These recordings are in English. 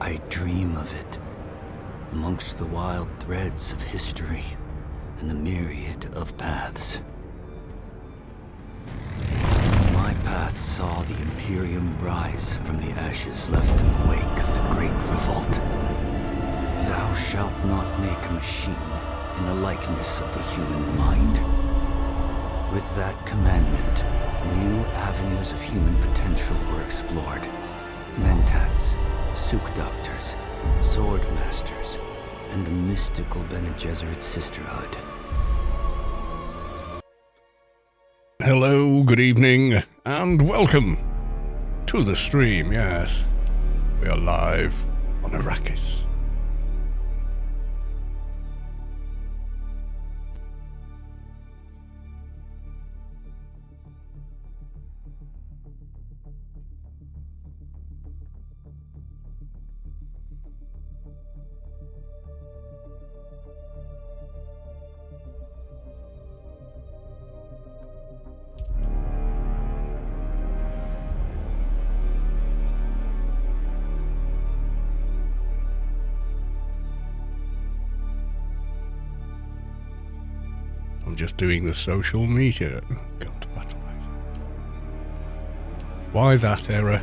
I dream of it, amongst the wild threads of history and the myriad of paths. My path saw the Imperium rise from the ashes left in the wake of the Great Revolt. Thou shalt not make a machine in the likeness of the human mind. With that commandment, new avenues of human potential were explored. Mentats, Suk Doctors, Sword Masters, and the mystical Bene Gesserit Sisterhood. Hello, good evening, and welcome to the stream. Yes, we are live on Arrakis. I'm just doing the social media. Oh God, Battleizer. Why that error?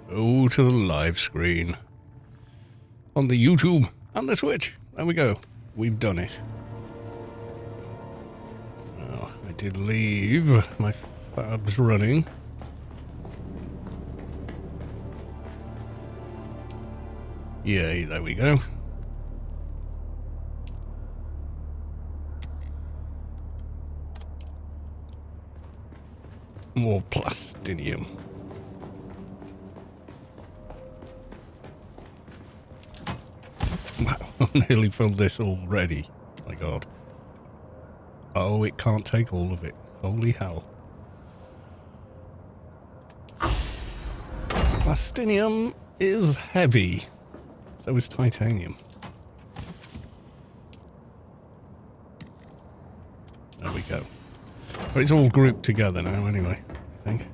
Go to the live screen on the YouTube and the Twitch. There we go. We've done it. Oh, I did leave my fabs running. Yay, there we go. More plastinium. Wow, I've nearly filled this already. My God. Oh, it can't take all of it. Holy hell. Plastinium is heavy. So is titanium. There we go. But it's all grouped together now anyway, I think.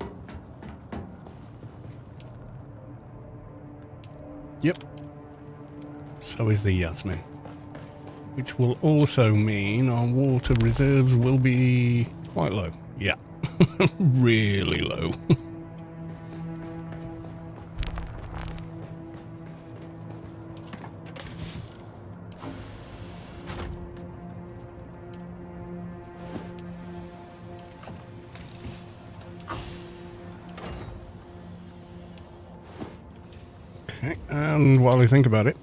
Yep. So is the Yasmin. Which will also mean our water reserves will be quite low. Yeah. Really low. Okay, and while I think about it,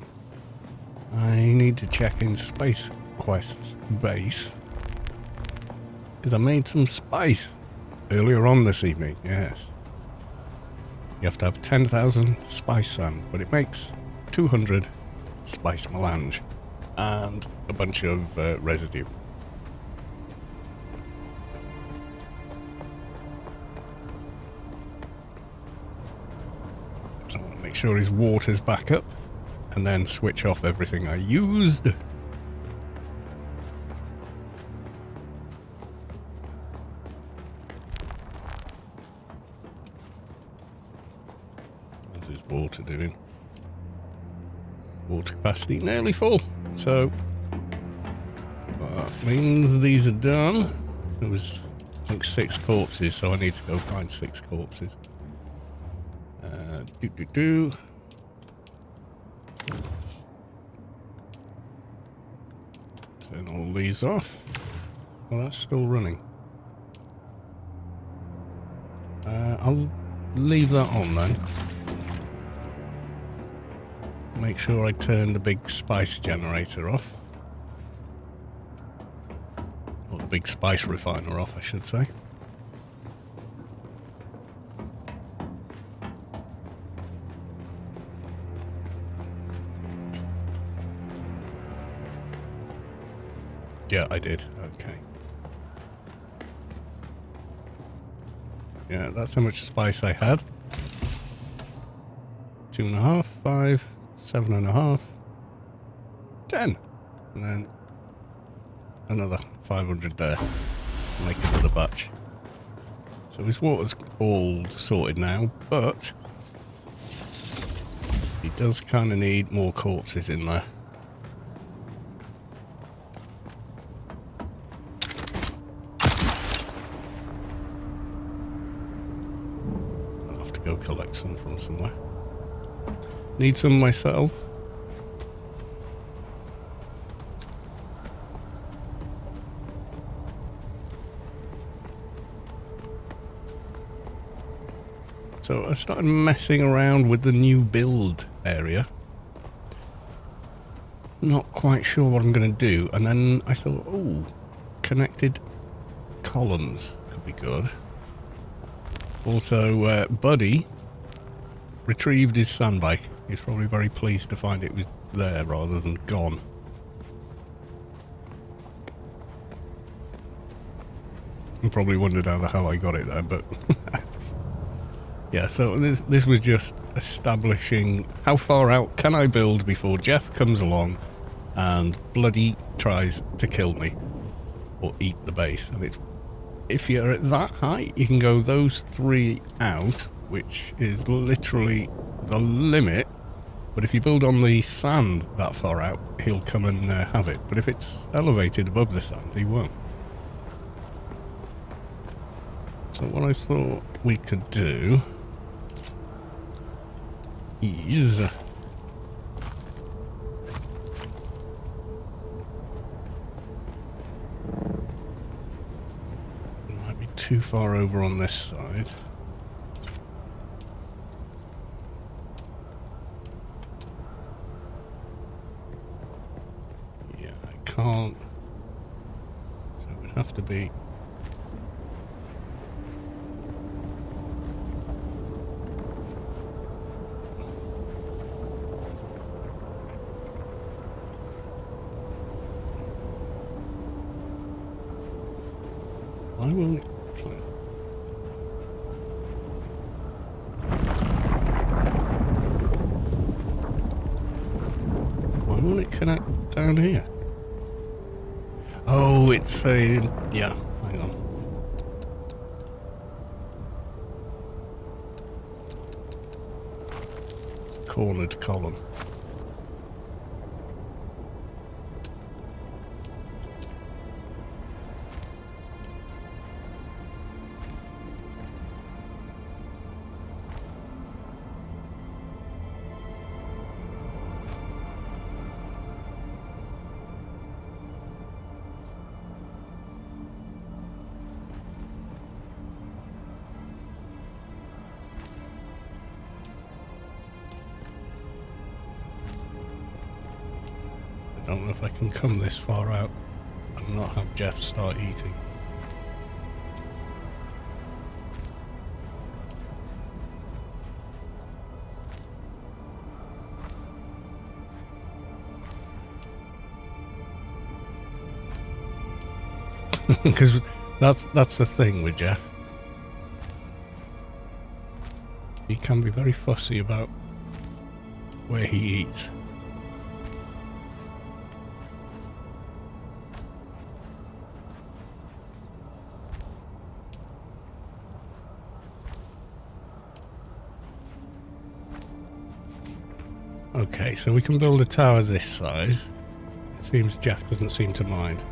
I need to check in Space Quest's base. Because I made some spice earlier on this evening, yes. You have to have 10,000 spice sand, but it makes 200 spice melange and a bunch of residue. So I want to make sure his water's back up. And then switch off everything I used. This is water doing. Water capacity nearly full. So that means these are done. There was, I think, 6 corpses, so I need to go find 6 corpses. Turn all these off. Well, that's still running. I'll leave that on then. Make sure I turn the big spice generator off. Or the big spice refiner off, I should say. Yeah, I did. Okay. Yeah, that's how much spice I had. 2.5, 5, 7.5, 10. And then another 500 there. Make another batch. So his water's all sorted now, but he does kind of need more corpses in there. I'll have to go collect some from somewhere. Need some myself. So I started messing around with the new build area. Not quite sure what I'm going to do. And then I thought, oh, connected columns could be good. Also, Buddy retrieved his sandbike. He's probably very pleased to find it was there rather than gone. And probably wondered how the hell I got it there, but yeah, so this was just establishing how far out can I build before Jeff comes along and bloody tries to kill me or eat the base. And it's, if you're at that height, you can go those 3 out, which is literally the limit. But if you build on the sand that far out, he'll come and have it. But if it's elevated above the sand, he won't. So what I thought we could do is it might be too far over on this side. Yeah, I can't. So it would have to be. Why won't it play? Why won't it connect down here? Oh, it's a... yeah, hang on. It's a cornered column. I don't know if I can come this far out and not have Jeff start eating. Because that's the thing with Jeff. He can be very fussy about where he eats. Okay, so we can build a tower this size. It seems Jeff doesn't seem to mind.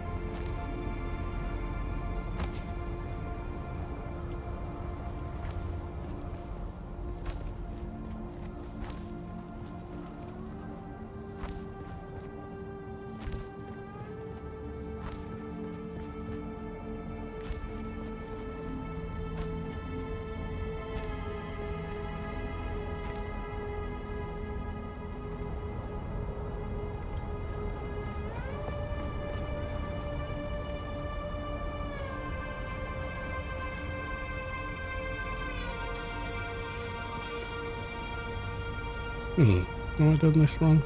Have I done this wrong?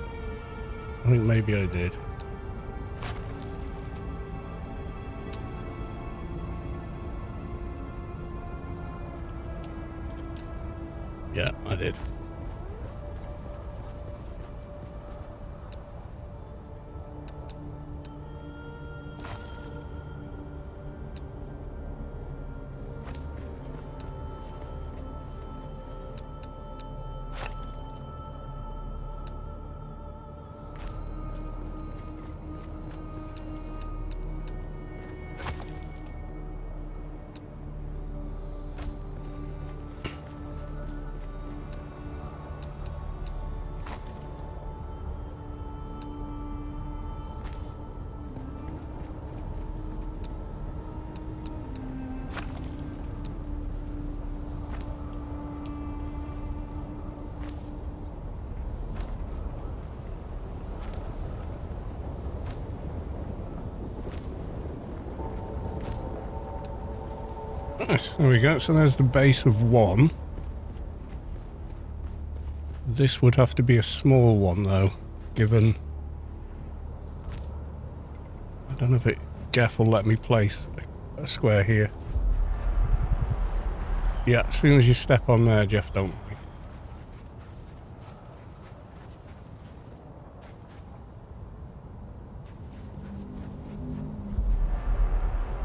I think maybe I did. Yeah, I did. Right, there we go. So there's the base of one. This would have to be a small one, though, given... I don't know if Jeff will let me place a square here. Yeah, as soon as you step on there, Jeff, don't worry.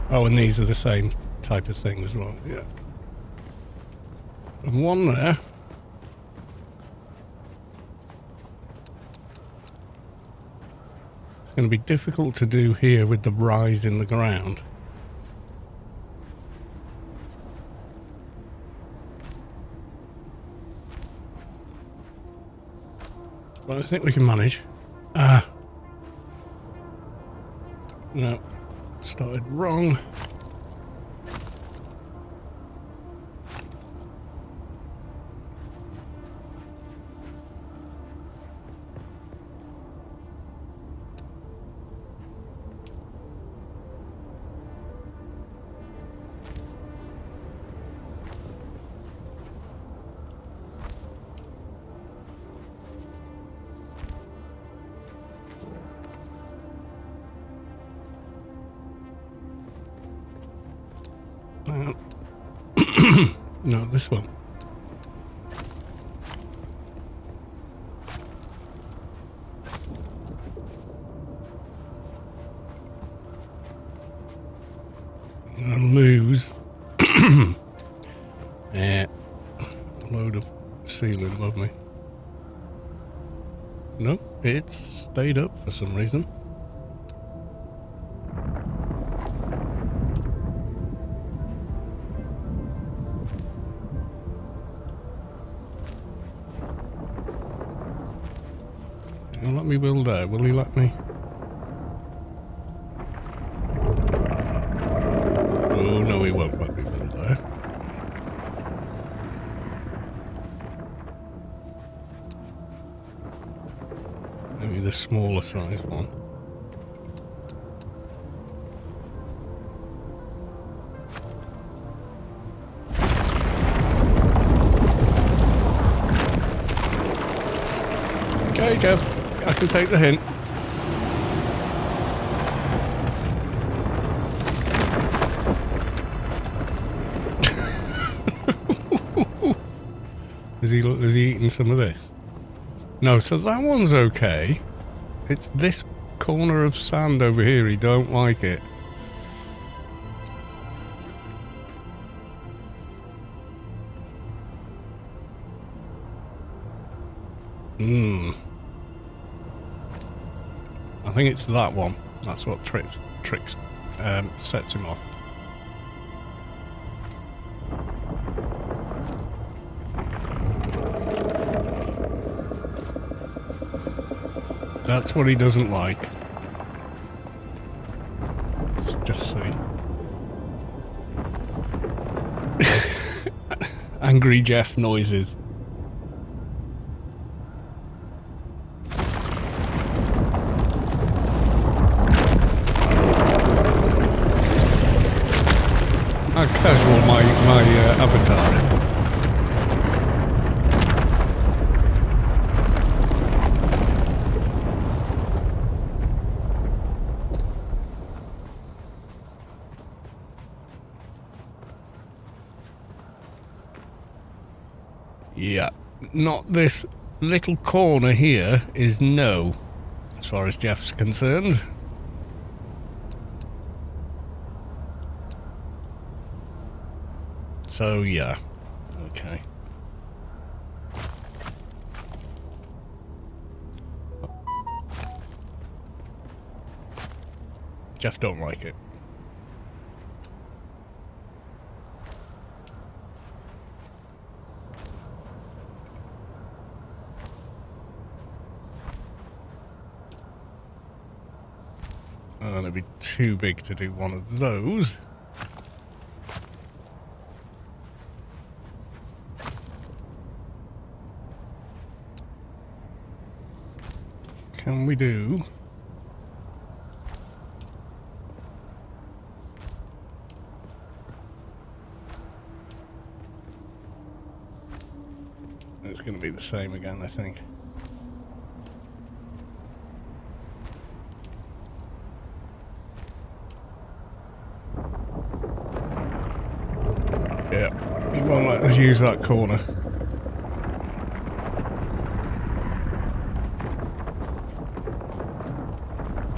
Oh, and these are the same type of thing as well, yeah. And one there. It's going to be difficult to do here with the rise in the ground. But I think we can manage. No, started wrong. No, this one. I'm gonna lose a load of ceiling above me. Nope, it's stayed up for some reason. He'll let me build there, will he let me? Oh no, he won't let me build there. Maybe the smaller size one. Okay, Jeff. I can take the hint. Is he eating some of this? No, so that one's okay. It's this corner of sand over here, he don't like it. I think it's that one. That's what tricks sets him off. That's what he doesn't like. Let's just see. Angry Jeff noises. How casual my avatar is. Yeah, not this little corner here is no, as far as Jeff's concerned. So, yeah. Okay. Jeff don't like it. And it'd be too big to do one of those. Can we do... It's going to be the same again, I think. Yeah, he won't let us use that corner.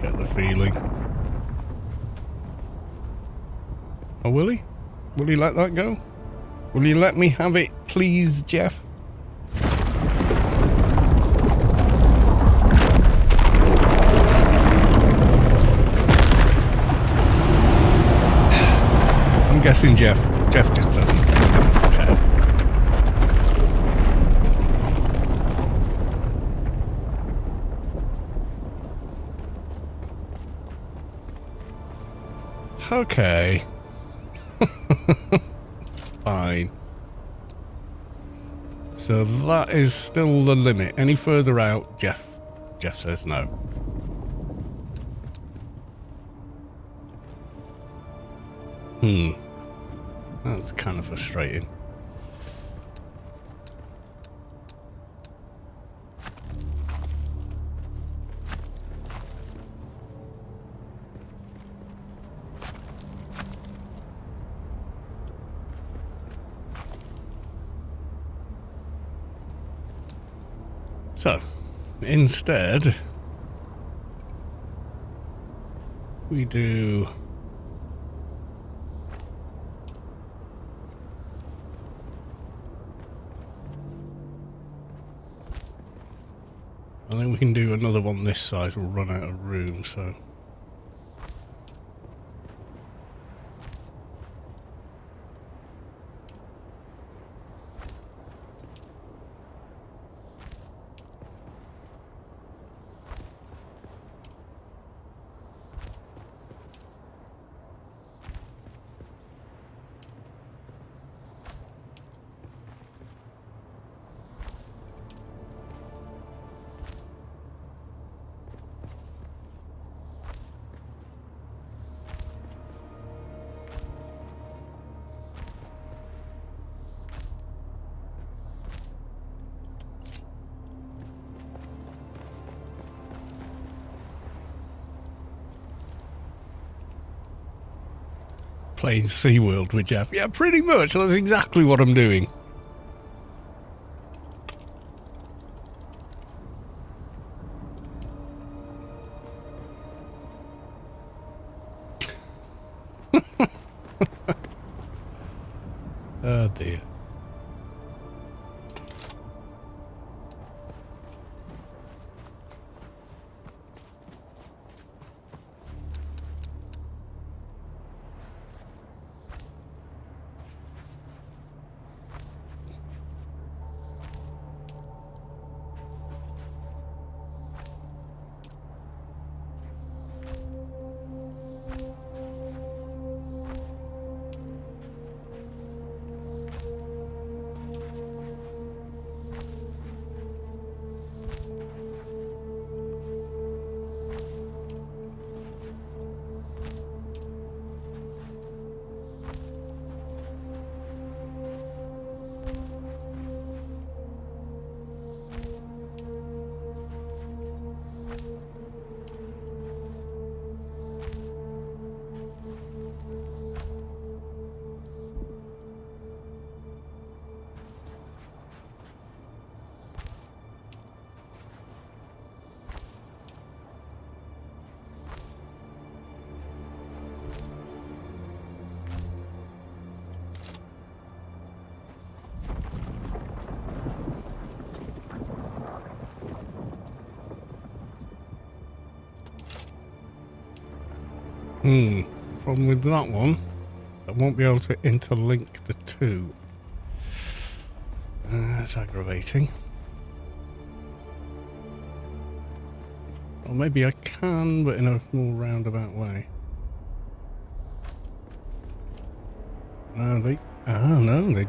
Get the feeling. Oh, will he? Will he let that go? Will you let me have it, please, Jeff? I'm guessing Jeff just doesn't care. Okay. Fine. So that is still the limit. Any further out, Jeff says no. That's kind of frustrating. So, instead, we do... I think we can do another one this size. We'll run out of room, so... Playing SeaWorld with Jeff. Yeah, pretty much. That's exactly what I'm doing. Oh dear. Problem with that one, I won't be able to interlink the two. That's aggravating. Or maybe I can, but in a more roundabout way. No, they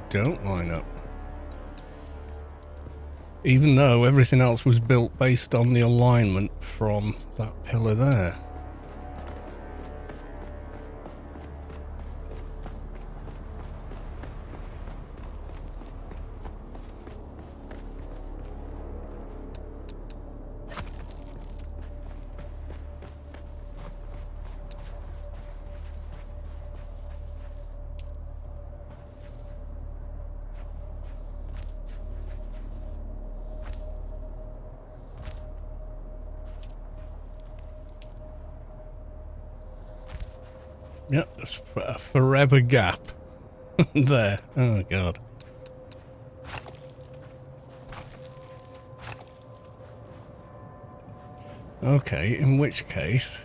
don't line up. Even though everything else was built based on the alignment from that pillar there. Yep, there's a forever gap there. Oh god. Okay, in which case...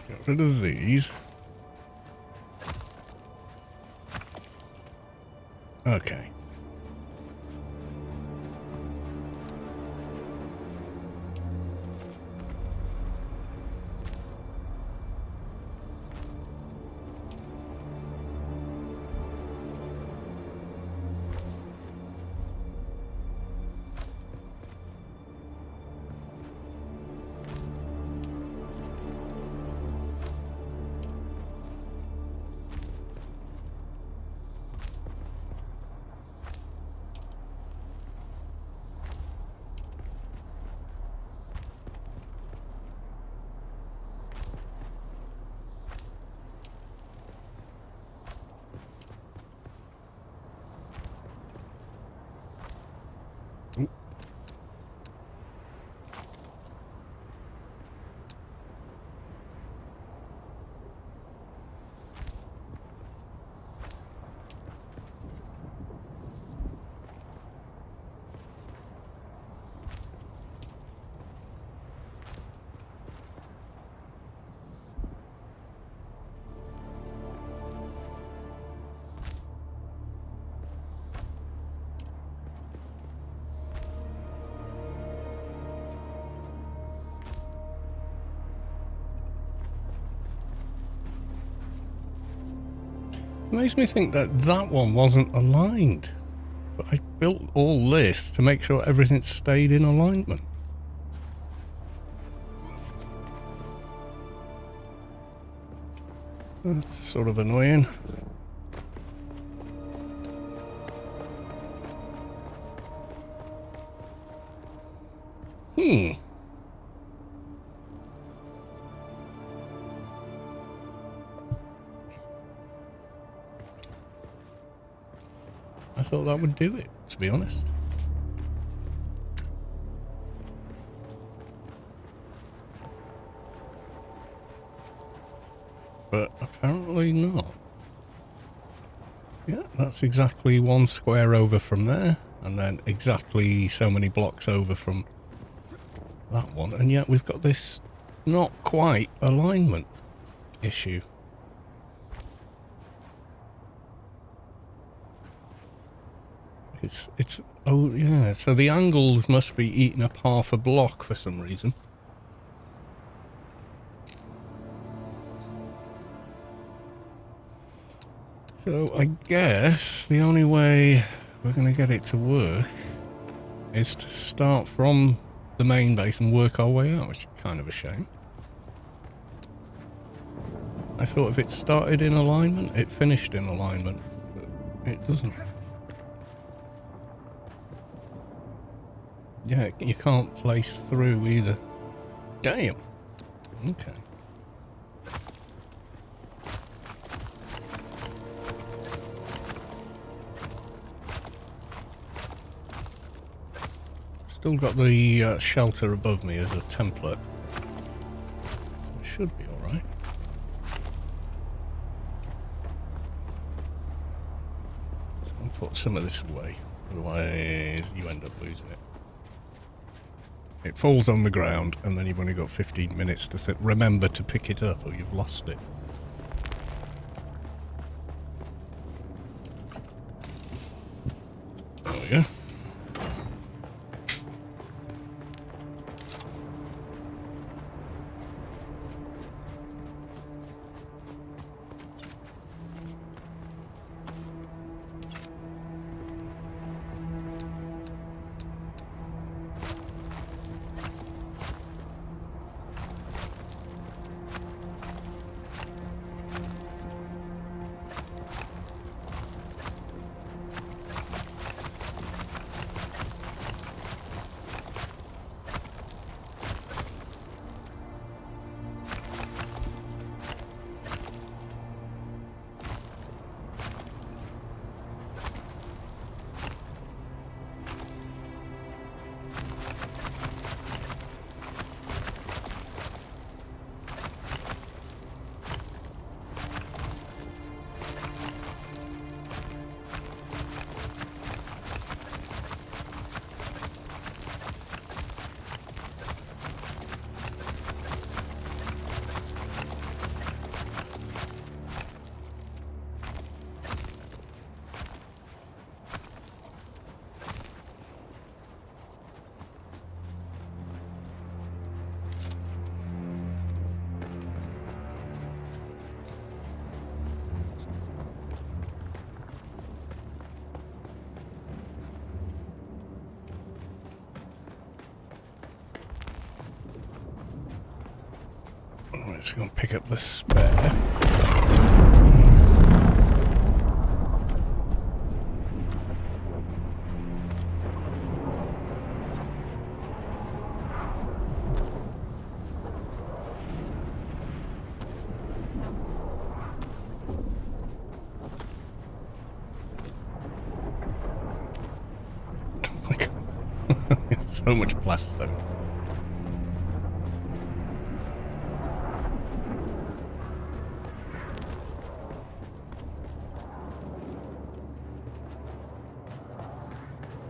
get rid of these. Okay. It makes me think that that one wasn't aligned. But I built all this to make sure everything stayed in alignment. That's sort of annoying. I thought that would do it, to be honest. But apparently not. Yeah, that's exactly one square over from there, and then exactly so many blocks over from that one, and yet we've got this not quite alignment issue. It's oh yeah, so the angles must be eating up half a block for some reason. So I guess the only way we're going to get it to work is to start from the main base and work our way out, which is kind of a shame. I thought if it started in alignment, it finished in alignment, but it doesn't. Yeah, you can't place through either. Damn. Okay. still got the shelter above me as a template. So it should be alright. So I'll put some of this away, otherwise you end up losing it. It falls on the ground and then you've only got 15 minutes to remember to pick it up or you've lost it. There we go. Right, so I'm going to pick up the spare. Oh my God. So much plastic.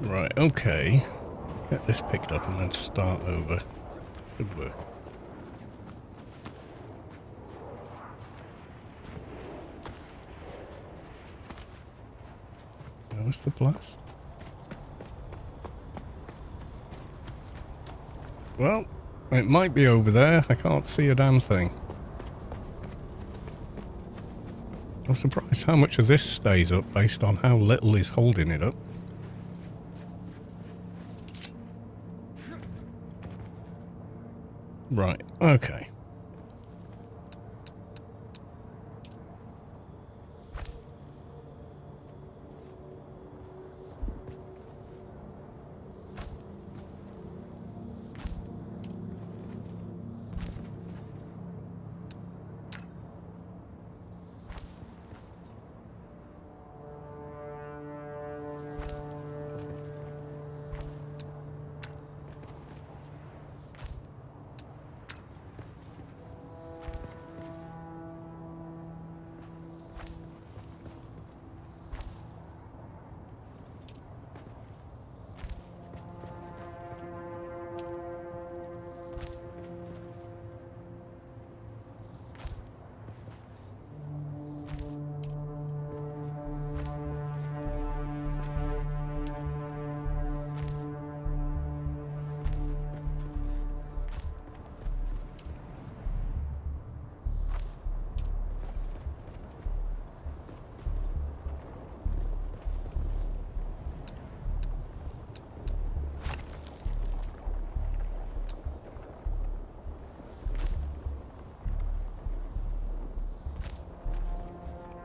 Right, okay. Get this picked up and then start over. Should work. Where's the blast? Well, it might be over there. I can't see a damn thing. I'm surprised how much of this stays up based on how little is holding it up. Right, okay.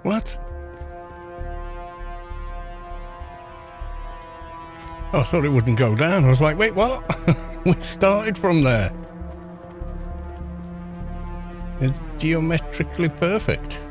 What? I thought it wouldn't go down. I was like, wait, what? We started from there. It's geometrically perfect.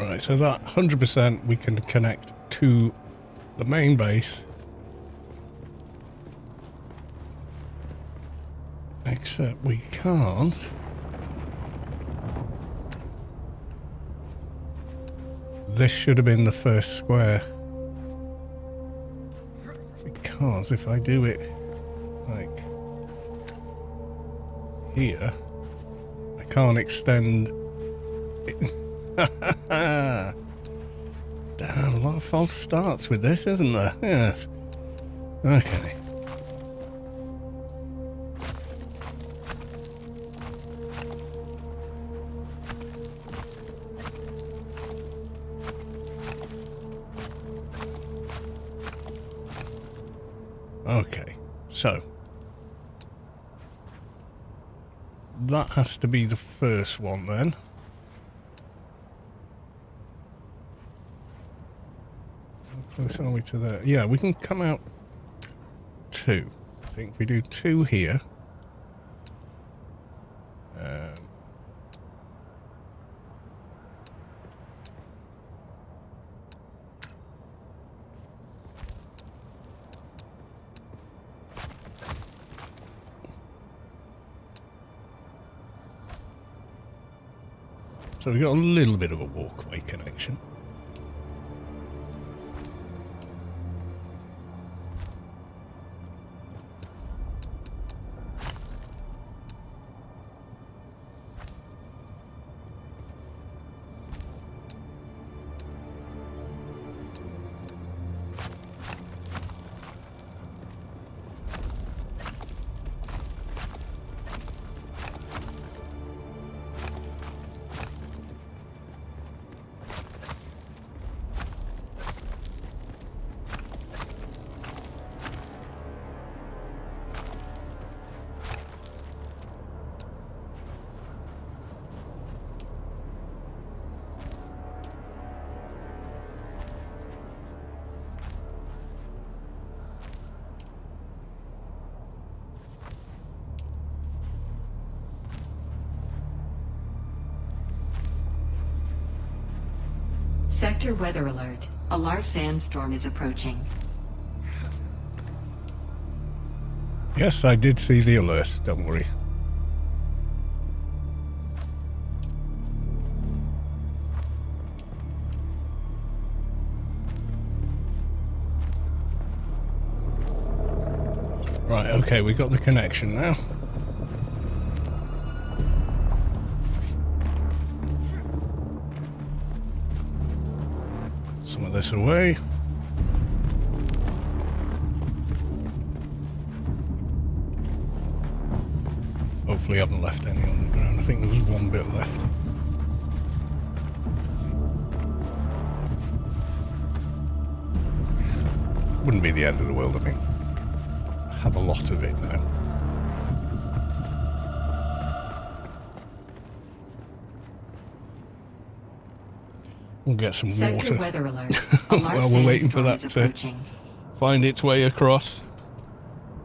Right, so that 100% we can connect to the main base. Except we can't. This should have been the first square. Because if I do it like here, I can't extend it. Damn, a lot of false starts with this, isn't there? Yes. Okay. Okay, so that has to be the first one then. How close are we to there? Yeah, we can come out 2. I think we do 2 here. So we've got a little bit of a walkway connection. Sector weather alert. A large sandstorm is approaching. Yes, I did see the alert, don't worry. Right, okay, we got the connection now. Some of this away. Hopefully I haven't left any on the ground. I think there was one bit left. Wouldn't be the end of the world, I think. I have a lot of it now. We'll get some Sector water. weather alert. A large While we're waiting for sandstorm that is to approaching. find its way across,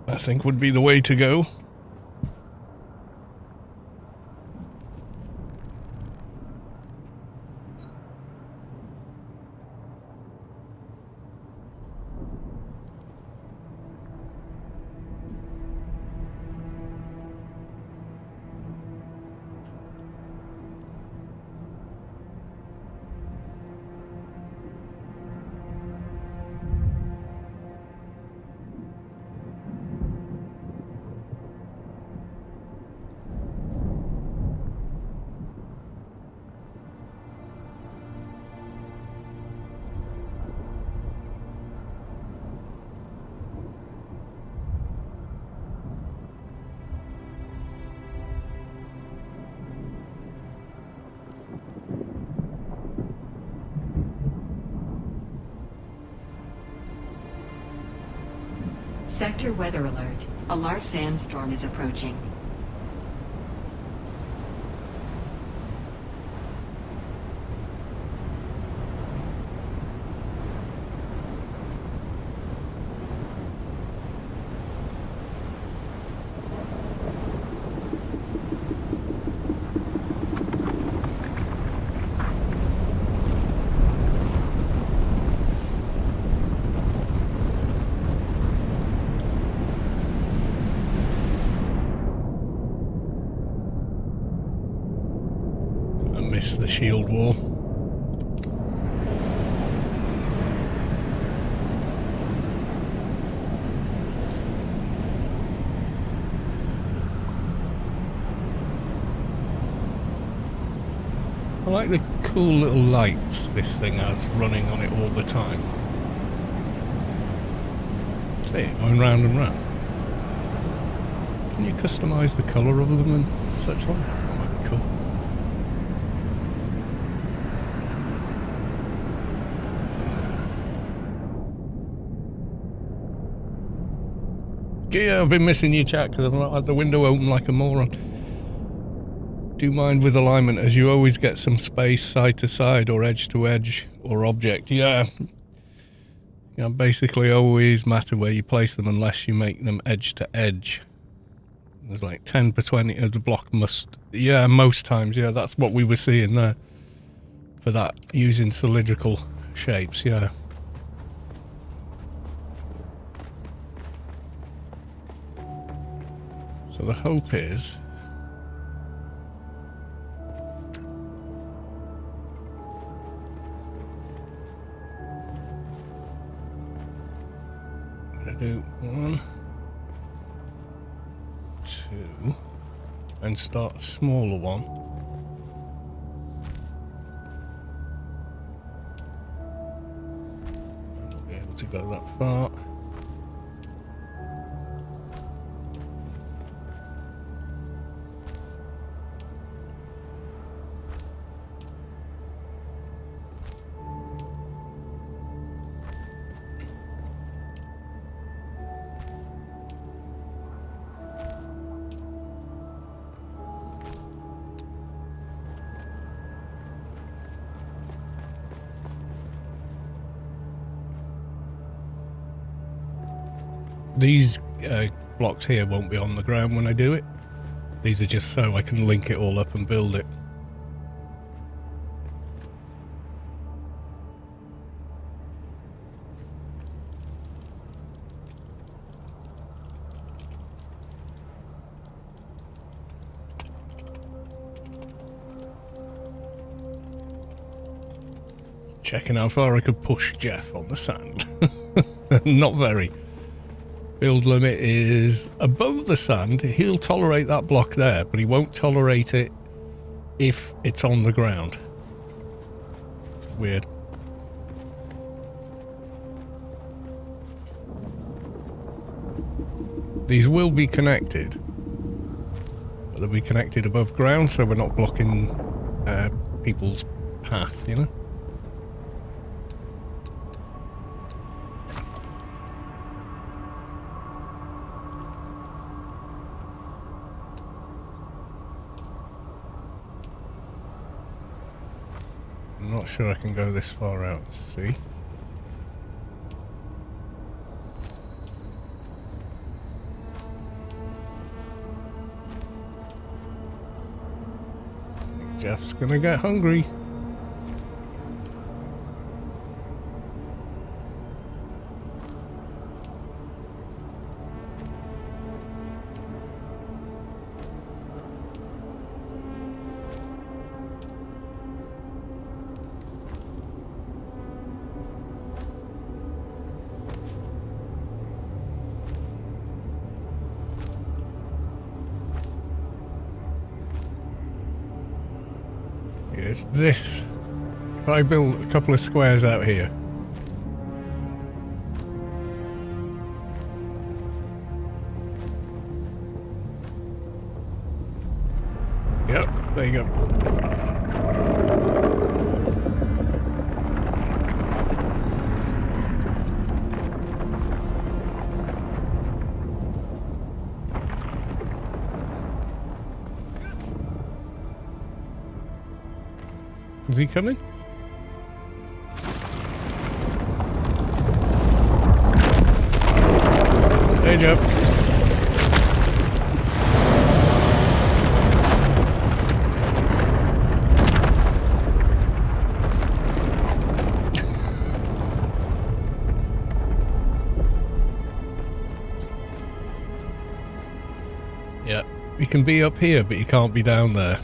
I think would be the way to go. Sector weather alert. A large sandstorm is approaching. miss the shield wall. I like the cool little lights this thing has running on it all the time. See it going round and round. Can you customise the colour of them and such like? That might be cool. Yeah, I've been missing your chat because I've not had the window open like a moron. Do mind with alignment, as you always get some space side to side or edge to edge or object. Yeah, basically always matter where you place them unless you make them edge to edge. There's like 10 per 20 of the block must... Yeah, most times, yeah, that's what we were seeing there. For that, using cylindrical shapes, yeah. So the hope is... do 1, 2, and start a smaller one. I won't be able to go that far. These blocks here won't be on the ground when I do it. These are just so I can link it all up and build it. Checking how far I could push Jeff on the sand. Not very. Build limit is above the sand. He'll tolerate that block there, but he won't tolerate it if it's on the ground. Weird. These will be connected, but they'll be connected above ground, so we're not blocking people's path, you know? I'm not sure I can go this far out. Let's see. I think Jeff's gonna get hungry. It's this. If I build a couple of squares out here. Yep, there you go. Is he coming? Hey, Jeff. Yeah, you can be up here, but you can't be down there.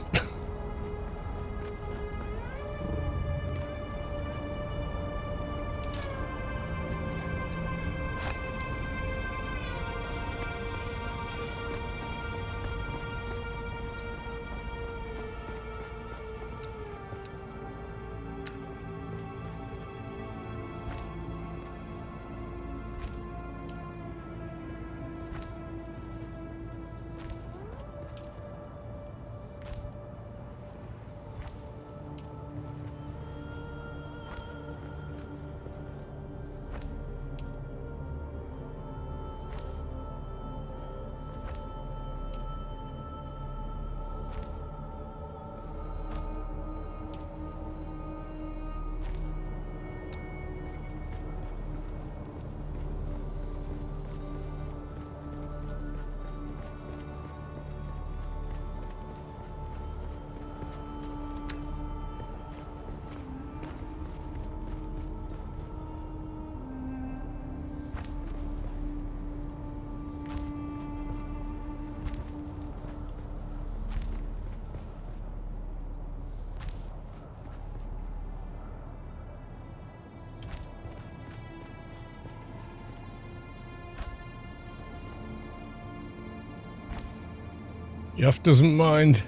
Jeff doesn't mind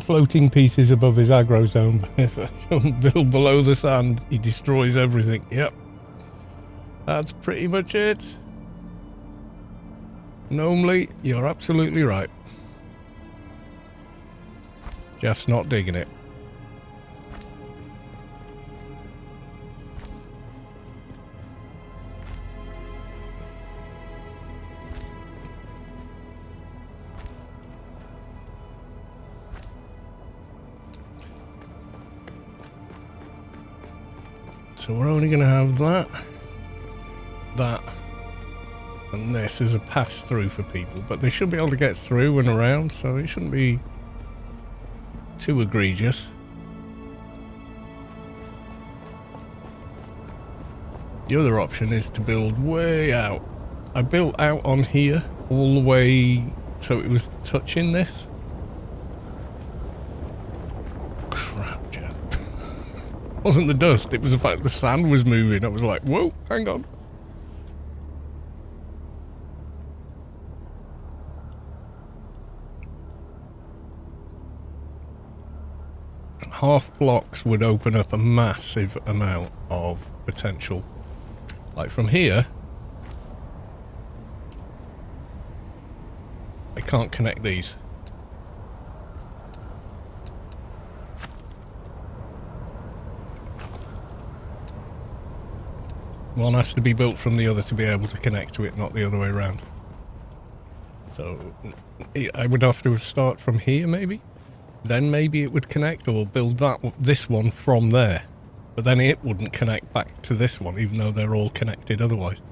floating pieces above his aggro zone. If I build below the sand, he destroys everything. Yep. That's pretty much it. Normally, you're absolutely right. Jeff's not digging it. So we're only going to have that, and this is a pass-through for people, but they should be able to get through and around, so it shouldn't be too egregious. The other option is to build way out. I built out on here all the way so it was touching this. Crap, Jeff. It wasn't the dust, it was the fact the sand was moving. I was like, whoa, hang on. Half blocks would open up a massive amount of potential. Like from here, I can't connect these. One has to be built from the other to be able to connect to it, not the other way around. So I would have to start from here maybe? Then maybe it would connect, or build this one from there. But then it wouldn't connect back to this one, even though they're all connected otherwise.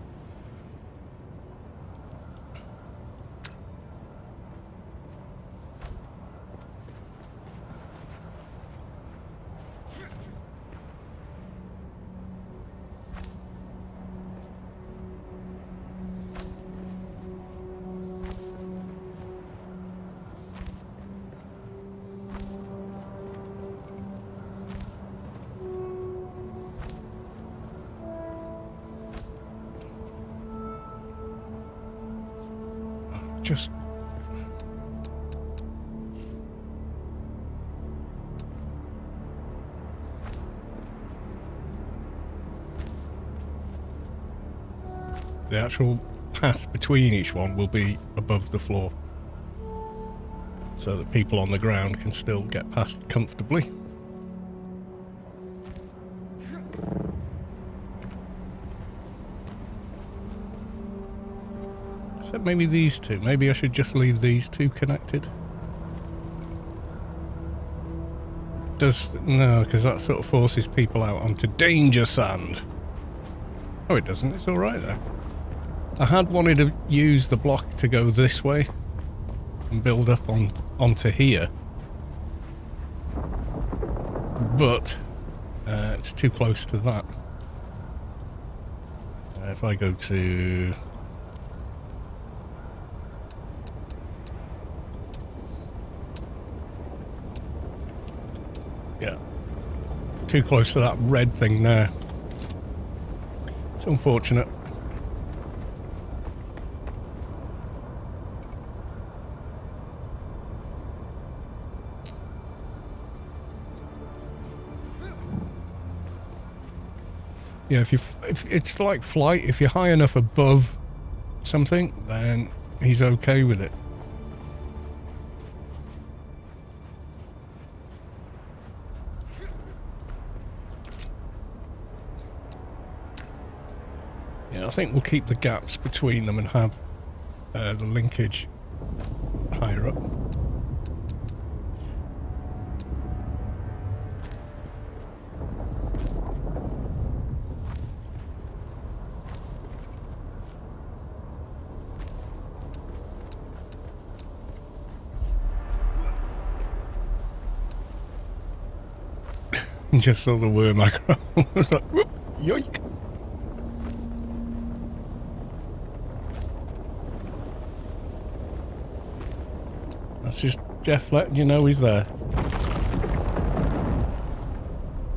Just the actual path between each one will be above the floor, so that people on the ground can still get past comfortably. Except maybe these two. Maybe I should just leave these two connected. No, because that sort of forces people out onto danger sand. Oh, it doesn't. It's all right there. I had wanted to use the block to go this way and build up onto here, but it's too close to that. If I go to too close to that red thing there. It's unfortunate. Yeah, if it's like flight, if you're high enough above something, then he's okay with it. Yeah, I think we'll keep the gaps between them and have the linkage higher up. Just saw the worm aggro. I was like, whoop, yoink. That's just Jeff letting you know he's there.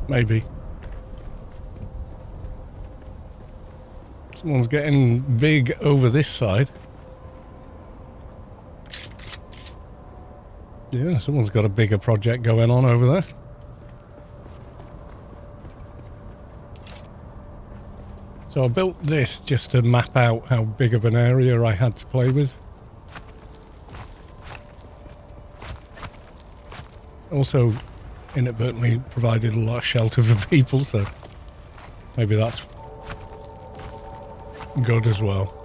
Maybe. Someone's getting big over this side. Yeah, someone's got a bigger project going on over there. So I built this just to map out how big of an area I had to play with. Also inadvertently provided a lot of shelter for people, so maybe that's good as well.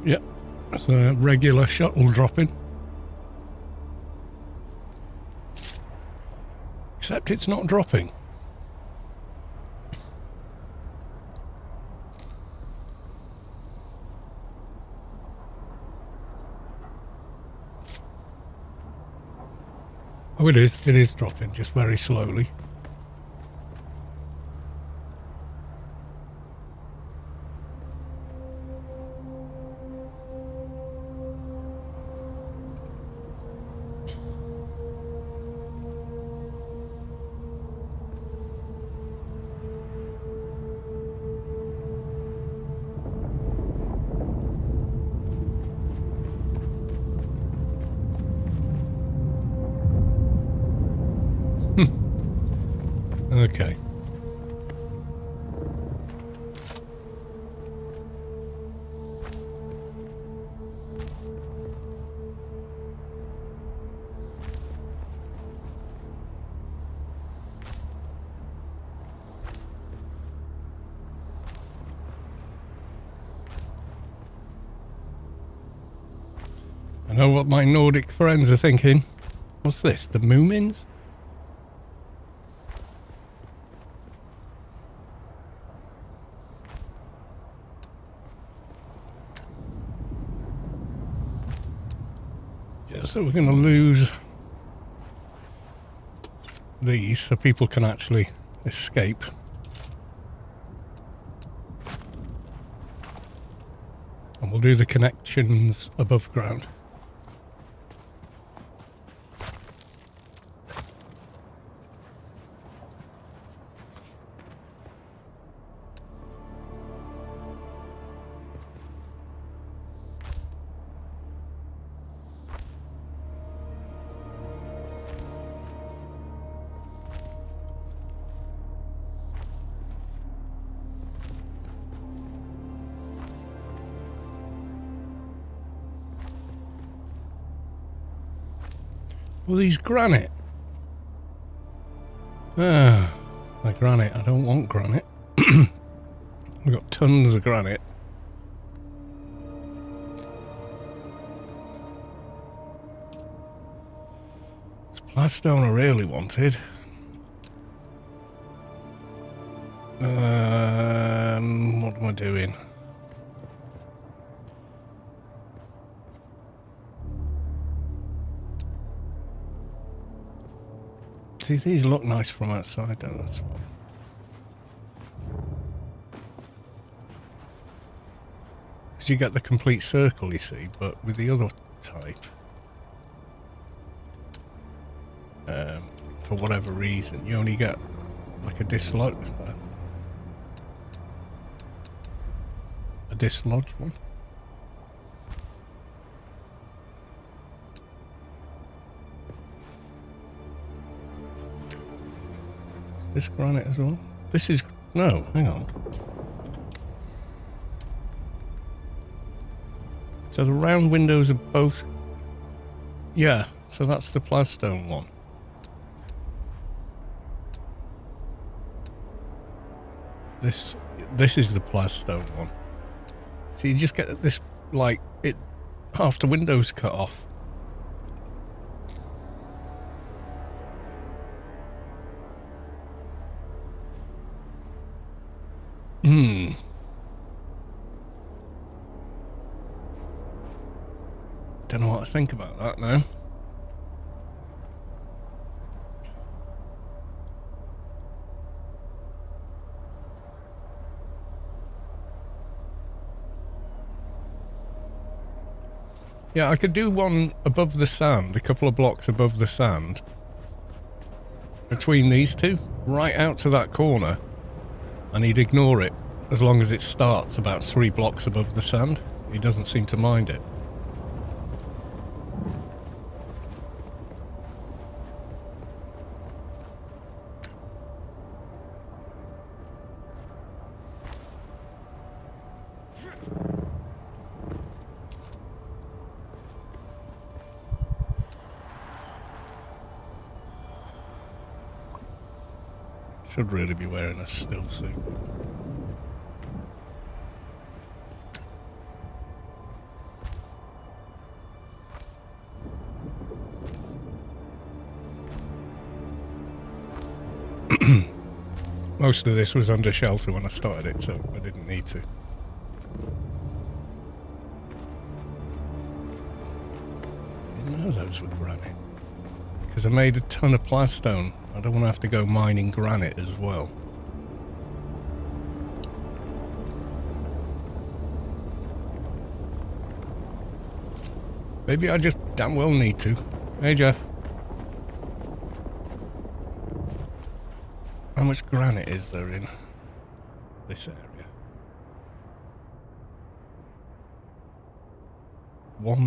Yep, it's a regular shuttle dropping. Except it's not dropping. Oh, it is dropping, just very slowly. Okay. I know what my Nordic friends are thinking. What's this? The Moomins? Yeah, so we're going to lose these so people can actually escape. And we'll do the connections above ground. Well, these granite. Ah, my granite. I don't want granite. We've got tons of granite. It's Gladstone I really wanted. What am I doing? See, these look nice from outside, though, that's why. Because you get the complete circle, you see, but with the other type, for whatever reason, you only get like a dislodged one. This granite as well? This is... No, hang on. So the round windows are both... Yeah, so that's the Plasstone one. This is the Plasstone one. So you just get this, like, half the windows cut off. Don't know what to think about that now. Yeah, I could do one above the sand, a couple of blocks above the sand. Between these two, right out to that corner. And he'd ignore it, as long as it starts about 3 blocks above the sand. He doesn't seem to mind it. Should really be wearing a still suit. Most of this was under shelter when I started it, so I didn't need to. Didn't know those were granite. Because I made a ton of plastone. I don't want to have to go mining granite as well. Maybe I just damn well need to. Hey, Jeff. How much granite is there in this area? What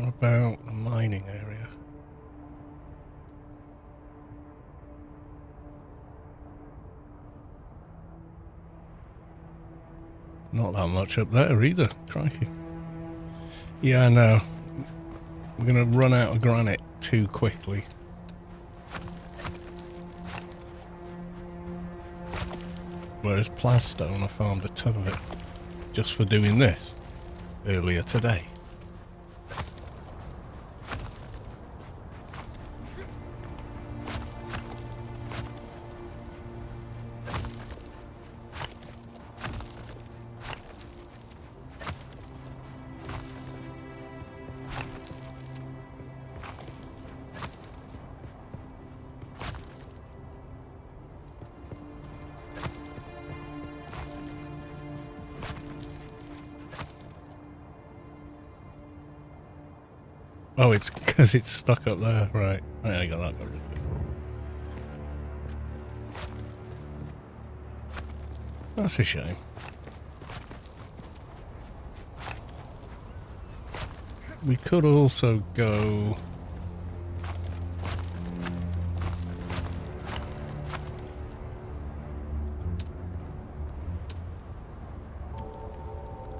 about a mining area? Not that much up there either, crikey. Yeah, no. We're going to run out of granite too quickly. Whereas plastone, I farmed a ton of it just for doing this earlier today. Oh, it's because it's stuck up there. Right. I got that. That's a shame. We could also go...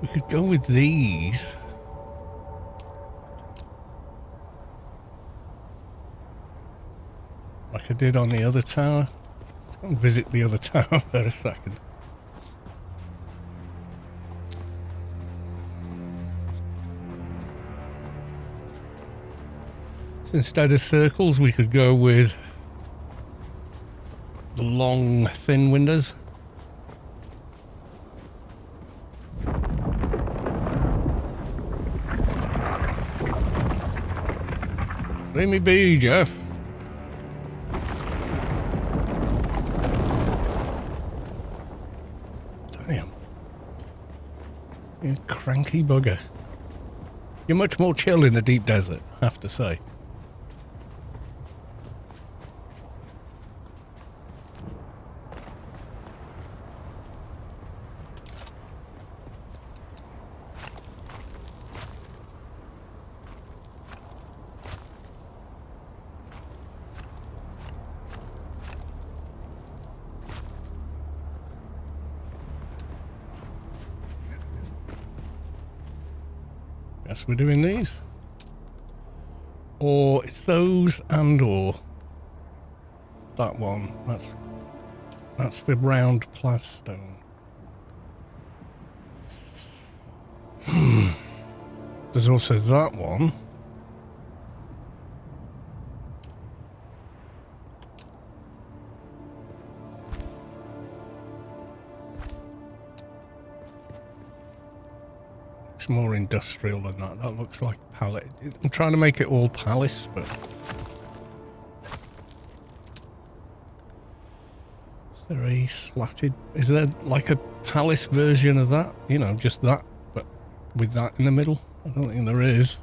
We could go with these. Like I did on the other tower. Let's go and visit the other tower for a second. So instead of circles, we could go with the long, thin windows. Leave me be, Jeff. Damn. You cranky bugger. You're much more chill in the deep desert, I have to say. Guess we're doing these. Or it's those and or that one. That's the round plastone. There's also that one. More industrial than that. That looks like pallet. I'm trying to make it all palace, but is there a slatted? Is there like a palace version of that? You know, just that, but with that in the middle. I don't think there is.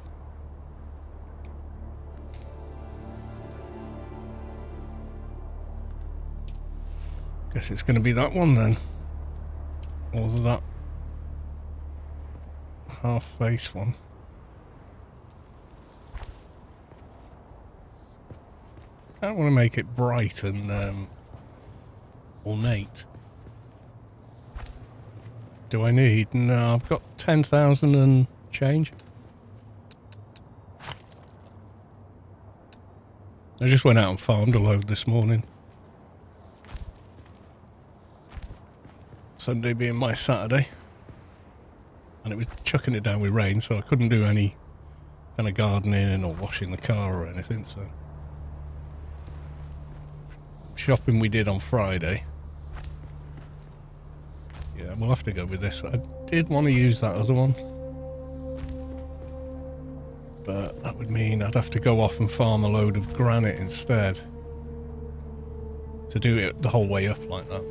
Guess it's going to be that one then. Or was that half face one? I don't want to make it bright and ornate. Do I need? No, I've got 10,000 and change. I just went out and farmed a load this morning. Sunday being my Saturday. And it was chucking it down with rain, so I couldn't do any kind of gardening or washing the car or anything, so. Shopping we did on Friday. Yeah, we'll have to go with this. I did want to use that other one. But that would mean I'd have to go off and farm a load of granite instead. To do it the whole way up like that.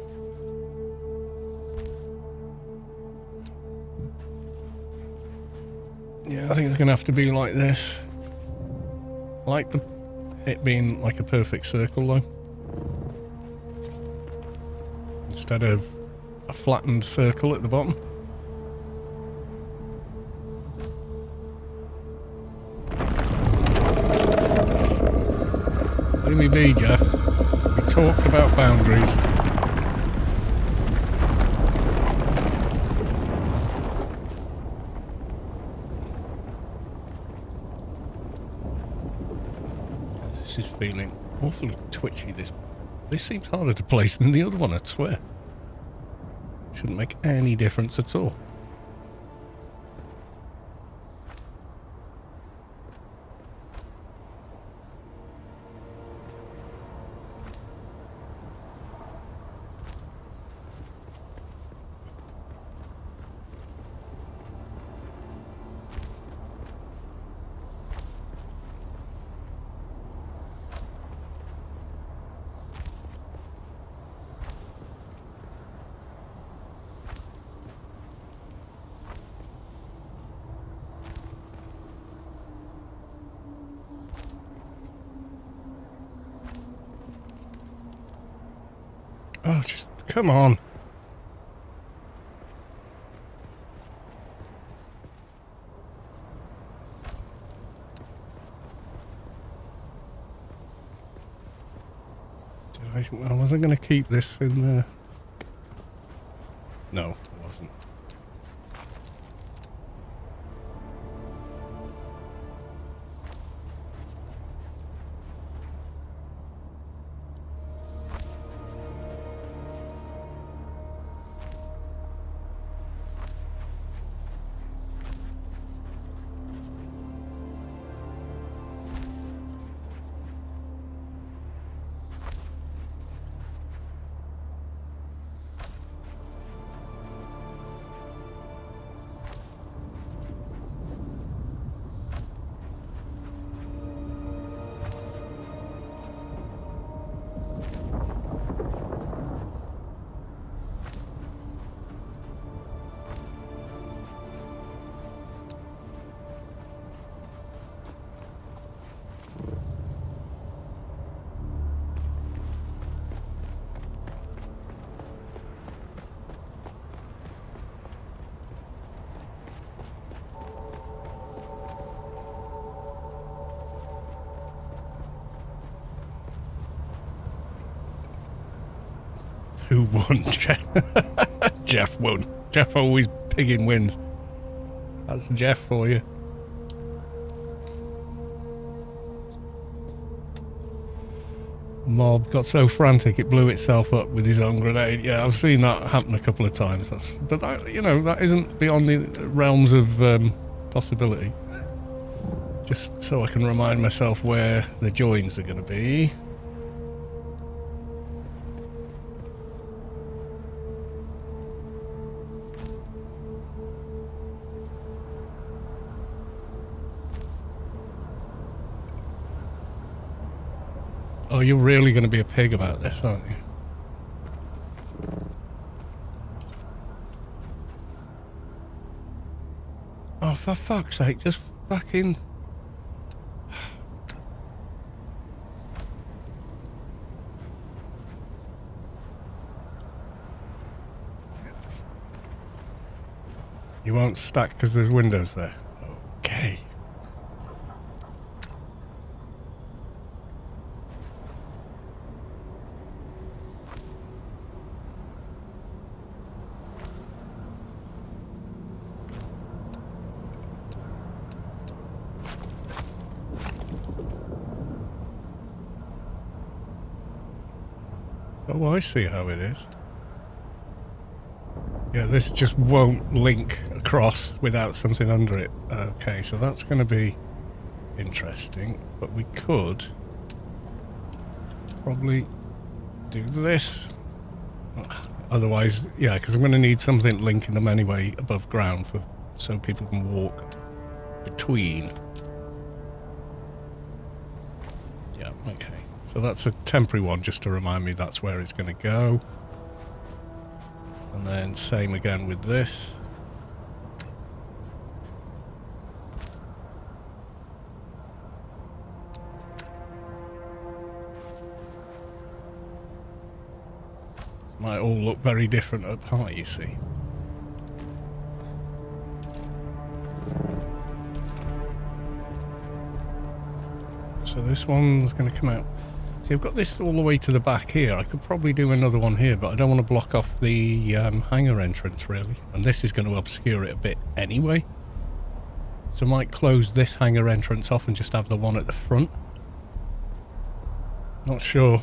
Yeah, I think it's going to have to be like this. I like it being like a perfect circle though. Instead of a flattened circle at the bottom. Leave me be, Jeff. We talked about boundaries. This is feeling awfully twitchy. This seems harder to place than the other one, I swear. Shouldn't make any difference at all. Oh, just come on. I wasn't going to keep this in there. No, I wasn't. Who won? Jeff won. Jeff always pigging wins. That's Jeff for you. Mob got so frantic it blew itself up with his own grenade. Yeah, I've seen that happen a couple of times. But that, you know, that isn't beyond the realms of possibility. Just so I can remind myself where the joins are going to be. Oh, you're really going to be a pig about this, aren't you? Oh, for fuck's sake, just fucking... You won't stack because there's windows there. Okay. Oh, I see how it is. Yeah, this just won't link across without something under it. Okay, so that's going to be interesting. But we could probably do this. Otherwise, yeah, because I'm going to need something linking them anyway above ground so people can walk between. Yeah, okay. So that's a temporary one just to remind me that's where it's going to go. And then same again with this. Might all look very different up high, you see. So this one's going to come out. See, I've got this all the way to the back here. I could probably do another one here, but I don't want to block off the hangar entrance, really. And this is going to obscure it a bit anyway. So I might close this hangar entrance off and just have the one at the front. Not sure.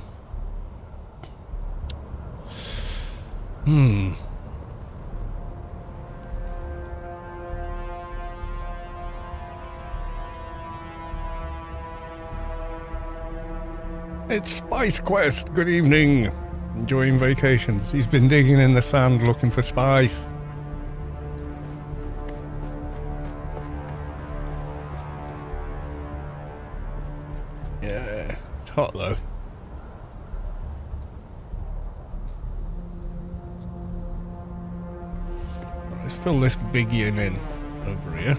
It's Spice Quest. Good evening. Enjoying vacations. He's been digging in the sand looking for spice. Yeah, it's hot though. Let's fill this big yin in over here.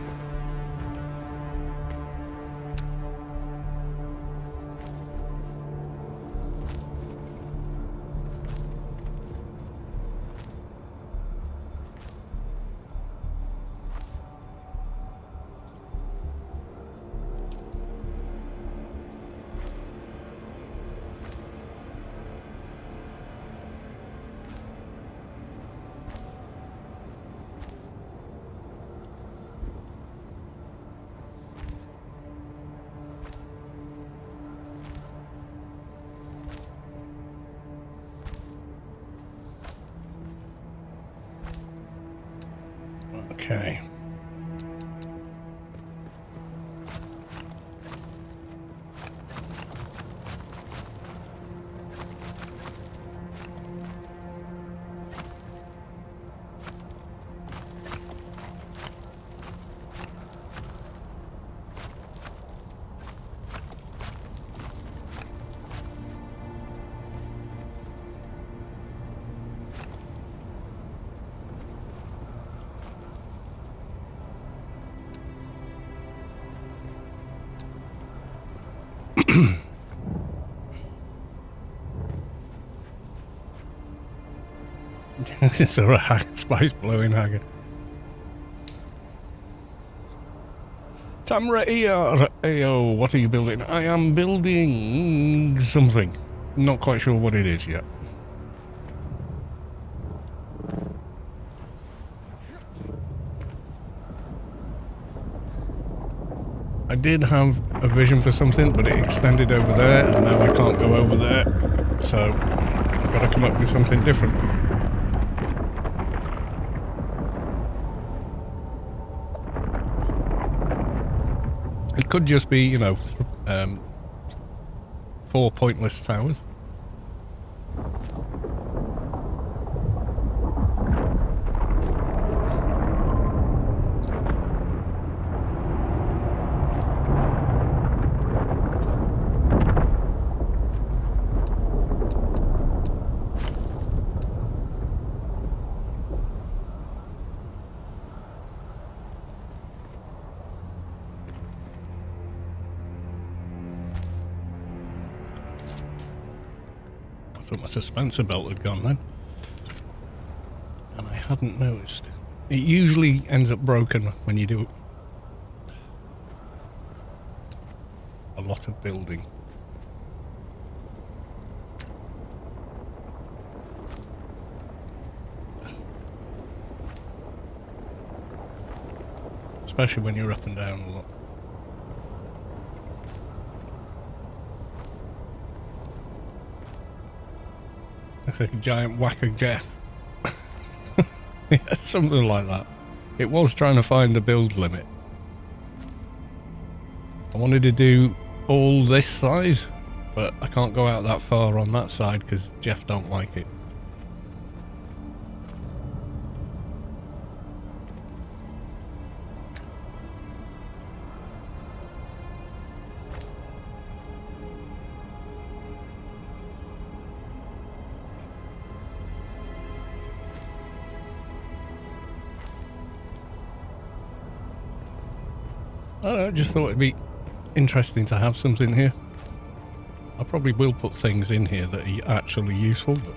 Okay. It's a spice blowing hanger. Tamra Ayo, what are you building? I am building something. Not quite sure what it is yet. I did have a vision for something, but it extended over there, and now I can't go over there. So I've got to come up with something different. It could just be, you know, 4 pointless towers. thought my suspensor belt had gone then. And I hadn't noticed. It usually ends up broken when you do a lot of building. Especially when you're up and down a lot. Looks like a giant whacker Jeff. Yeah, something like that. It was trying to find the build limit. I wanted to do all this size, but I can't go out that far on that side because Jeff don't like it. I don't know, I just thought it'd be interesting to have something here. I probably will put things in here that are actually useful, but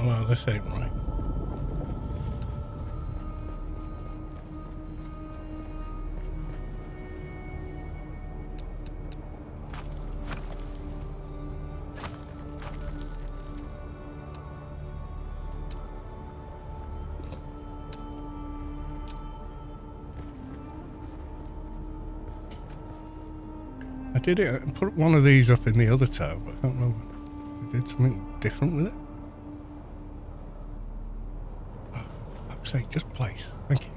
no, this ain't right. I did it, I put one of these up in the other tower, but I don't know if I did something different with it. Oh, for fuck's sake, just place. Thank you.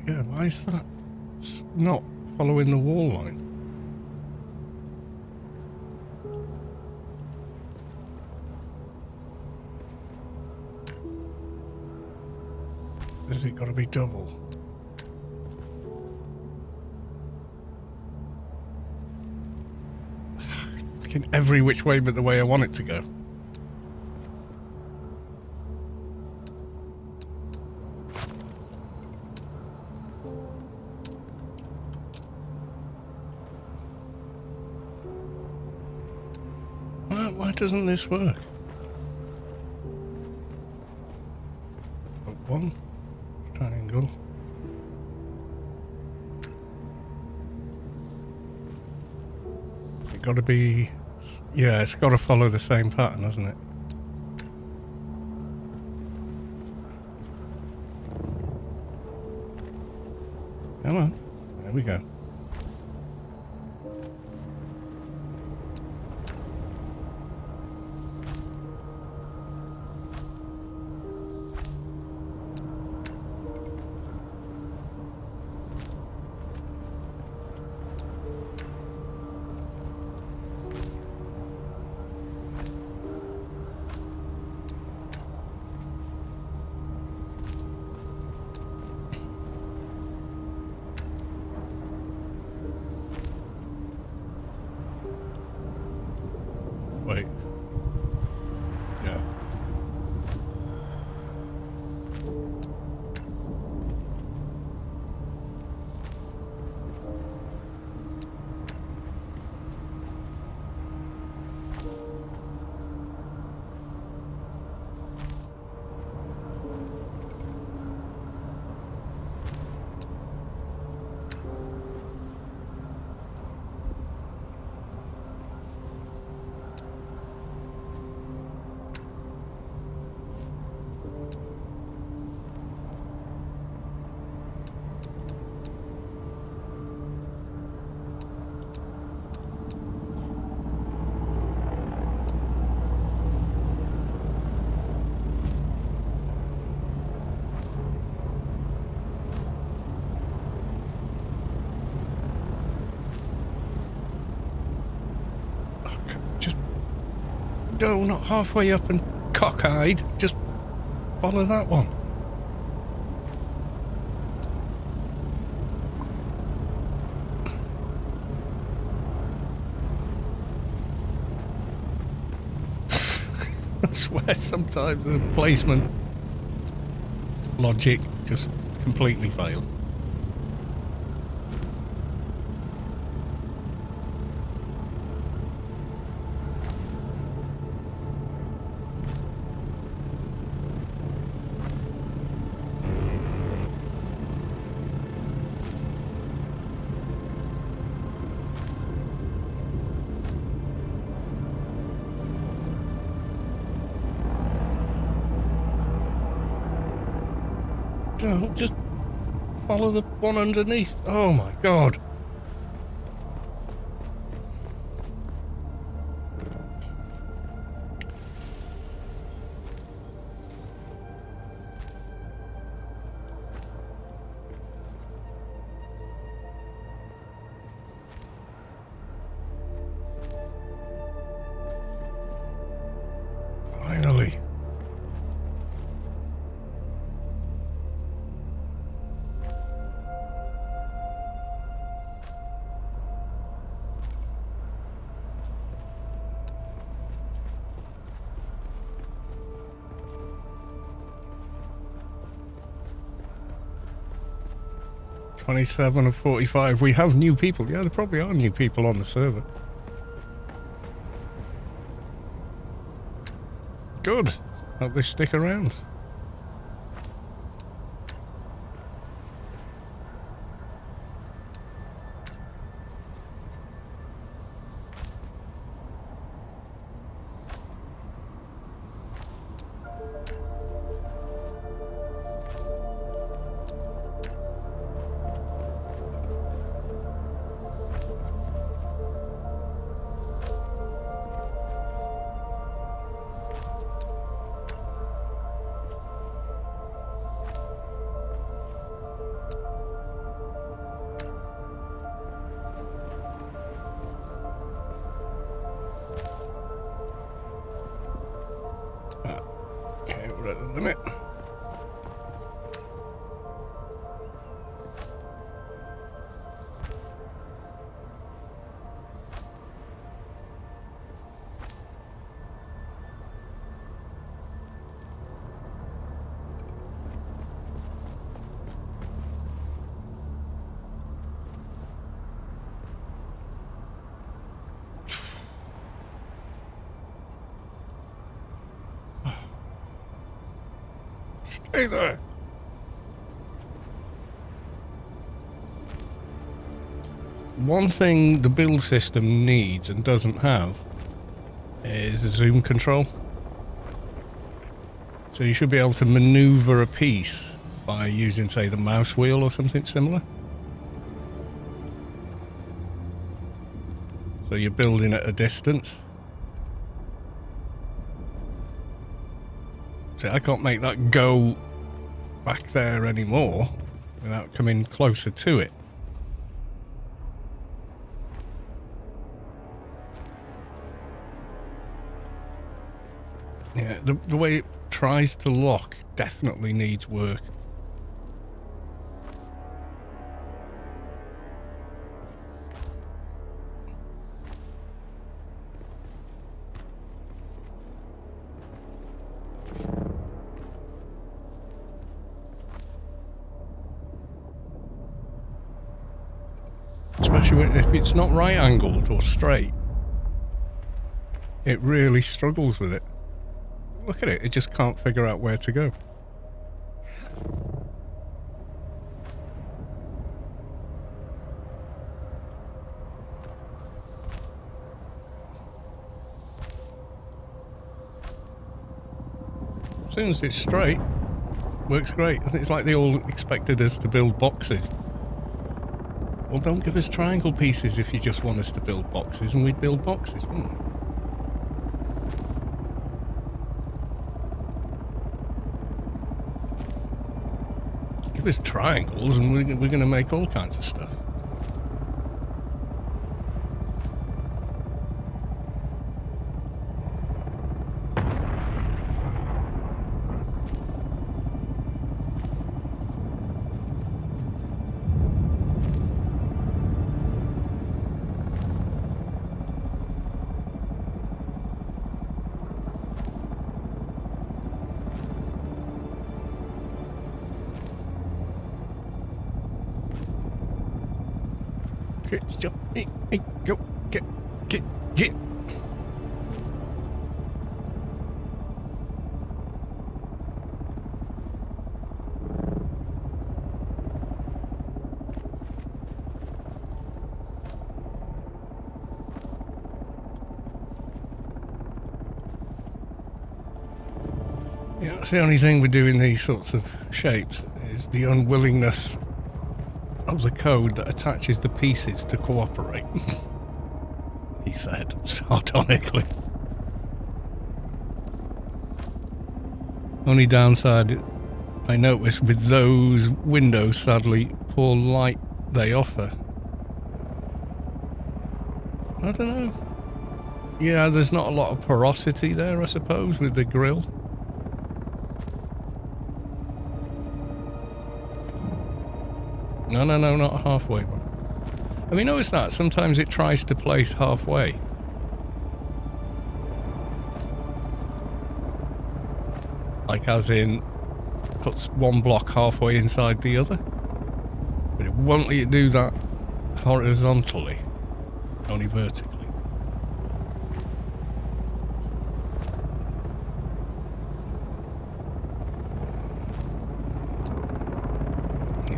Yeah, why is that? It's not following the wall line. Has it got to be double? Fucking every which way but the way I want it to go. Why doesn't this work? One triangle. It's got to be, yeah, it's got to follow the same pattern, hasn't it? Come on, there we go. Wait. Yeah. Just go not halfway up and cockeyed. Just follow that one. I swear sometimes the placement logic just completely fails. No, just follow the one underneath. Oh my god. Finally. $27 of 45. We have new people. Yeah, there probably are new people on the server. Good. Hope they stick around. Okay, we're at the limit. Stay there. One thing the build system needs and doesn't have is a zoom control. So you should be able to maneuver a piece by using, say, the mouse wheel or something similar. So you're building at a distance. See, I can't make that go back there anymore without coming closer to it. Yeah, the way it tries to lock definitely needs work. especially if it's not right angled or straight. It really struggles with it. Look at it, it just can't figure out where to go. As soon as it's straight, works great. It's like they all expected us to build boxes. Well, don't give us triangle pieces if you just want us to build boxes, and we'd build boxes, wouldn't we? Give us triangles, and we're going to make all kinds of stuff. Go, get. Yeah, that's the only thing with doing these sorts of shapes is the unwillingness of the code that attaches the pieces to cooperate. He said, sardonically. Only downside I noticed with those windows, sadly, poor light they offer. I don't know. Yeah, there's not a lot of porosity there, I suppose, with the grill. No, not a halfway one. Have you noticed that? Sometimes it tries to place halfway. Like as in, puts one block halfway inside the other. But it won't let you do that horizontally, only vertically.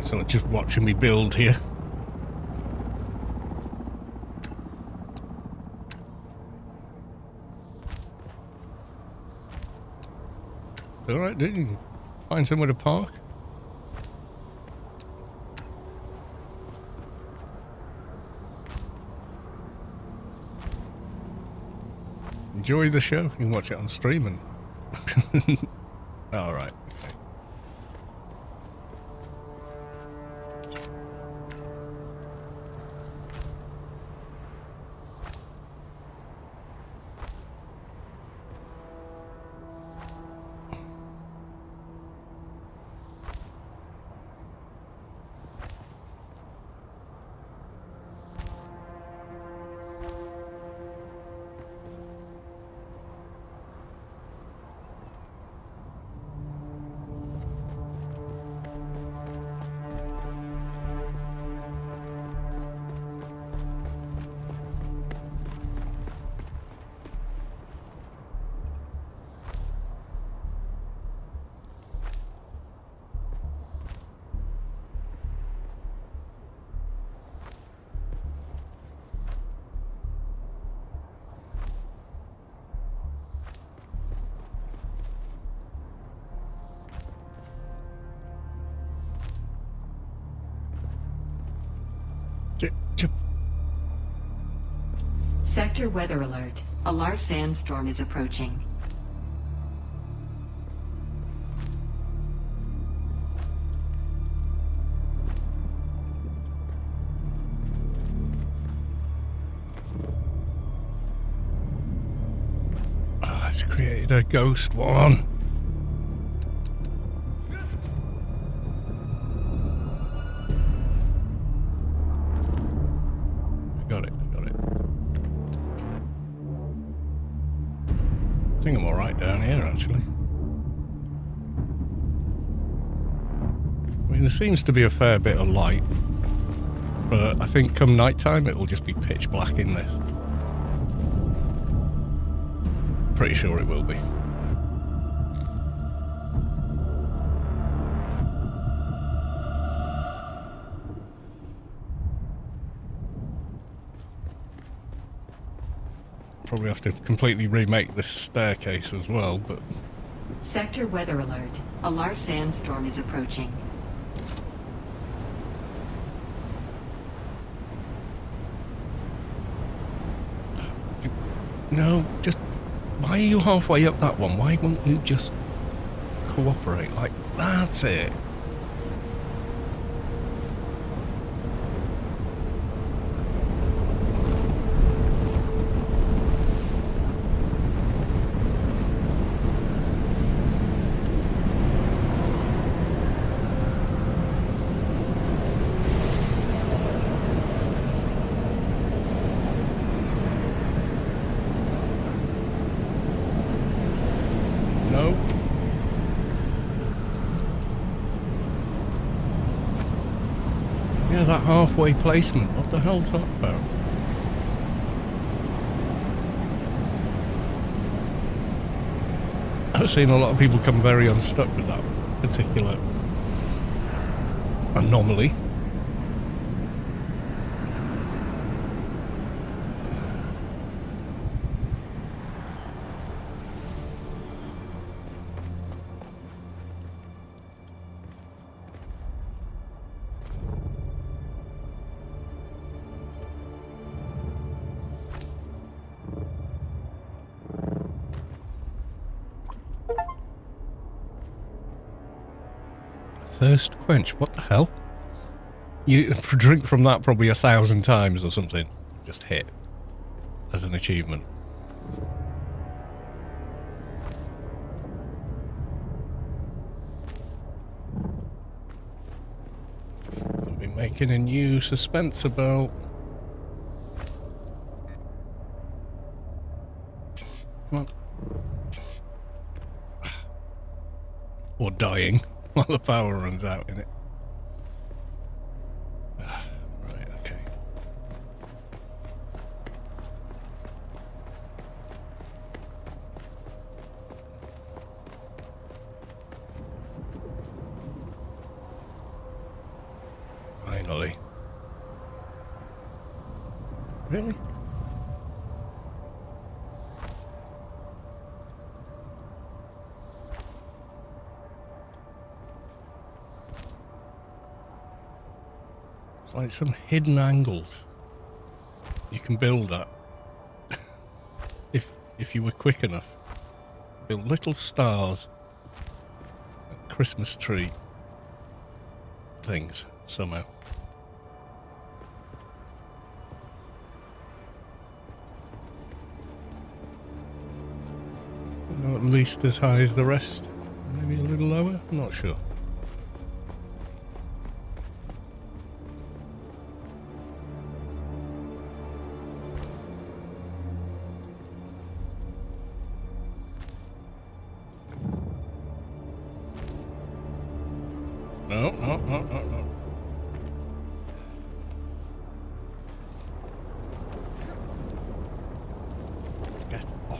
So it's just watching me build here. Alright, did you find somewhere to park? Enjoy the show. You can watch it on stream and... Alright. Sector weather alert. A large sandstorm is approaching. Oh, it's created a ghost one. I got it. I think I'm alright down here, actually. I mean, there seems to be a fair bit of light. But I think come night time it'll just be pitch black in this. Pretty sure it will be. Probably have to completely remake this staircase as well, but... Sector weather alert. A large sandstorm is approaching. No, just... Why are you halfway up that one? Why won't you just cooperate? Like, that's it. Yeah, that halfway placement. What the hell's that about? I've seen a lot of people come very unstuck with that particular anomaly. Thirst quench, what the hell? You drink from that probably 1,000 times or something. Just hit as an achievement. I'll be making a new suspense about... Come on. Or dying while the power runs out in it. Right, okay. Finally. Really? Like some hidden angles you can build at if you were quick enough. Build little stars, Christmas tree things somehow. At least as high as the rest, maybe a little lower. I'm not sure. No. Get off.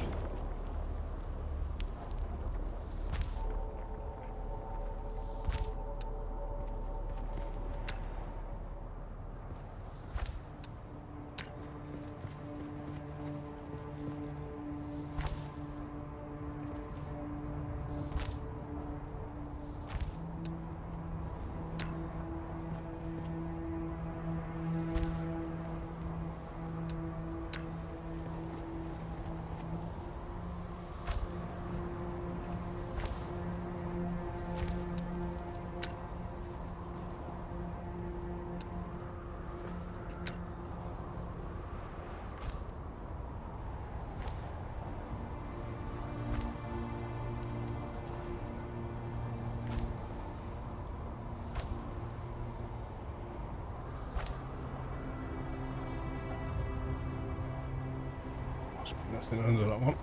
Nothing under that one.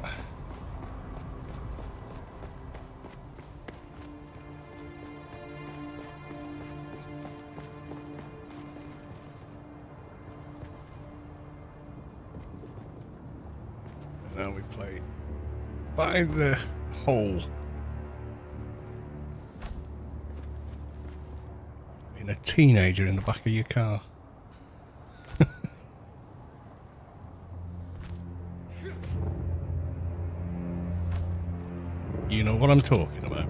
Now we play by the hole. Being a teenager in the back of your car. You know what I'm talking about.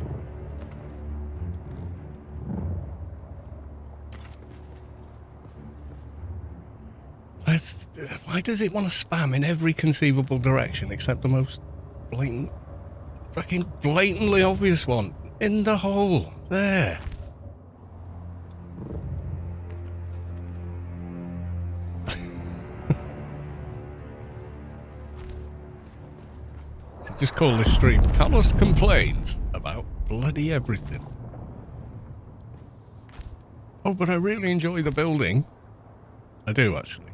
Why does it want to spam in every conceivable direction except the most blatant, fucking blatantly obvious one? In the hole. There. Just call this stream Carlos Complains about bloody everything. Oh, but I really enjoy the building. I do, actually.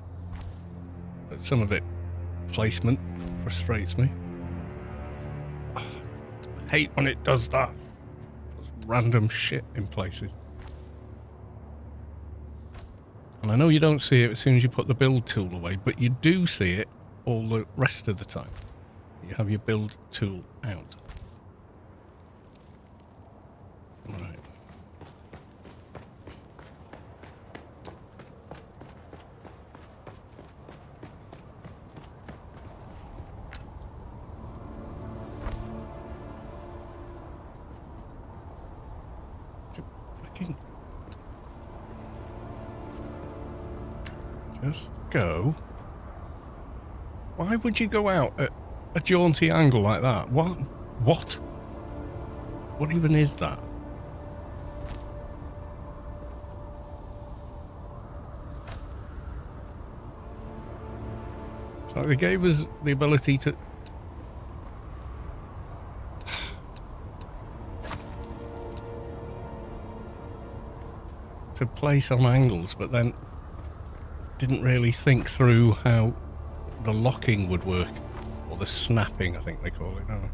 But some of it, placement, frustrates me. I hate when it does that. Puts random shit in places. And I know you don't see it as soon as you put the build tool away, but you do see it all the rest of the time. You have your build tool out. Right. Just go. Why would you go out at a jaunty angle like that? What? What? What even is that? So they gave us the ability to place on angles, but then didn't really think through how the locking would work, or the snapping, I think they call it, don't they?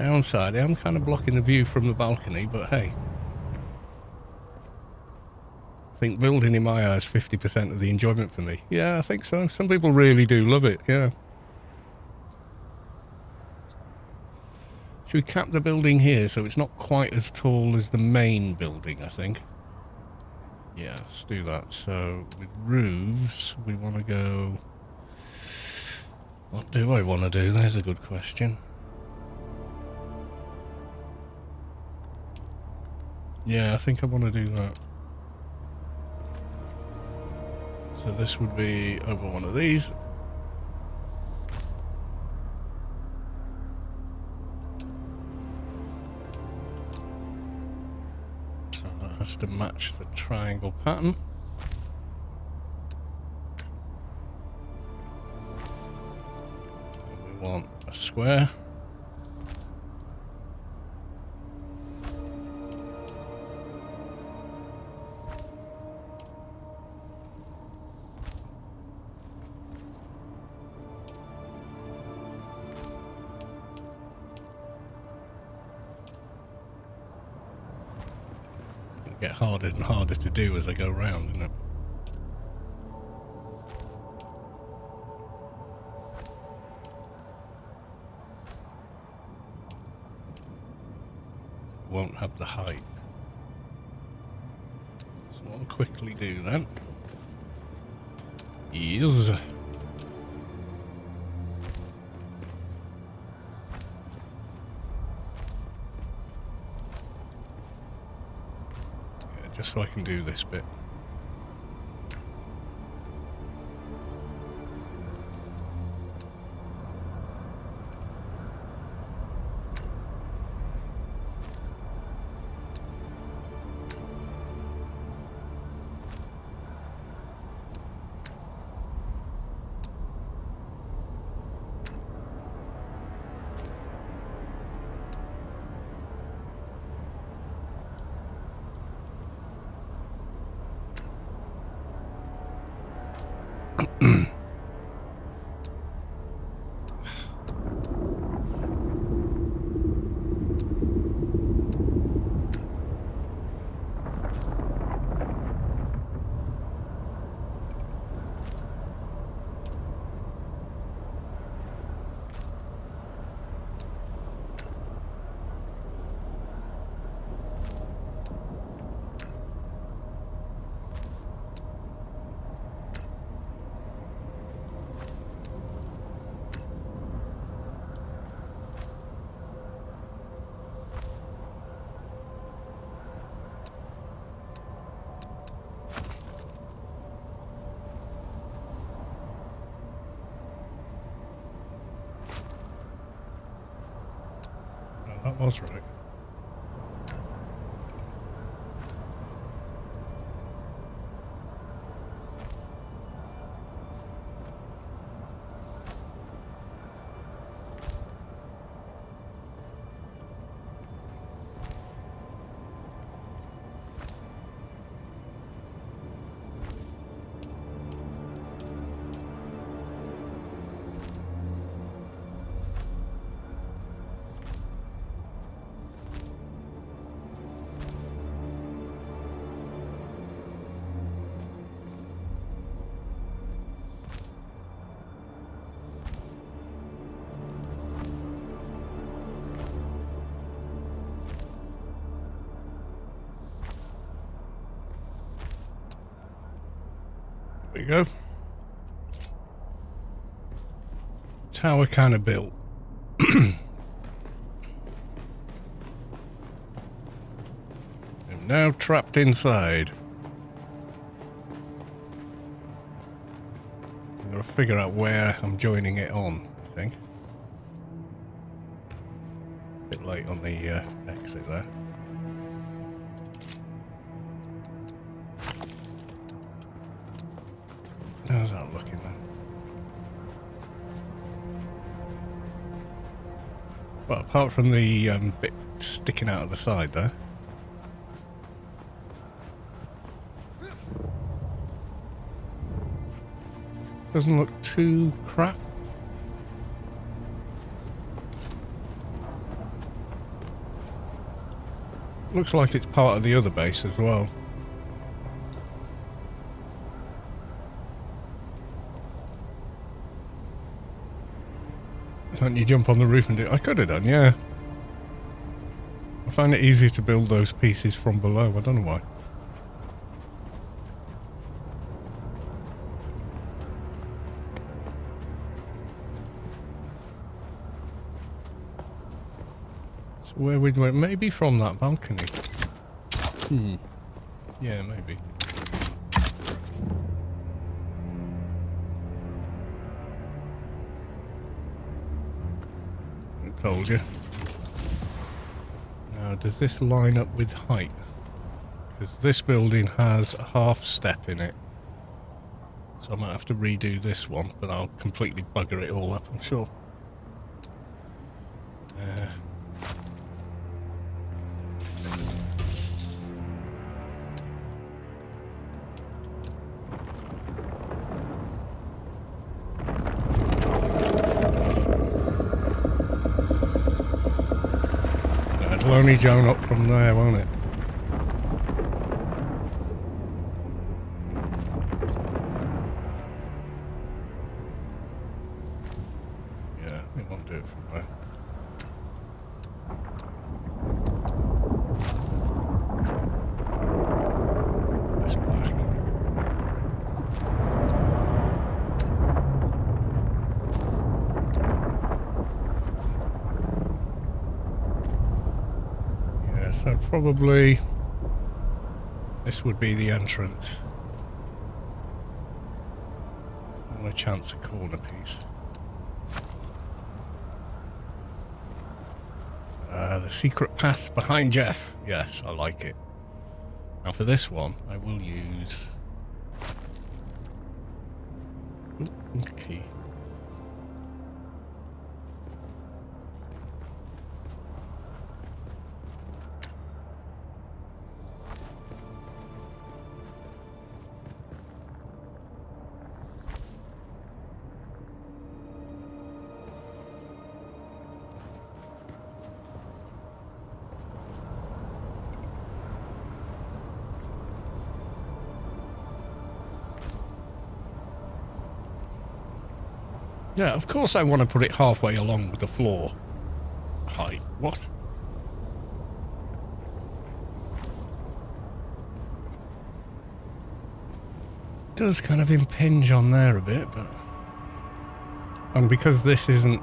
Downside, I'm kind of blocking the view from the balcony, but hey. I think building in my eyes 50% of the enjoyment for me. Yeah, I think so. Some people really do love it, yeah. Should we cap the building here so it's not quite as tall as the main building, I think? Yeah, let's do that. So, with roofs, we want to go... What do I want to do? There's a good question. Yeah, I think I want to do that. So this would be over one of these. So that has to match the triangle pattern. We want a square. Get harder and harder to do as I go round, isn't it? Won't have the height. So I'll quickly do that. Yes. Just so I can do this bit. was right. There we go. Tower kind of built. I'm now trapped inside. I'm gonna figure out where I'm joining it on, I think. Bit late on the exit there. How's that looking then? Well, apart from the bit sticking out of the side there. Doesn't look too crap. Looks like it's part of the other base as well. Can't you jump on the roof and do it? I could have done, yeah. I find it easier to build those pieces from below. I don't know why. So where we went? Maybe from that balcony. Yeah, maybe. Told you. Now, does this line up with height? Because this building has a half step in it. So I might have to redo this one, but I'll completely bugger it all up, I'm sure. It'll only join up from there, won't it? Yeah, it won't do it from there. This black. So probably this would be the entrance. And a chance a corner piece. The secret path behind Jeff. Yes, I like it. Now for this one, I will use key. Yeah, of course I want to put it halfway along the floor height. What? It does kind of impinge on there a bit, but... And because this isn't...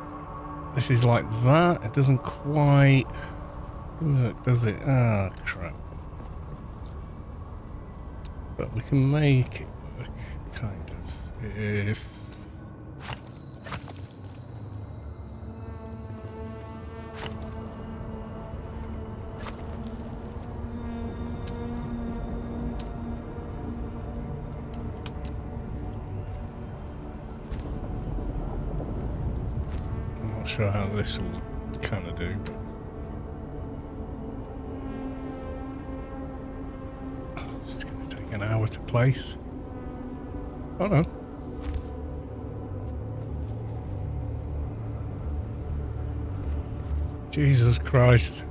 This is like that, it doesn't quite work, does it? Ah, crap. But we can make it work, kind of. If... sure how this will kind of do. It's just going to take an hour to place. Oh no. Jesus Christ.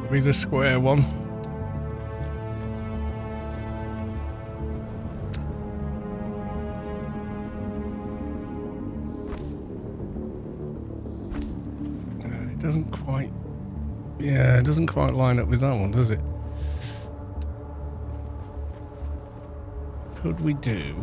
Be the square one. It doesn't quite. Yeah, it doesn't quite line up with that one, does it? Could we do?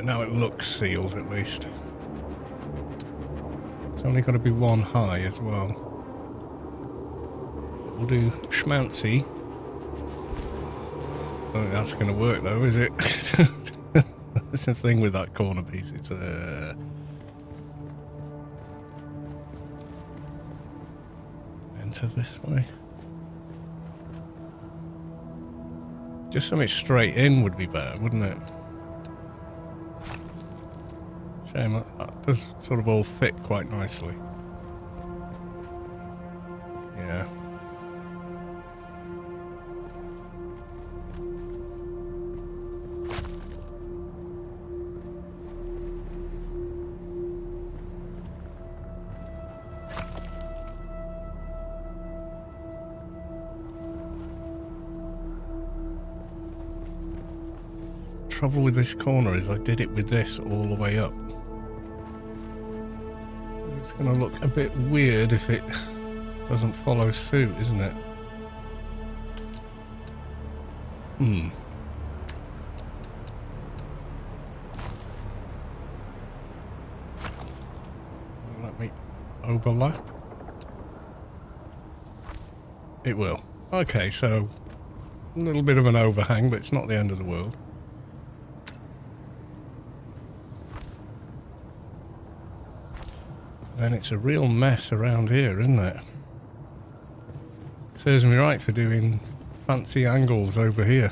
Now it looks sealed at least. It's only got to be one high as well. We'll do schmancy. I don't think that's going to work though, is it? That's the thing with that corner piece. It's enter this way. Just something straight in would be better, wouldn't it? Shame that does sort of all fit quite nicely. Yeah. Trouble with this corner is I did it with this all the way up. It's going to look a bit weird if it doesn't follow suit, isn't it? Let me overlap. It will. Okay, so a little bit of an overhang, but it's not the end of the world. Then it's a real mess around here, isn't it? Serves me right for doing fancy angles over here.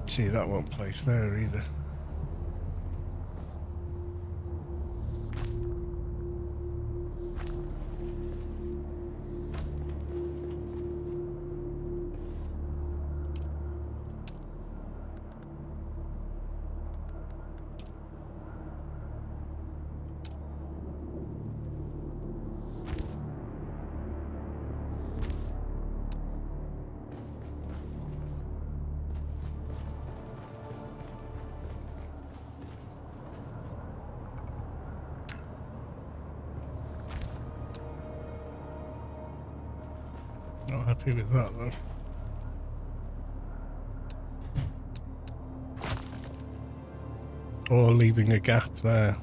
See, that won't place there either. Not happy with that though. Or leaving a gap there.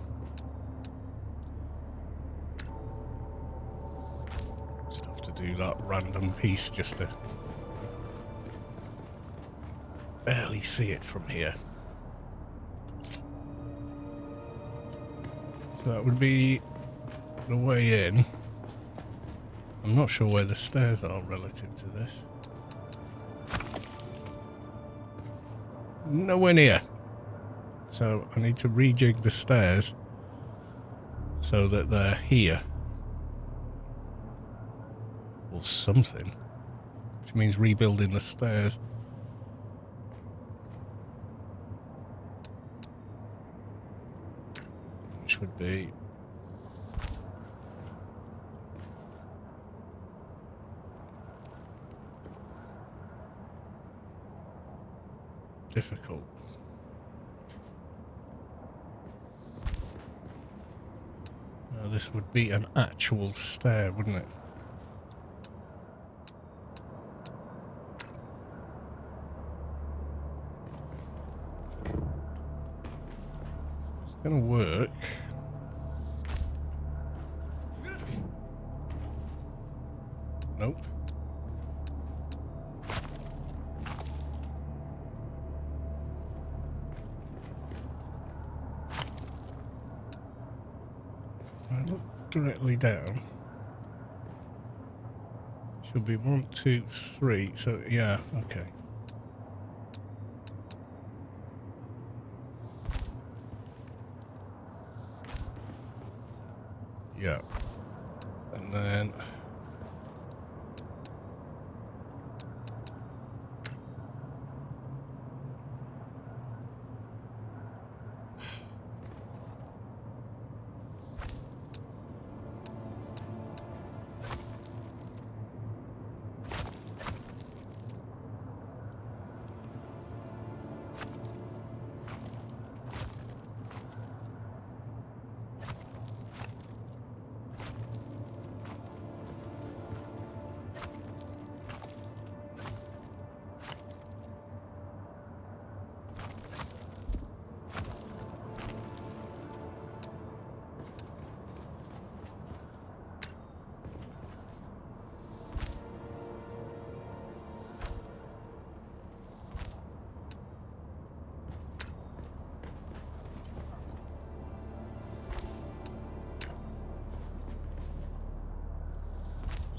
Just have to do that random piece just to barely see it from here. So that would be the way in. I'm not sure where the stairs are relative to this. Nowhere near. So I need to rejig the stairs so that they're here. Or something. which means rebuilding the stairs. Which would be difficult. This would be an actual stair, wouldn't it? It's gonna work. Nope. I look directly down. Should be 1, 2, 3. So yeah, okay. Yeah. And then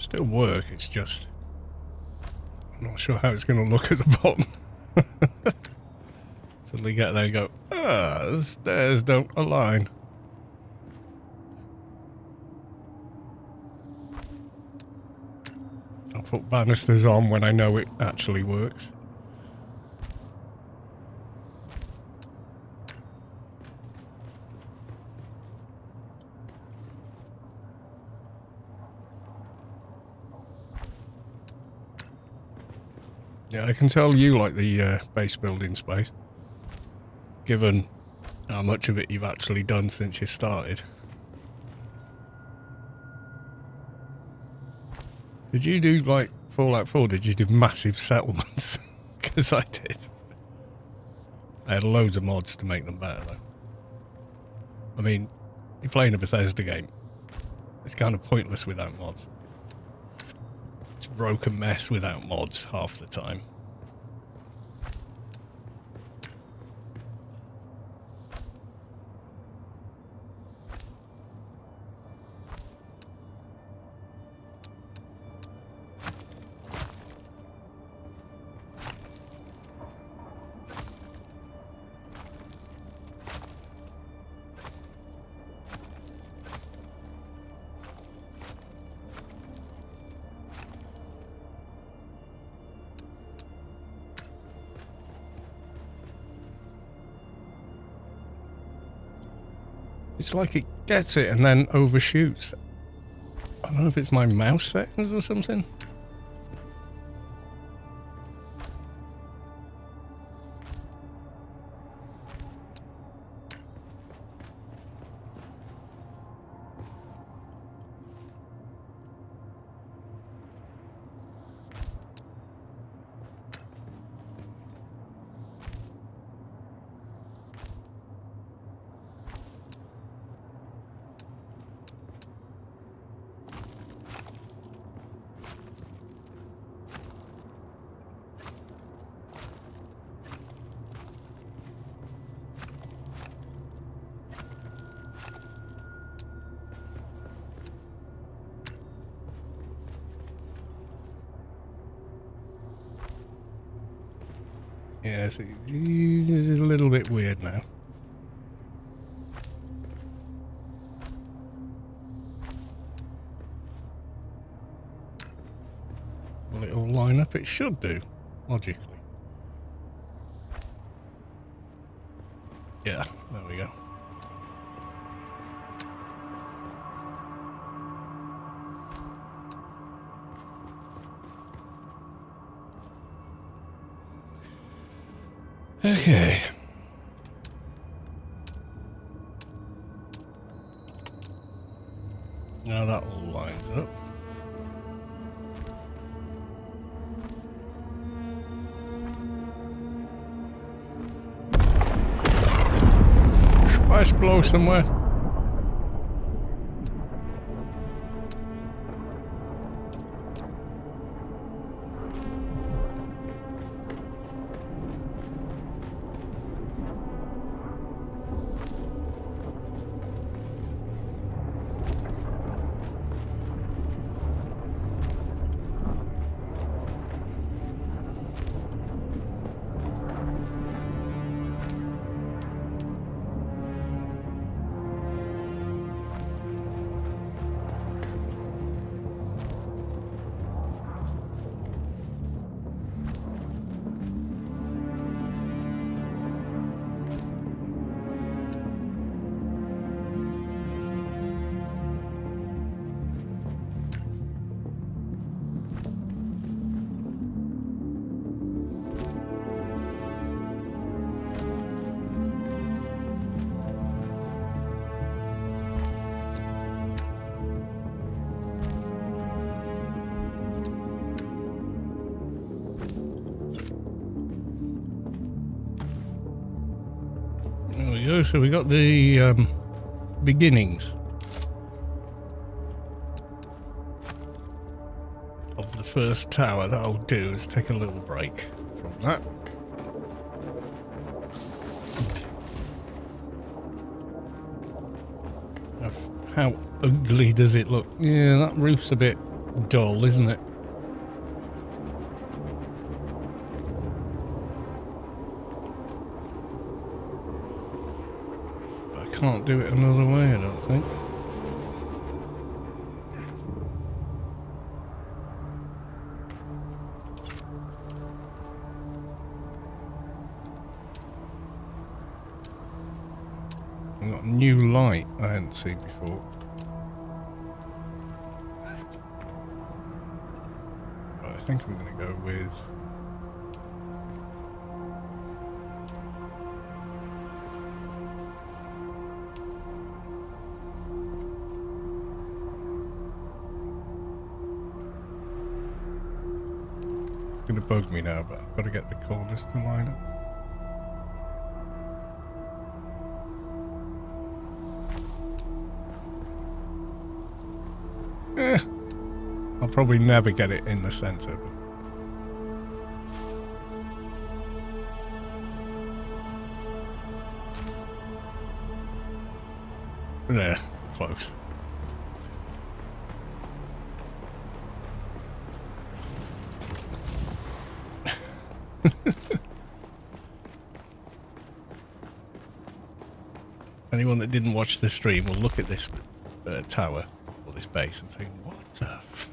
still work, it's just I'm not sure how it's going to look at the bottom. Suddenly get there and go, the stairs don't align. I'll put banisters on when I know it actually works. Yeah, I can tell you like the base building space, given how much of it you've actually done since you started. Did you do like Fallout 4? Did you do massive settlements? Because I did. I had loads of mods to make them better though. I mean, you're playing a Bethesda game. It's kind of pointless without mods. It's a broken mess without mods half the time. It's like it gets it and then overshoots. I don't know if it's my mouse settings or something. Yeah, so this is a little bit weird now. Will it all line up? It should do, logically. Yeah, there we go. Okay. Now that all lines up. Spice blow somewhere. There we go. So we got the beginnings of the first tower. That I'll do is take a little break from that. How ugly does it look? Yeah, that roof's a bit dull, isn't it? Can't do it another way, I don't think. I've got a new light I hadn't seen before. But I think I'm going to go with... Gonna bug me now, but I've got to get the corners to line up. I'll probably never get it in the center. There, close. Anyone that didn't watch the stream will look at this tower or this base and think, what the f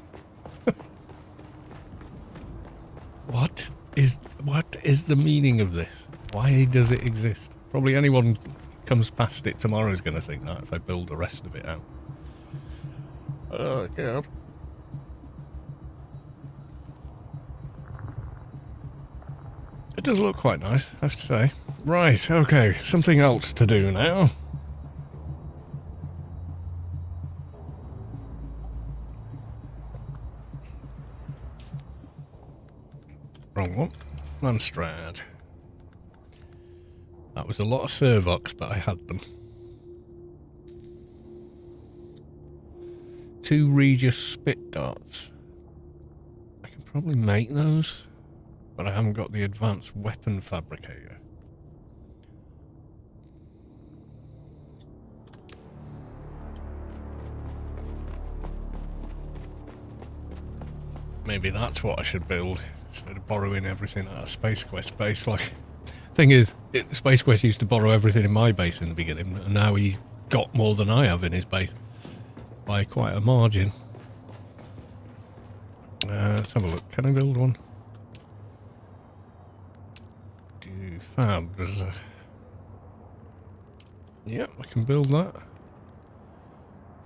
what is the meaning of this? Why does it exist? Probably anyone comes past it tomorrow is going to think that if I build the rest of it out. Oh god. It does look quite nice, I have to say. Right, okay, something else to do now. Wrong one. Landstrad. That was a lot of Servox, but I had them. 2 Regis spit darts. I can probably make those, but I haven't got the advanced weapon fabricator. Maybe that's what I should build instead of borrowing everything out of Space Quest base. Like, thing is, Space Quest used to borrow everything in my base in the beginning, and now he's got more than I have in his base by quite a margin. Let's have a look. Can I build one? Do fabs. Yep, I can build that.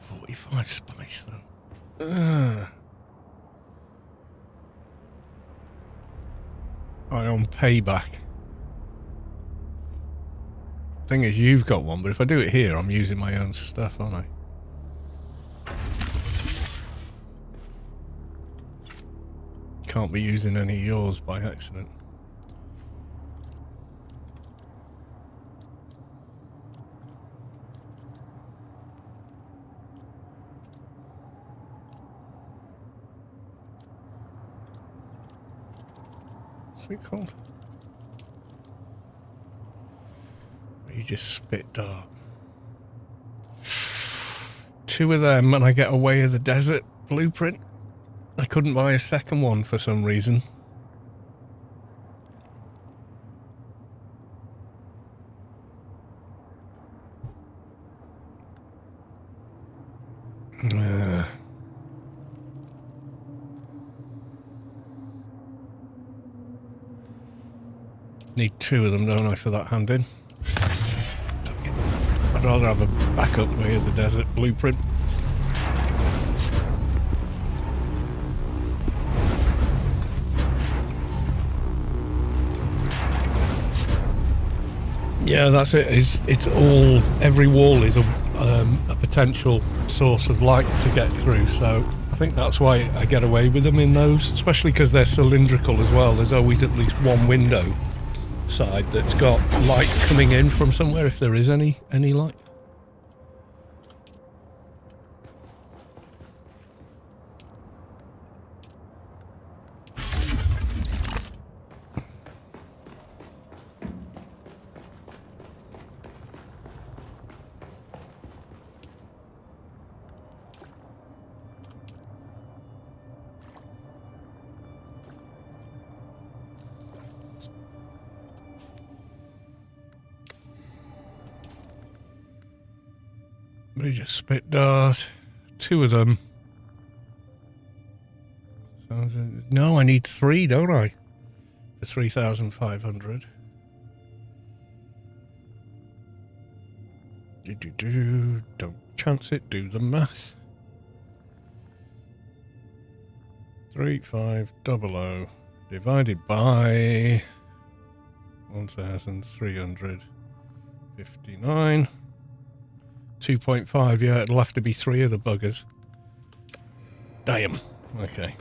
45 spice though. I on payback. Thing is, you've got one, but if I do it here, I'm using my own stuff, aren't I? Can't be using any of yours by accident. What's it called? You just spit dart. 2 of them and I get away of the desert blueprint. I couldn't buy a second one for some reason. Need 2 of them, don't I, for that hand in? I'd rather have a backup way of the desert blueprint. Yeah, that's it. It's all, every wall is a potential source of light to get through, so I think that's why I get away with them in those, especially because they're cylindrical as well. There's always at least one window side that's got light coming in from somewhere if there is any light. We just spit dart. 2 of them. So, no, I need 3, don't I? For 3,500. Don't chance it, do the math. 3500 divided by 1,359. 2.5, yeah, it'll have to be 3 of the buggers. Damn. Okay.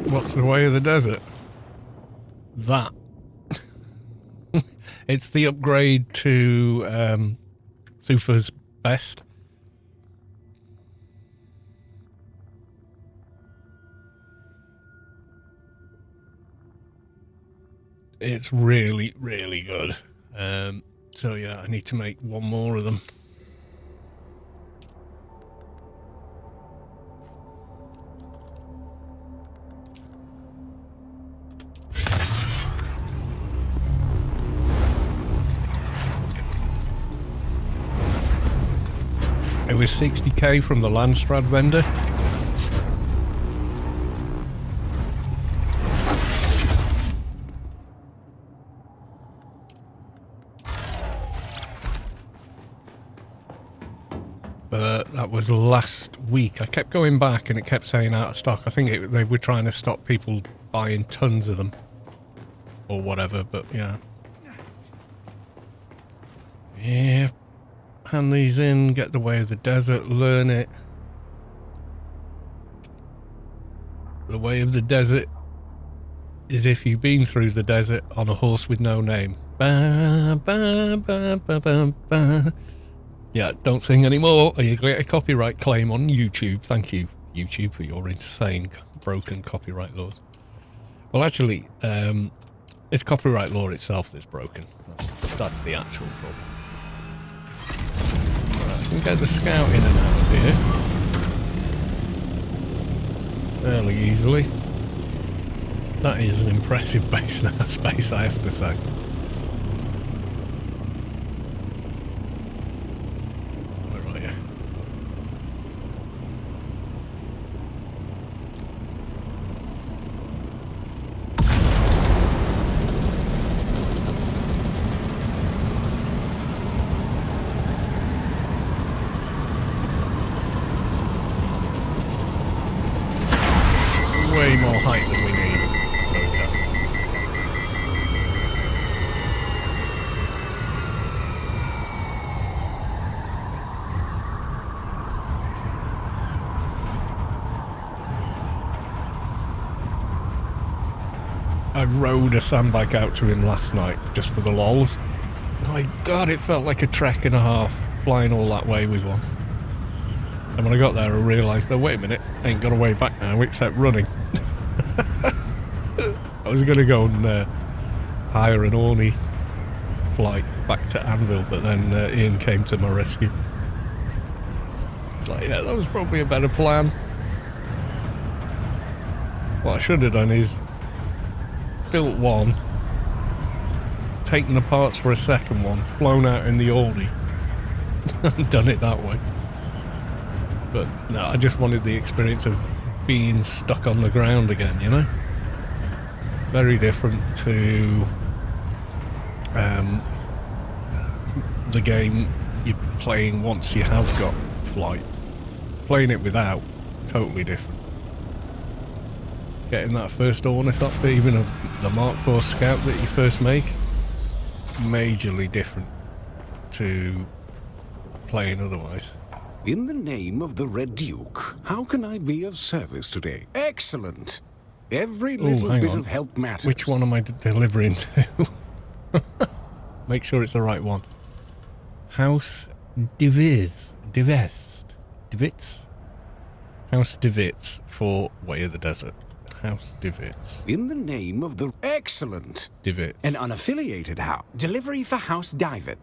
What's the way of the desert? That. It's the upgrade to Thufa's best. It's really, really good. So yeah, I need to make 1 more of them. It was 60k from the Landstrad vendor. But that was last week. I kept going back and it kept saying out of stock. I think they were trying to stop people buying tons of them. Or whatever, but yeah. Yeah. Hand these in, get the way of the desert, learn it. The way of the desert is if you've been through the desert on a horse with no name. Ba, ba, ba, ba, ba, ba. Yeah, don't sing anymore. You get a copyright claim on YouTube. Thank you, YouTube, for your insane broken copyright laws. Well, actually, it's copyright law itself that's broken. That's the actual problem. Right, I can get the scout in and out of here fairly easily. That is an impressive base now, space, I have to say. Where are you? Way more height than we need. I rode a sandbike out to him last night just for the lols. My God, it felt like a trek and a half flying all that way with one. And when I got there, I realised, oh wait a minute, I ain't got a way back now except running. I was going to go and hire an Orney flight back to Anvil, but then Ian came to my rescue. Like, yeah, that was probably a better plan. What I should have done is built one, taken the parts for a second one, flown out in the Orney, and done it that way. But no, I just wanted the experience of being stuck on the ground again, you know? Very different to the game you're playing once you have got flight. Playing it without, totally different. Getting that first ornithopter, even the Mark IV Scout that you first make, majorly different to playing otherwise. In the name of the Red Duke, how can I be of service today? Excellent! Every little hang bit on. of help matters. Which one am I delivering to? Make sure it's the right one. House Divitz. House Divitz for Way of the Desert. House Divitz. In the name of the... Excellent! Divitz. An unaffiliated house. Delivery for House Divot.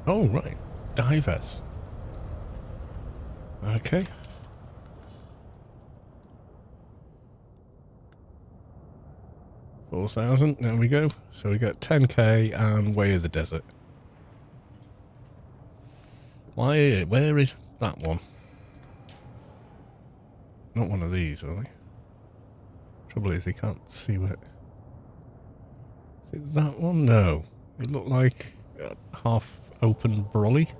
Oh, right. Divers. Okay. $4,000. There we go. So we got 10k and Way of the Desert. Where is that one? Not one of these, are they? Trouble is, you can't see where. Is it that one? No. It looked like a half-open brolly.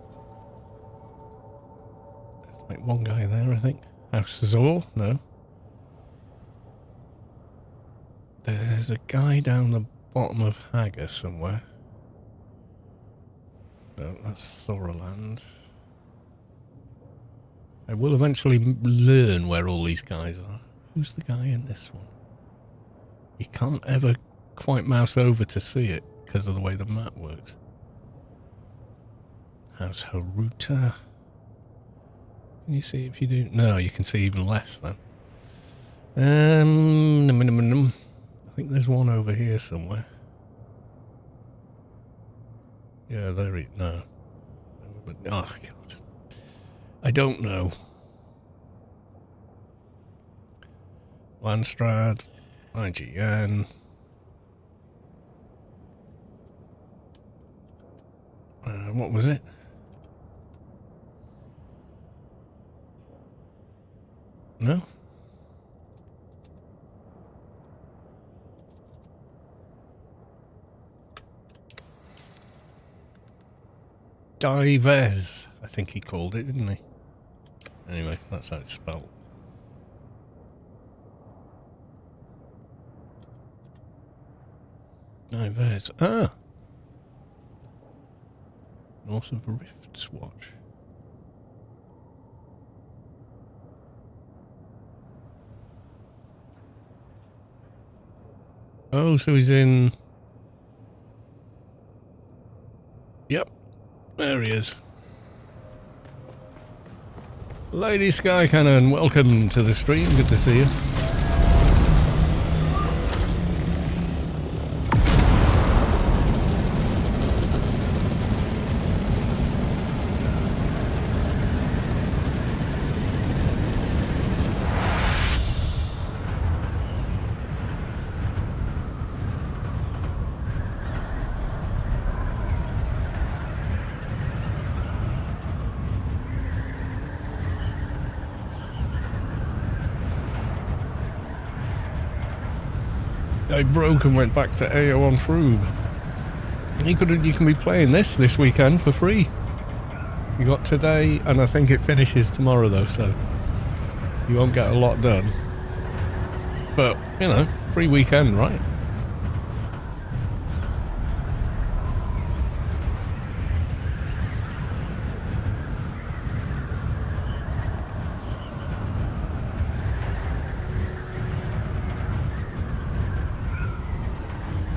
There's like one guy there, I think. House Zor? No. There's a guy down the bottom of Hagar somewhere. No, that's Thoraland. I will eventually learn where all these guys are. Who's the guy in this one? You can't ever quite mouse over to see it because of the way the map works. House Haruta. Can you see if you do? No, you can see even less then. I think there's one over here somewhere. Yeah, there he... No. Oh, God. I don't know. Landstrad. IGN. What was it? No? Divez, I think he called it, didn't he? Anyway, that's how it's spelled. Divez. Ah! North of Rift's Watch. Oh, so he's in... Yep. There he is. Lady Sky Cannon, welcome to the stream. Good to see you. I broke and went back to AO on Froob. You can be playing this weekend for free. You got today, and I think it finishes tomorrow though, so you won't get a lot done. But, you know, free weekend, right?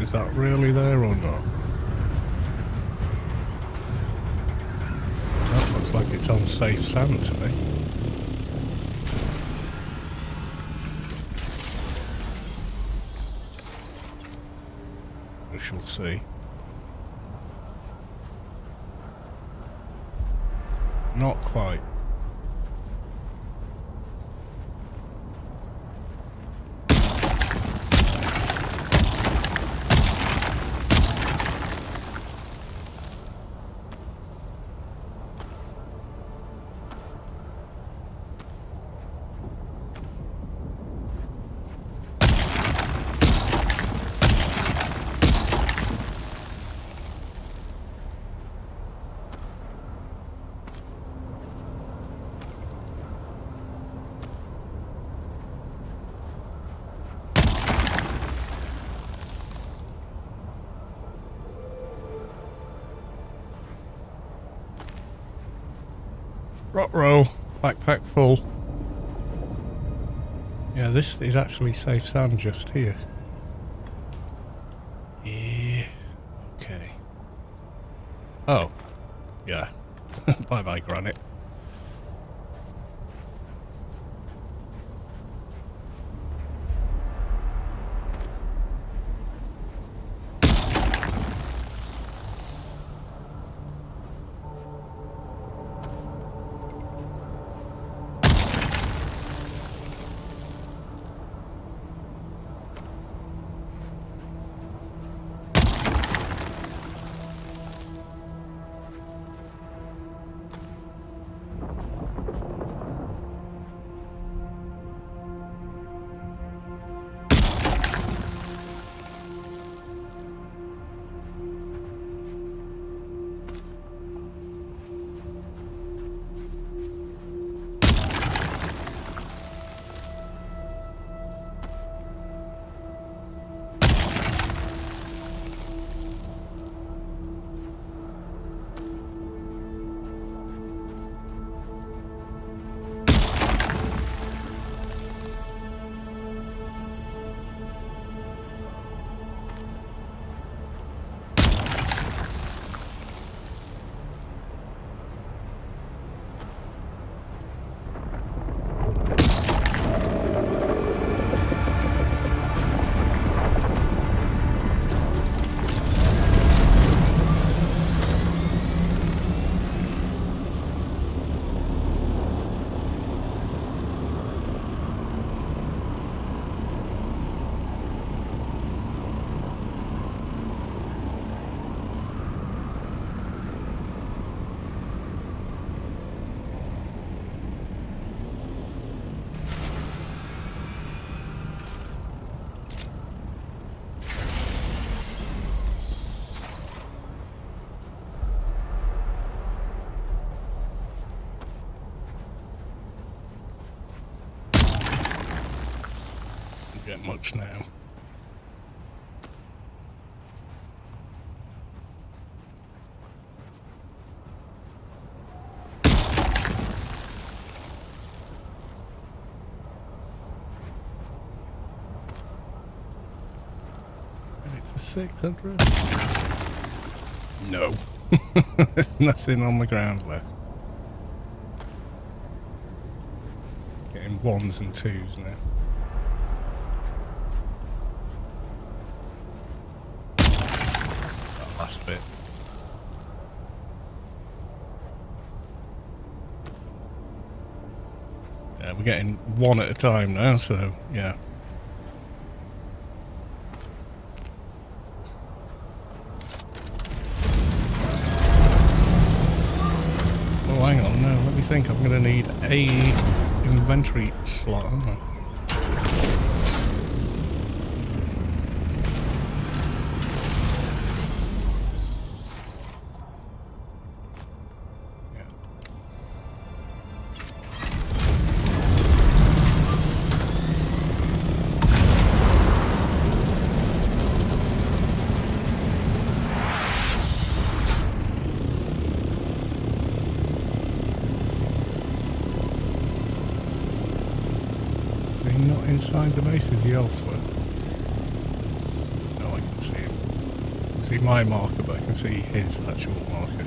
Is that really there or not? That looks like it's on safe sand to me. We shall see. Not quite. Rot row, backpack full. Yeah, this is actually safe sand just here. Yeah, okay. Oh, yeah. Bye bye, granite. Get much now. It's a 600. No. There's nothing on the ground left. Getting ones and twos now. Last bit. Yeah, we're getting one at a time now, so yeah. Oh, hang on, no, let me think. I'm gonna need a inventory slot, aren't I? he not inside the base? Is he elsewhere? No, I can see him. I can see my marker, but I can see his actual marker.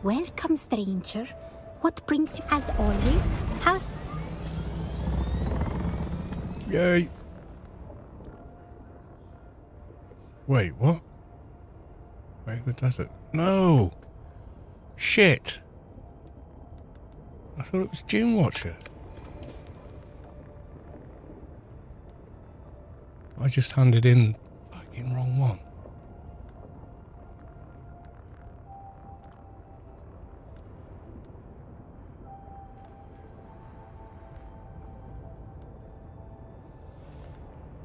Welcome, stranger. What brings you as always? How's... Yay! Wait, what? Wait, the desert. No! Shit! I thought it was Dune Watcher. I just handed in fucking wrong one.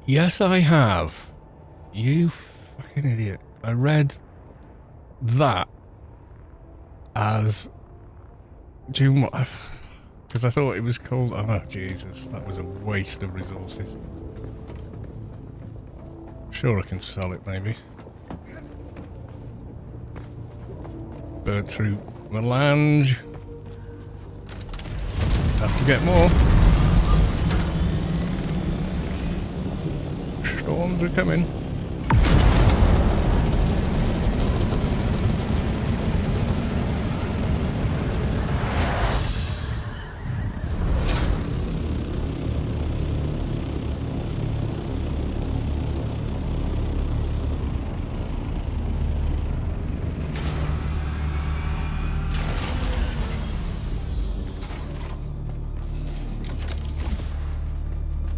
Yes, I have. You fucking idiot. I read that as Dune, because I thought it was called... Oh, Jesus. That was a waste of resources. Sure, I can sell it, maybe. Burn through melange. Have to get more. Storms are coming.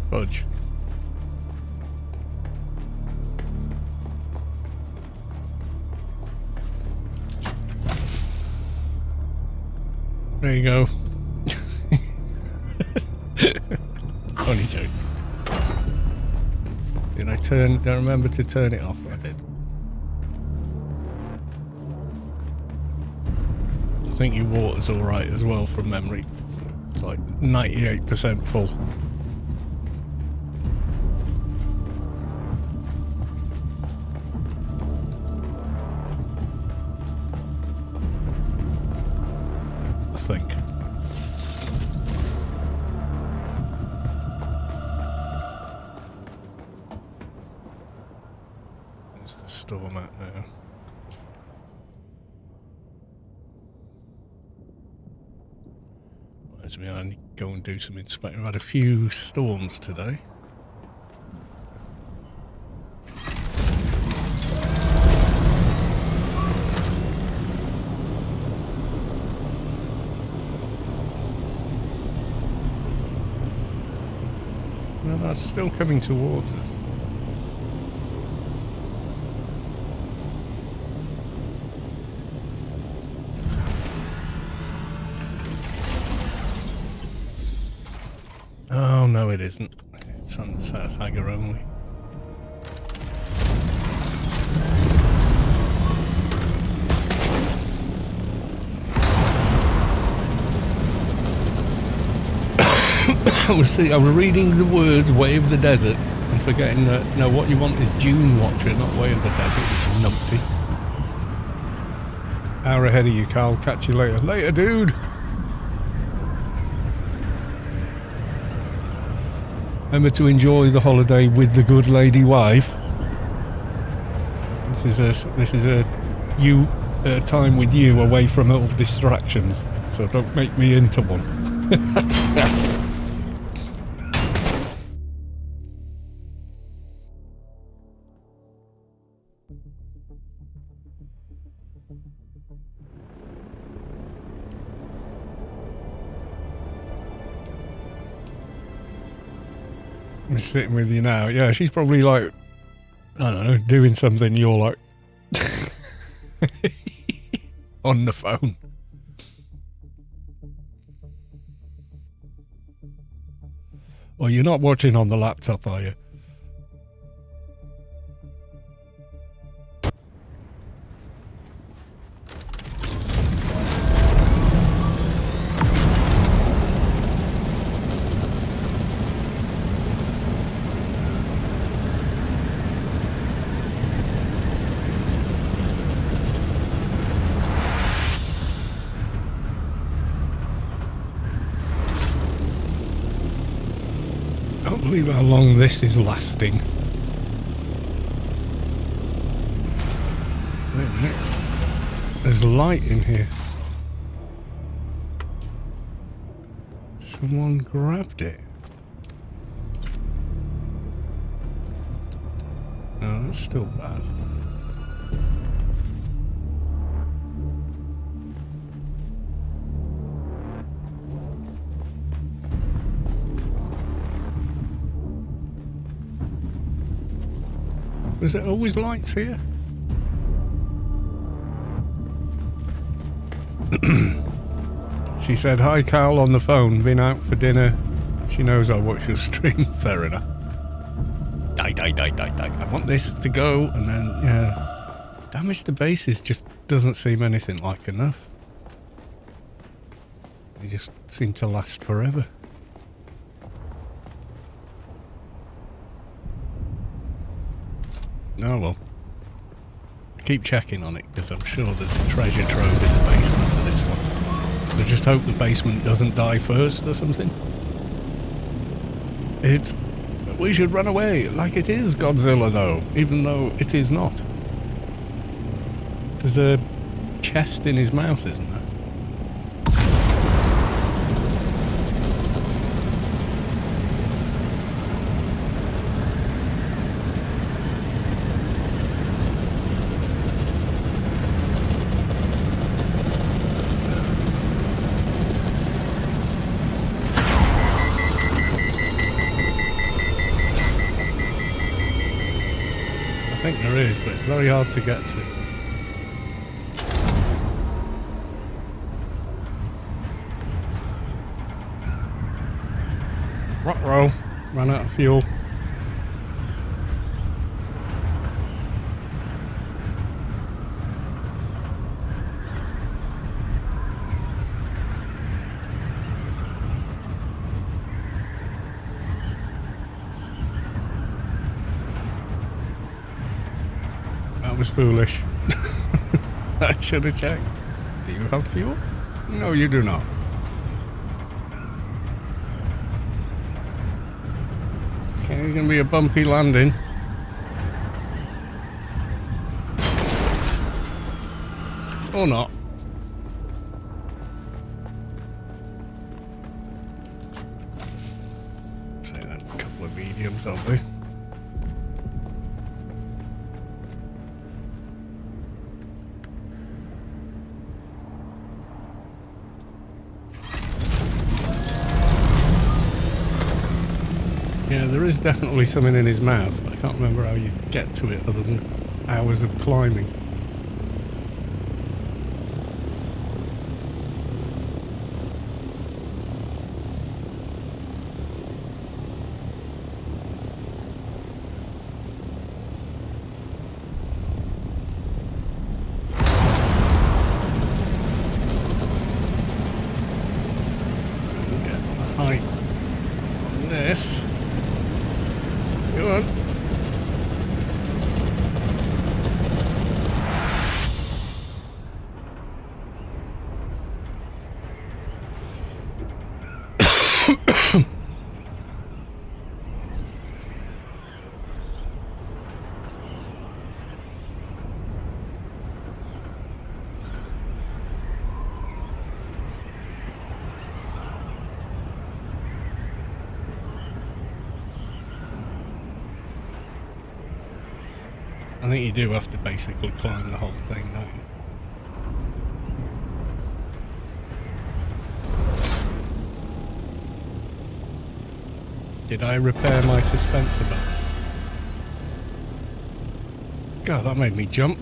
Fudge. There you go. Only joke. Did I don't remember to turn it off? I did. I think your water's alright as well from memory. It's like 98% full. I think. There's the storm at now. Reminds me, I need to go and do some inspecting. I've had a few storms today. No, that's still coming towards us. Oh, no, it isn't. It's on the South Hagger only. I was reading the words Way of the Desert and forgetting that, no, what you want is Dune Watcher, not Way of the Desert, which is numpty. Hour ahead of you, Carl. Catch you later. Later, dude! Remember to enjoy the holiday with the good lady wife. This is a time with you away from all distractions. So don't make me into one. I'm sitting with you now. Yeah, she's probably like, I don't know, doing something. You're like on the phone. Well, you're not watching on the laptop, are you? believe how long this is lasting. Wait a minute. There's light in here. Someone grabbed it. No, that's still bad. Was there always lights here? She said, "Hi Carl on the phone, been out for dinner. She knows I watch your stream." Fair enough. Die. I want this to go, and then, yeah. Damage to bases just doesn't seem anything like enough. They just seem to last forever. Oh well. Keep checking on it, because I'm sure there's a treasure trove in the basement for this one. I just hope the basement doesn't die first or something. We should run away, like it is Godzilla though, even though it is not. There's a chest in his mouth, isn't there? I think there is, but it's very hard to get to. Ruh-roh, ran out of fuel. That was foolish. I should have checked. Do you have fuel? No, you do not. Okay, it's gonna be a bumpy landing. Or not. Say that a couple of mediums, I'll do. Yeah, there is definitely something in his mouth, but I can't remember how you get to it other than hours of climbing. Get the height on this. Come on. I think you do have to basically climb the whole thing, don't you? Did I repair my suspensor belt? God, that made me jump.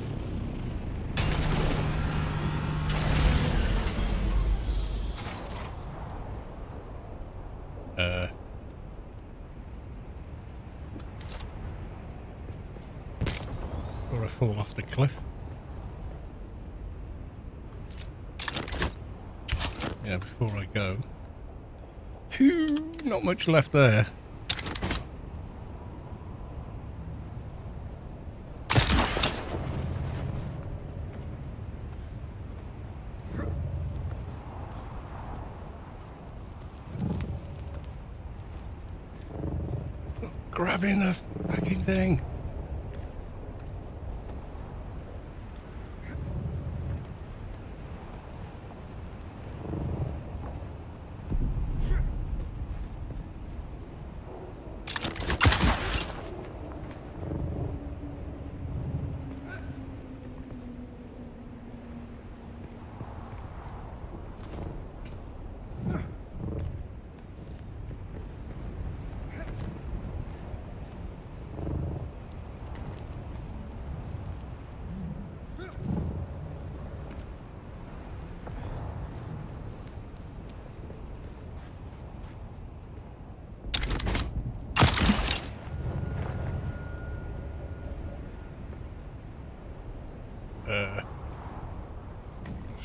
Or I fall off the cliff. Yeah, before I go. Whew, not much left there. grabbing the fucking thing.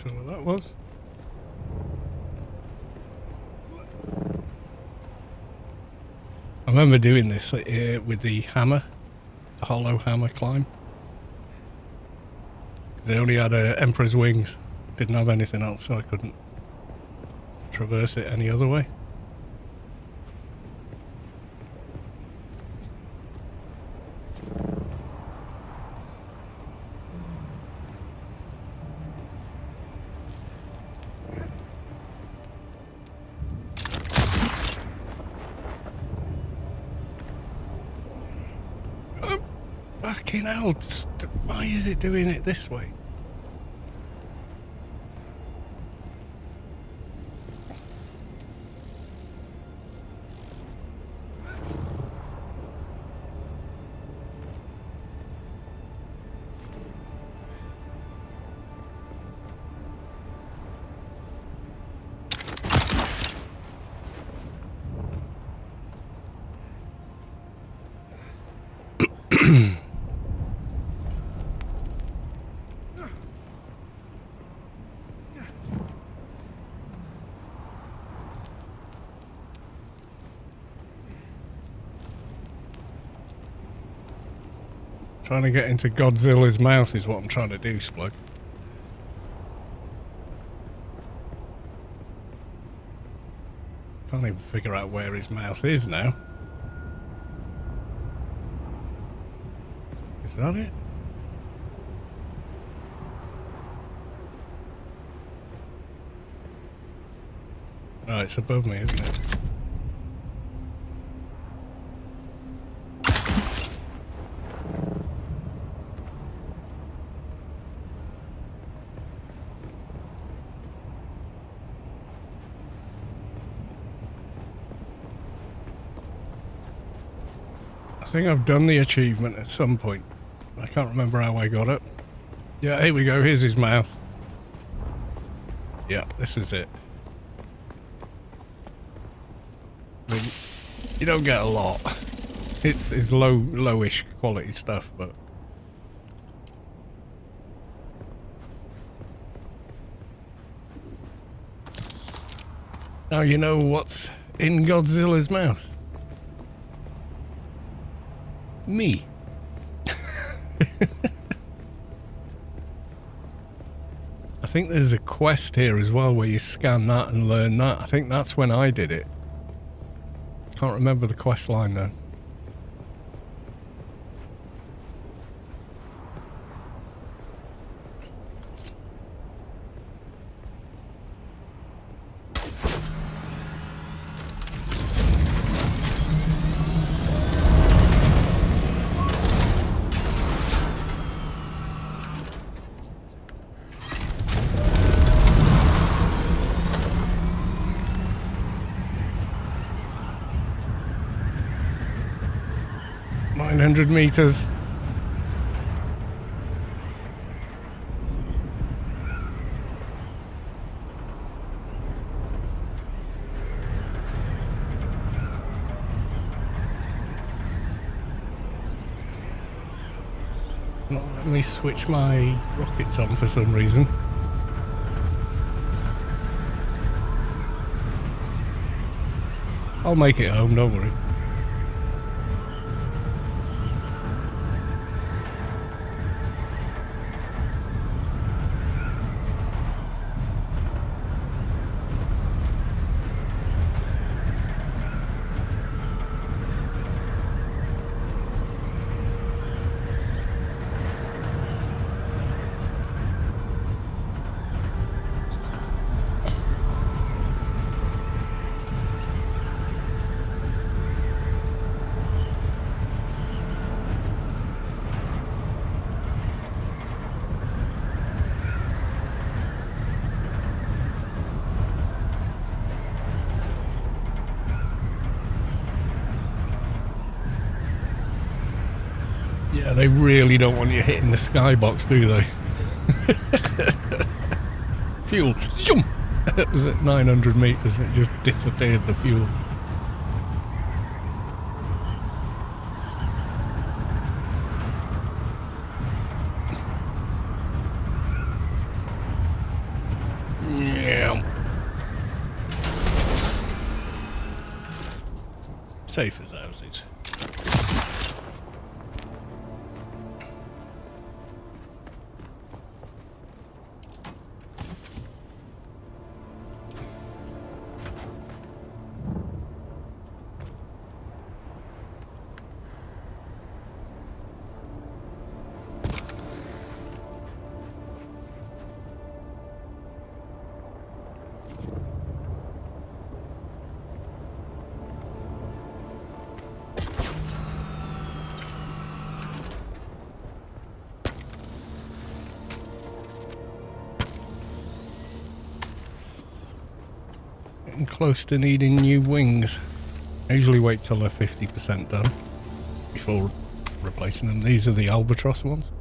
Sure what that was. I remember doing this with the hammer, the hollow hammer climb. They only had Emperor's wings, didn't have anything else, so I couldn't traverse it any other way. Fucking hell, why is it doing it this way? Trying to get into Godzilla's mouth is what I'm trying to do, Splug. Can't even figure out where his mouth is now. Is that it? Oh, it's above me, isn't it? I think I've done the achievement at some point. I can't remember how I got it. Yeah, here we go. Here's his mouth. Yeah, this was it. I mean, you don't get a lot. It's lowish quality stuff, but now you know what's in Godzilla's mouth. Me. I think there's a quest here as well where you scan that and learn that. I think that's when I did it. Can't remember the quest line though. Meters. Not letting me switch my rockets on for some reason. I'll make it home, don't worry. Yeah, they really don't want you hitting the skybox, do they? Fuel. Zoom! It was at 900 meters. It just disappeared, the fuel. Yeah. Safe as houses. Getting close to needing new wings. I usually wait till they're 50% done before replacing them. These are the Albatross ones.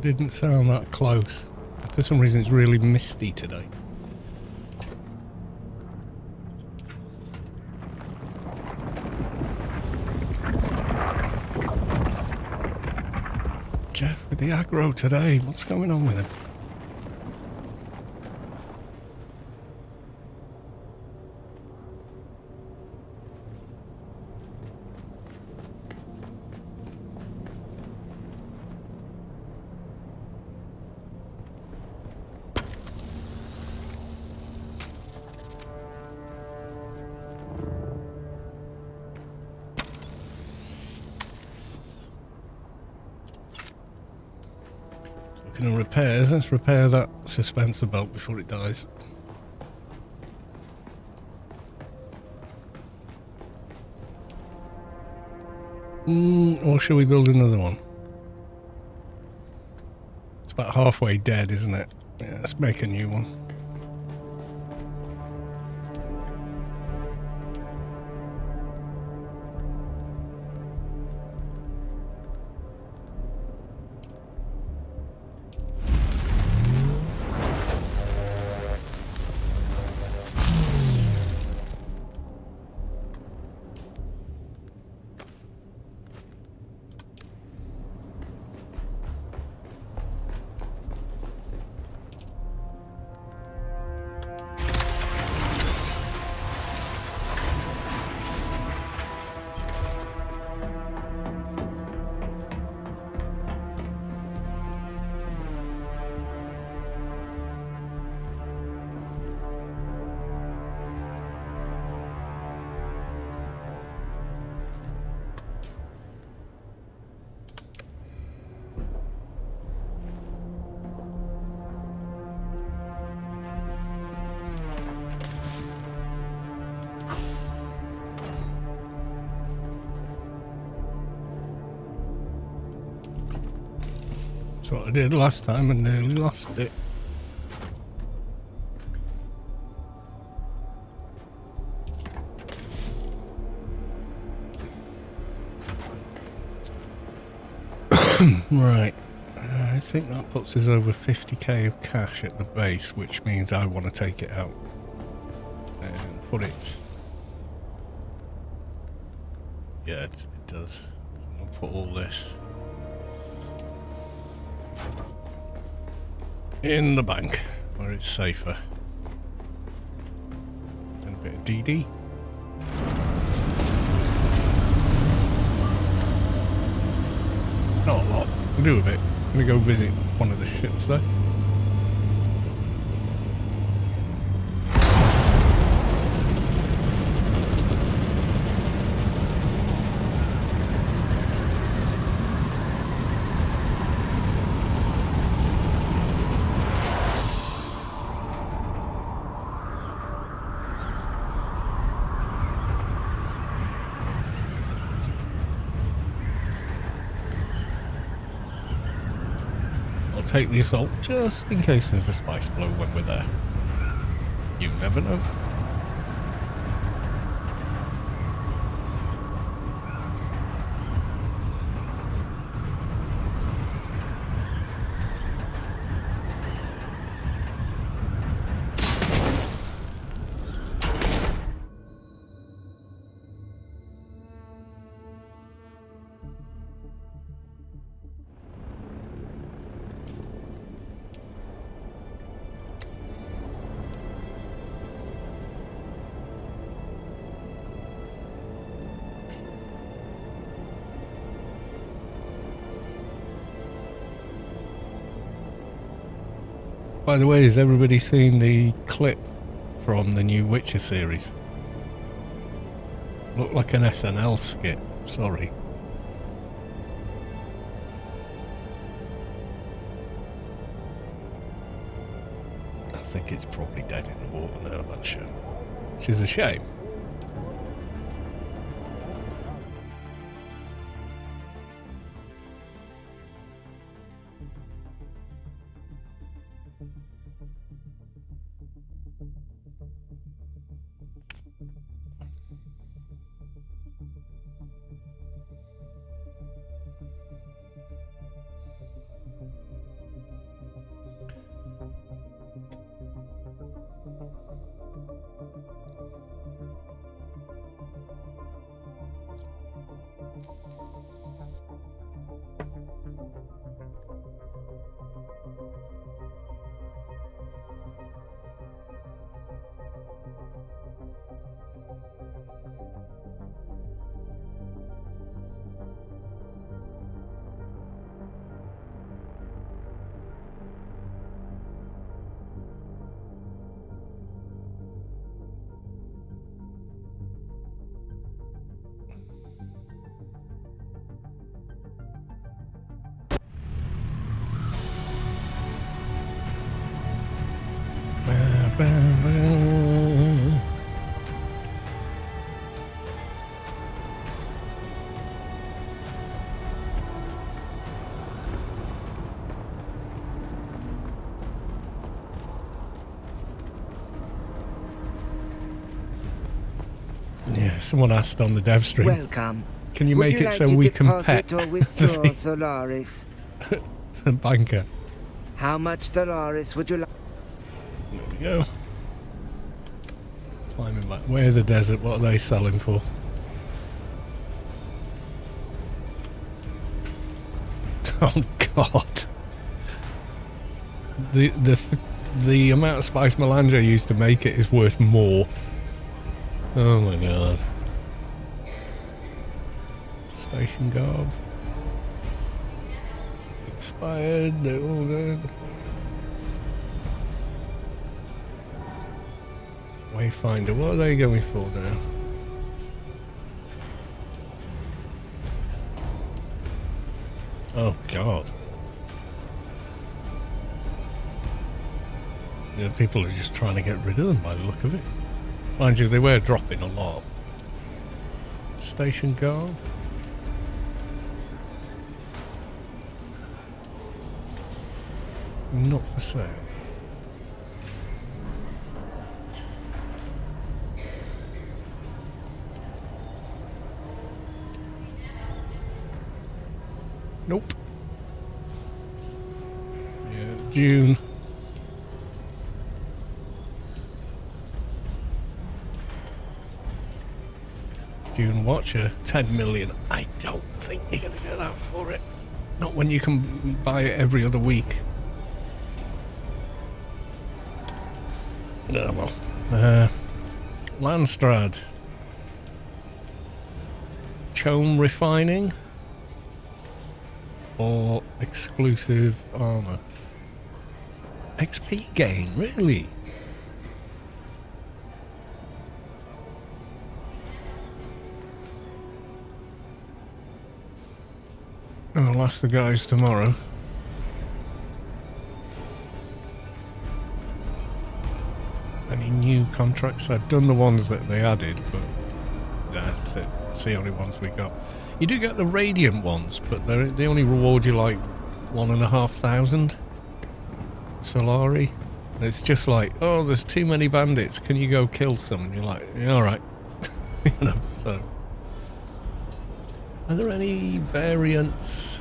Didn't sound that close. For some reason it's really misty today. Jeff with the aggro today. What's going on with him? Looking at repairs, let's repair that suspensor belt before it dies. Or shall we build another one? It's about halfway dead, isn't it? Yeah, let's make a new one. That's what I did last time and nearly lost it. Right, I think that puts us over 50k of cash at the base, which means I want to take it out and put it. Yeah, it does. I'll put all this in the bank where it's safer. DD. Not a lot. We'll do a bit. I'm gonna go visit one of the ships there. Take the assault just in case there's a spice blow when we're there. You never know. By the way, has everybody seen the clip from the new Witcher series? Looked like an SNL skit. Sorry. I think it's probably dead in the water now, that show. Which is a shame. Yeah, someone asked on the dev stream. Welcome. Can you Would make you it like so to we can pet deposit or withdraw Solaris? the banker? How much Solaris would you like? There we go. Climbing back. Where's the desert? What are they selling for? Oh God! The amount of spice melange I used to make it is worth more. Oh my God! Station garb expired. They're all good. Wayfinder. What are they going for now? Oh God. Yeah, people are just trying to get rid of them by the look of it. Mind you, they were dropping a lot. Station guard. Not for sale. Nope. Yeah, DUNE. DUNE Watcher, 10 million. I don't think you're going to get that for it. Not when you can buy it every other week. No, well. Landstrad. Chome refining. Or exclusive armor. XP gain, really? I'll ask the guys tomorrow. Any new contracts? I've done the ones that they added, but that's it. That's the only ones we got. You do get the Radiant ones, but they only reward you like 1,500 Solari. It's just like, oh, there's too many bandits. Can you go kill some? And you're like, yeah, all right. You know, so. Are there any variants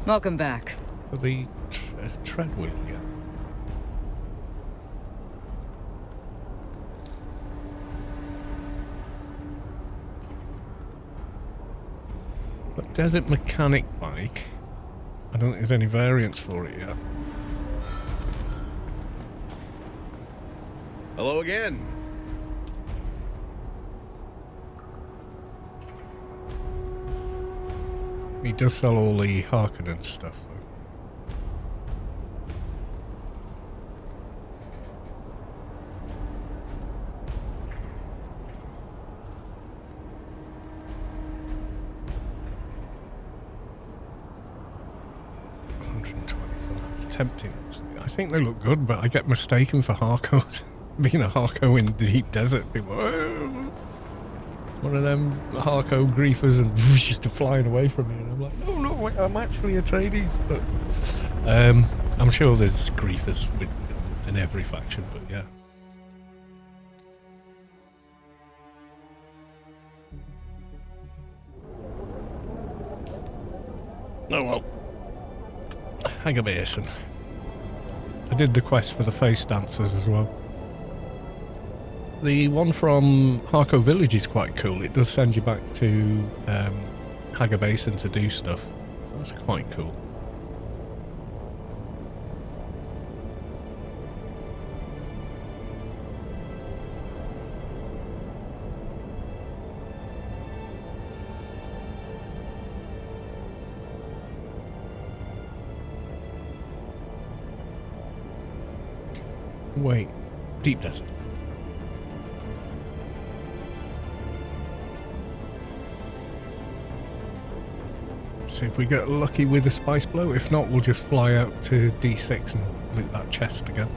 Welcome back. for the treadwheel? Yeah. But Desert Mechanic Bike, I don't think there's any variants for it yet. Hello again. He does sell all the Harkonnen stuff, though. It's tempting, actually. I think they look good, but I get mistaken for Harko. Being a Harko in the deep desert, people, oh, one of them Harko griefers and just flying away from me, and I'm like, no, wait, I'm actually a Atreides, but I'm sure there's griefers in every faction, but yeah. Oh well. Hagabason. I did the quest for the face dancers as well. The one from Harko Village is quite cool. It does send you back to Hagabason to do stuff. So that's quite cool. Wait, deep desert. See if we get lucky with the spice blow. If not, we'll just fly out to D6 and loot that chest again.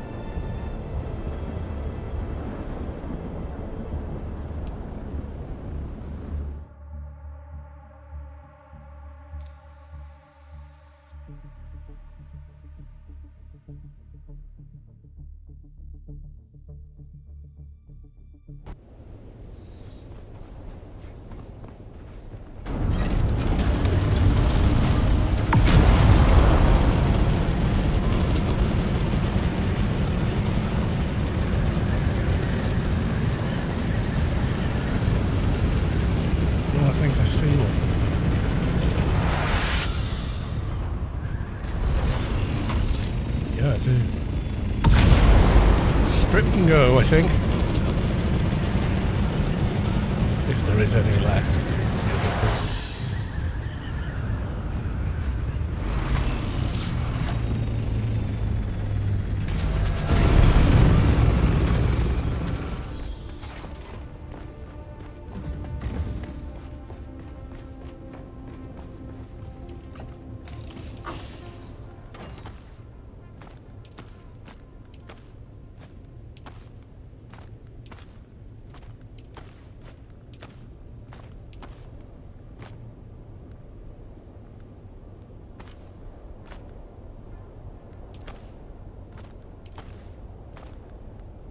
Go, I think. If there is any left.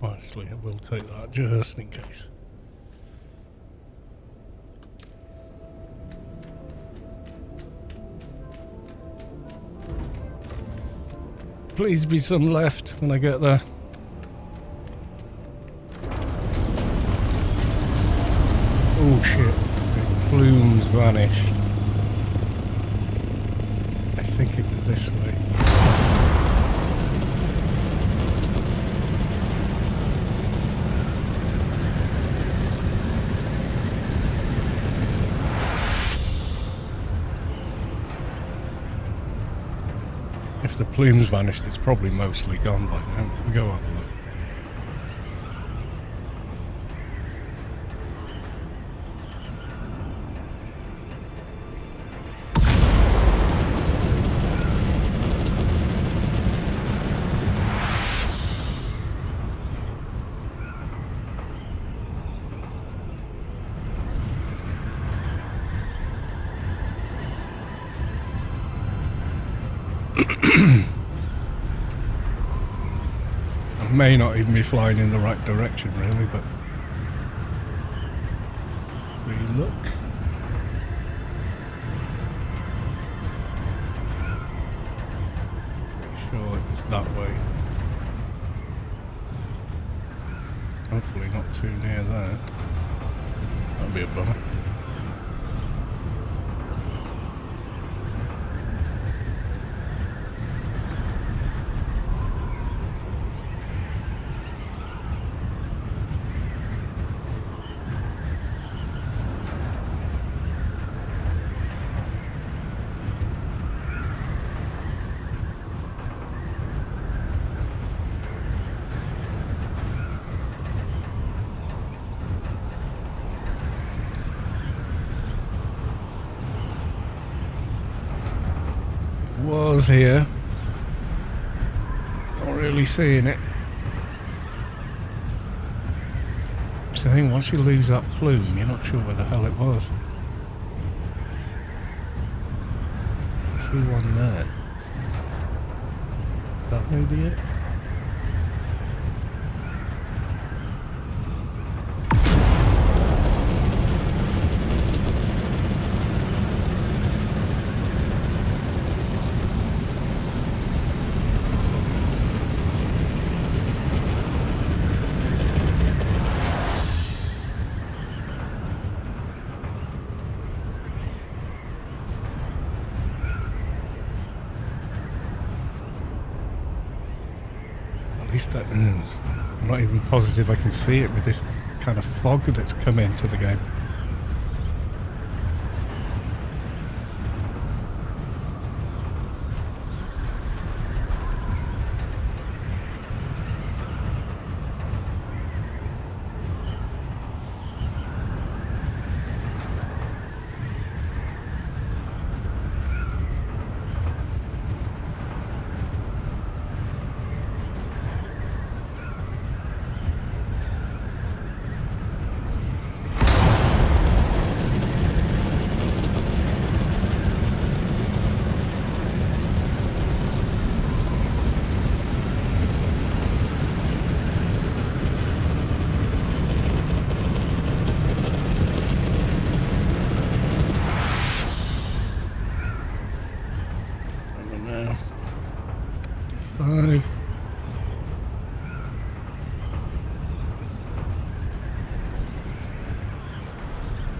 Actually, I will take that just in case. Please be some left when I get there. Oh shit, the plumes vanished. I think it was this way. If the plume's vanished, it's probably mostly gone by now. We go on a look. I may not even be flying in the right direction, really, but relook. Pretty sure it was that way. Hopefully not too near there. That'd be a bummer. Was here. Not really seeing it. It's the thing, once you lose that plume, you're not sure where the hell it was. I see one there. Is that maybe it? I'm not even positive I can see it with this kind of fog that's come into the game.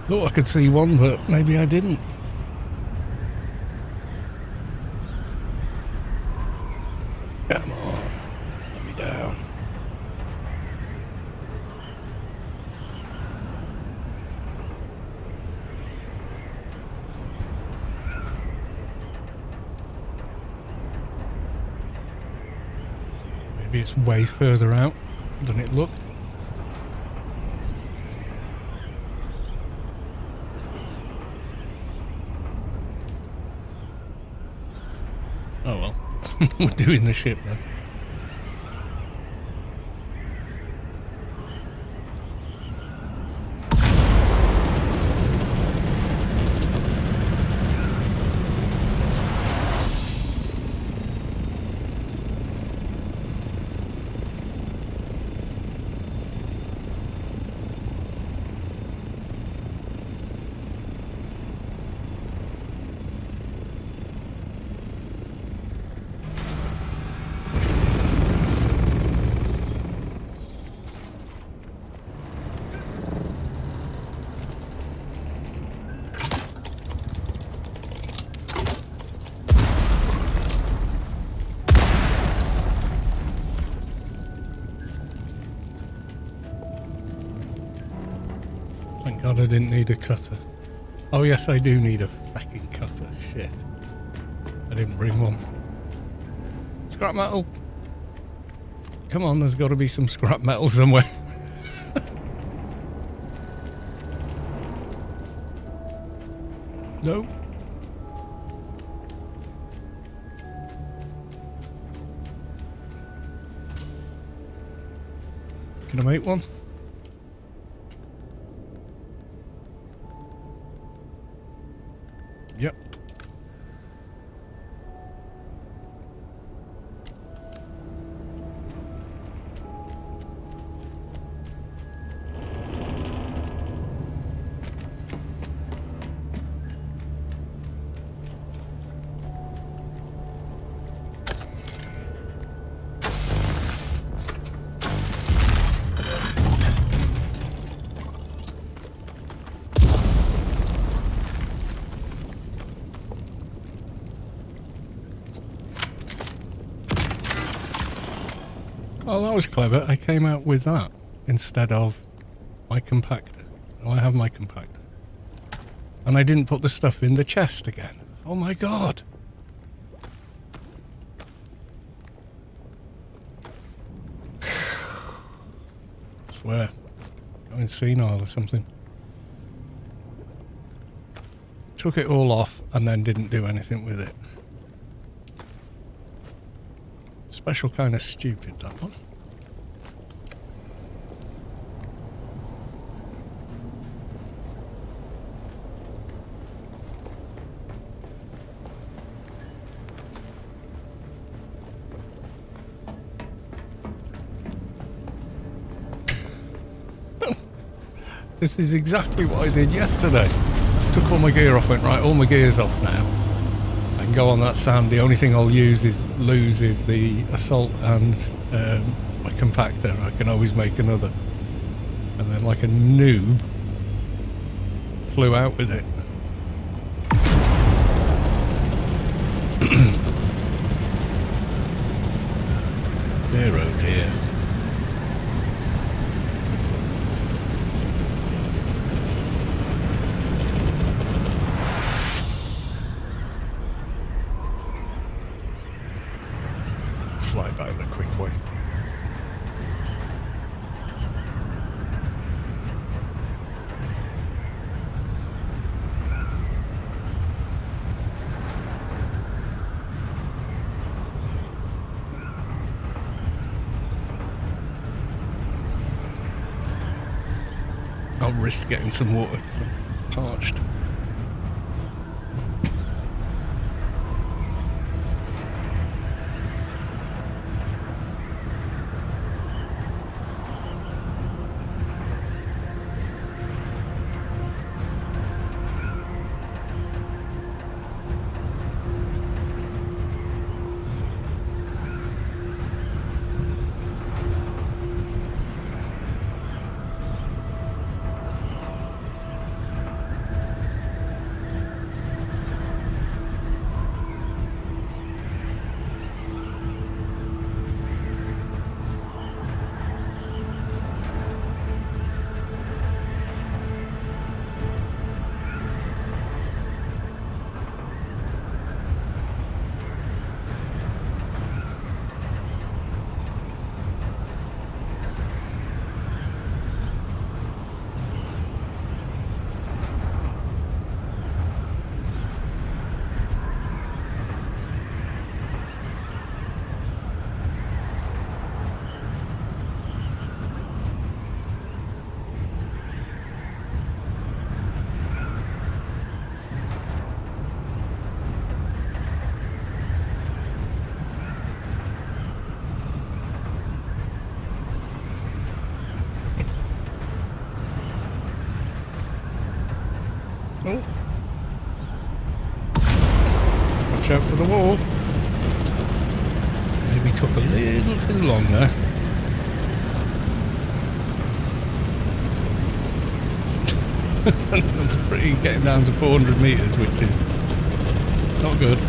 Thought I could see one, but maybe I didn't. Come on, let me down. Maybe it's way further out than it looked. Oh well, we're doing the ship then. Thank God I didn't need a cutter. Oh yes, I do need a fucking cutter. Shit. I didn't bring one. Scrap metal. Come on, there's got to be some scrap metal somewhere. No. Can I make one? Yep. Oh, that was clever. I came out with that instead of my compactor. Oh, I have my compactor. And I didn't put the stuff in the chest again. Oh my god. I swear. Going senile or something. Took it all off and then didn't do anything with it. Special kind of stupid, that was. This is exactly what I did yesterday. Took all my gear off, went right, all my gear's off now. I can go on that sand. The only thing I'll lose is the assault and my compactor. I can always make another. And then like a noob, flew out with it. Dear oh dear. Fly by the quick way. I'll risk getting some water. I'm parched. Oh. Watch out for the wall. Maybe took a little too long there. I'm pretty getting down to 400 meters, which is not good.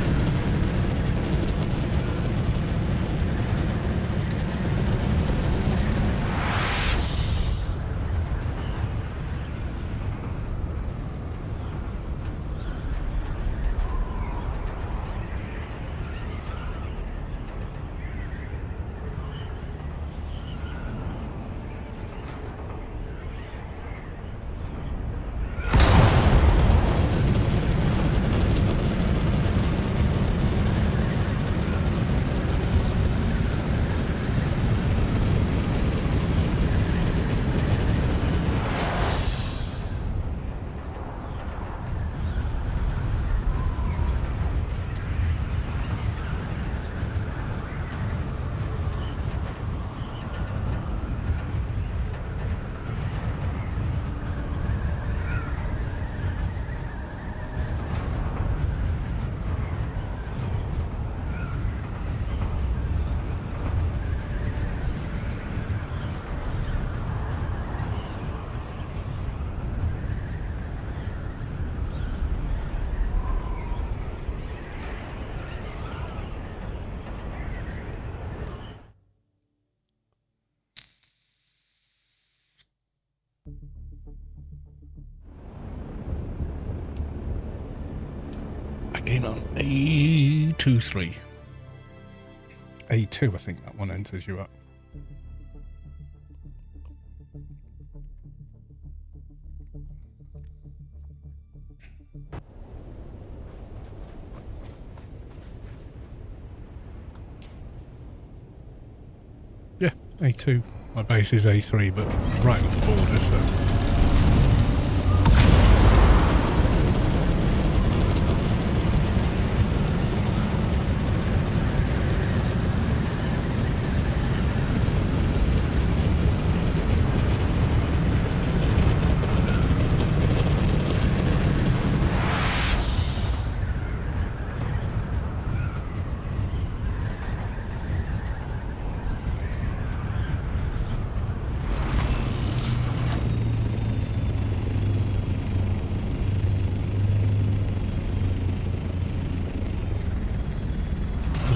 in on A23. A2, I think that one enters you up. Yeah, A2. My base is A3, but right on the border, so...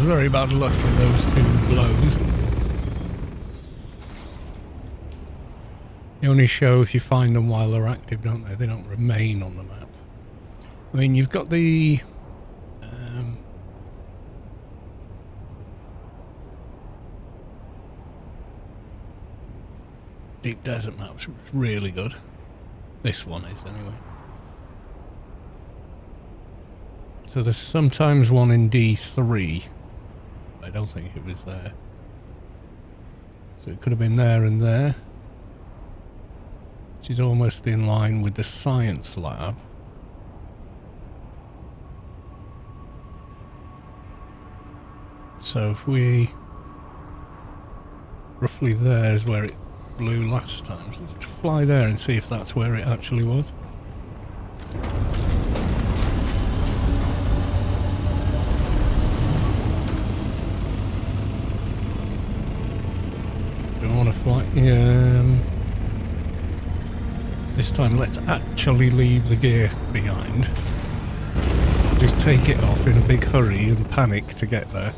Very bad luck in those two blows. They only show if you find them while they're active, don't they? They don't remain on the map. I mean, you've got the... Deep Desert maps, which is really good. This one is, anyway. So there's sometimes one in D3. I don't think it was there. So it could have been there and there. Which is almost in line with the science lab. So if we... Roughly there is where it blew last time. So let's fly there and see if that's where it actually was. Don't want to fly. This time let's actually leave the gear behind. Just take it off in a big hurry and panic to get there.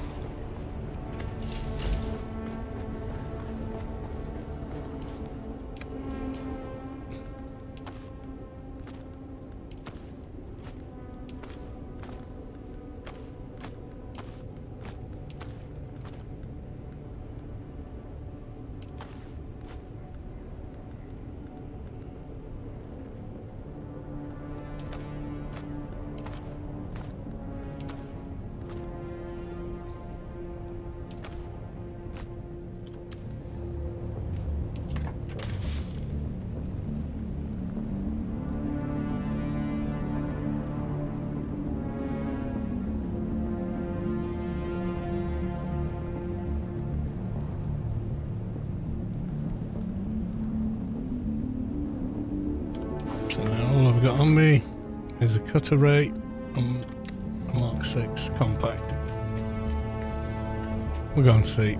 So now all I've got on me is a cutter rate and a Mark 6 compact. We'll go and see.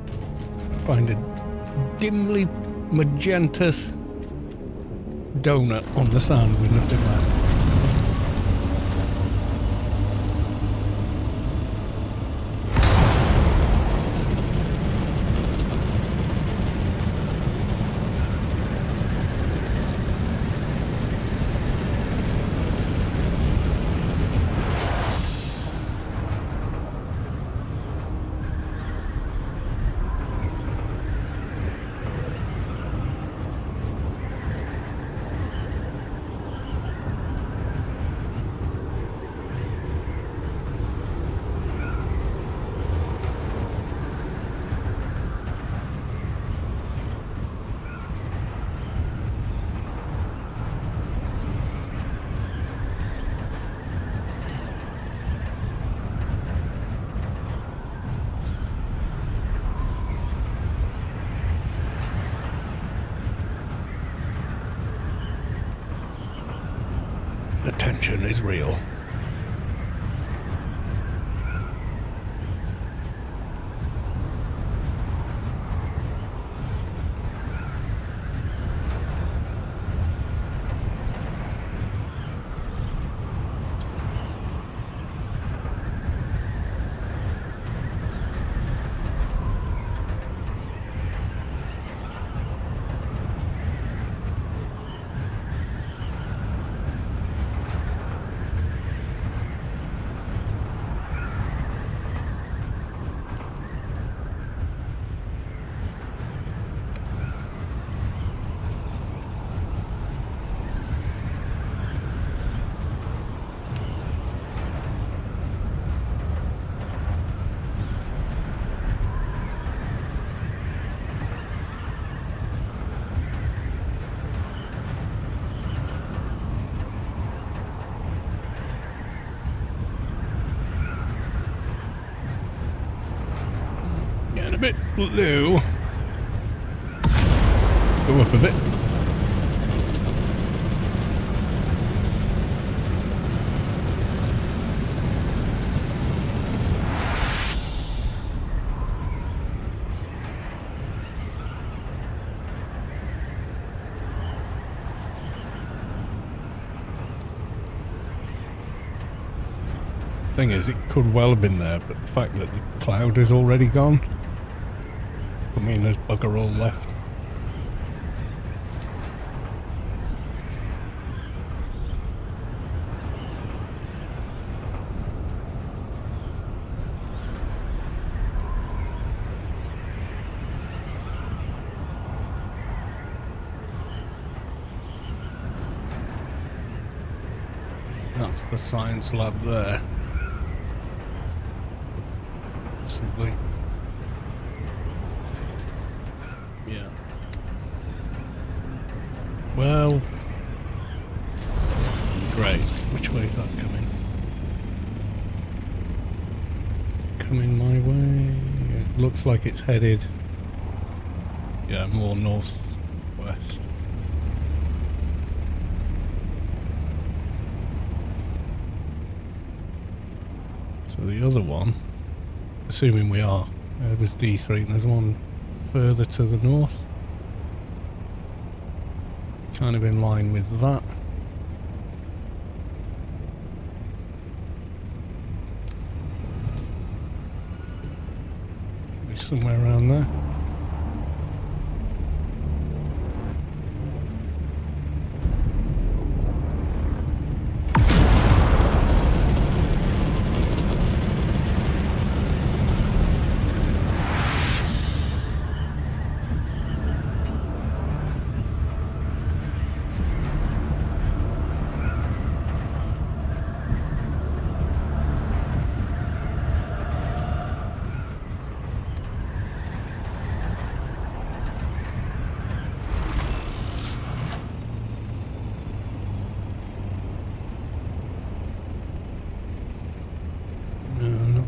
Find a dimly magentous donut on the sand with nothing left. The tension is real. bit low. Let's go up a bit. Thing is, it could well have been there, but the fact that the cloud is already gone, I mean, there's bugger all left. That's the science lab there. Possibly. Yeah. Well. Great. Which way is that coming? Coming my way. It looks like it's headed. Yeah, more northwest. So the other one, assuming we are, was D3, and there's one further to the north. Kind of in line with that. Should be somewhere around there.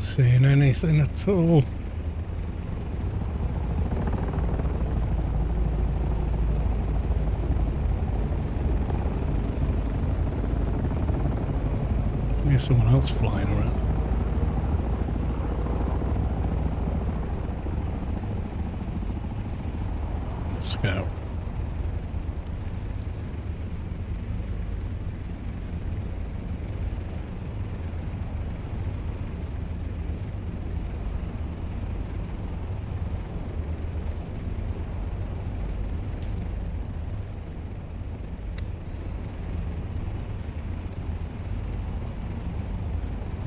Seeing anything at all. There's someone else flying around. Scout.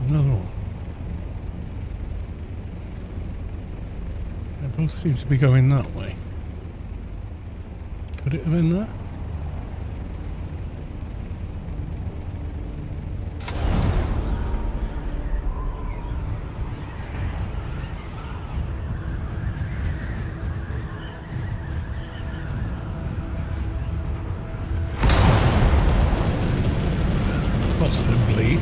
Another one. They both seem to be going that way. Could it have been there? Possibly.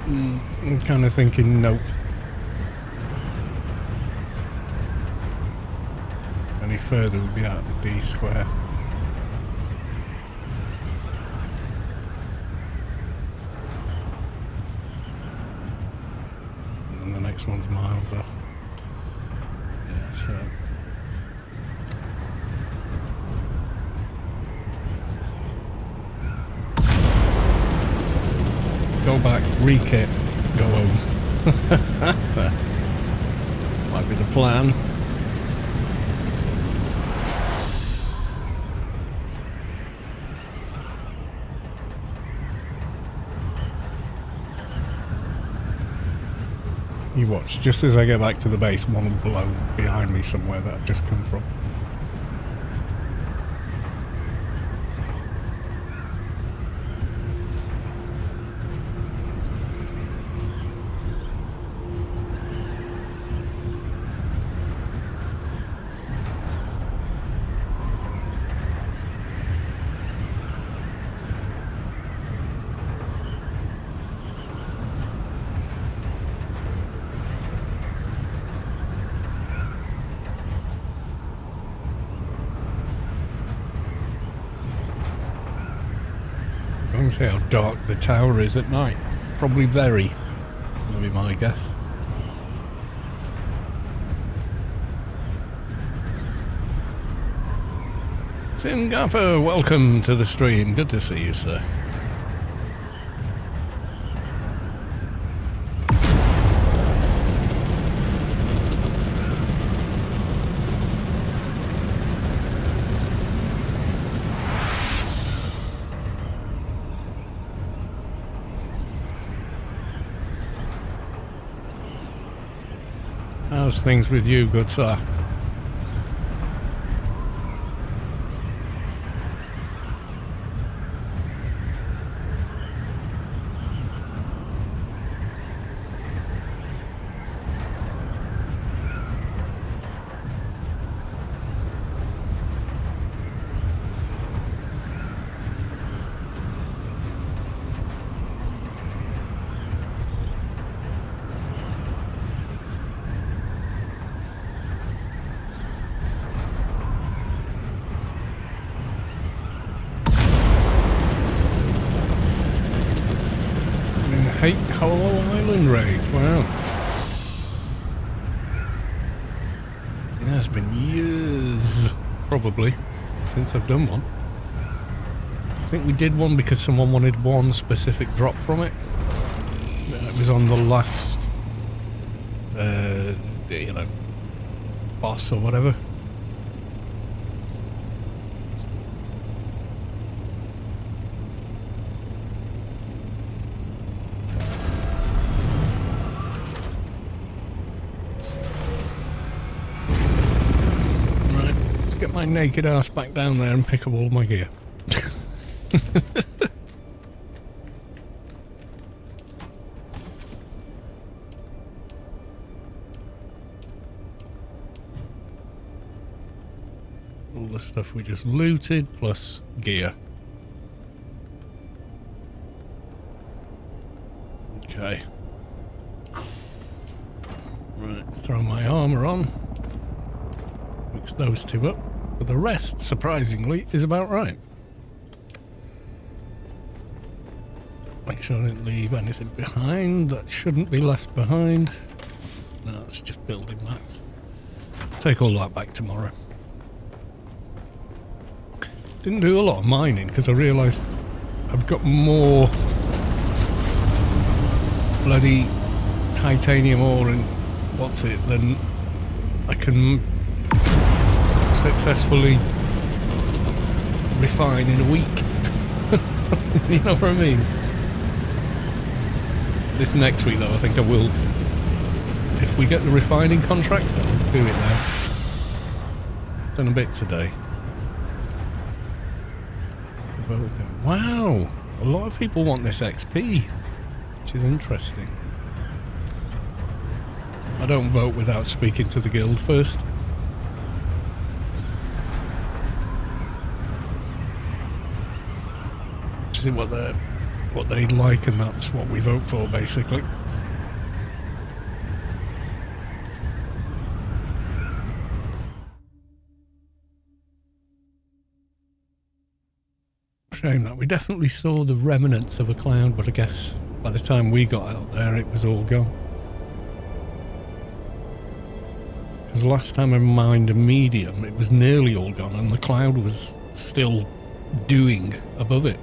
I'm kind of thinking nope. Any further would be out of the D square. And the next one's miles off. Yeah, so... Go back, rekit, go home. Might be the plan. You watch. Just as I get back to the base, one will blow behind me somewhere that I've just come from. I'm going to see how dark the tower is at night. Probably very. That'll be my guess. Sim Gaffer, welcome to the stream. Good to see you, sir. How's things with you, good sir? Hollow Island raid, wow. Yeah, it's been years, probably, since I've done one. I think we did one because someone wanted one specific drop from it. It was on the last, you know, boss or whatever. Get my naked ass back down there and pick up all my gear. All the stuff we just looted plus gear. Okay. Right, throw my armor on. Mix those two up. But the rest, surprisingly, is about right. Make sure I didn't leave anything behind that shouldn't be left behind. No, it's just building mats. Take all that back tomorrow. Didn't do a lot of mining because I realised I've got more bloody titanium ore and what's it than I can successfully refine in a week. You know what I mean? This next week though, I think I will. If we get the refining contract, I'll do it now. Done a bit today. Wow! A lot of people want this XP, which is interesting. I don't vote without speaking to the guild first. See what they'd like, and that's what we vote for, basically. Shame that we definitely saw the remnants of a cloud, but I guess by the time we got out there, it was all gone. Because last time I mined a medium, it was nearly all gone, and the cloud was still doing above it.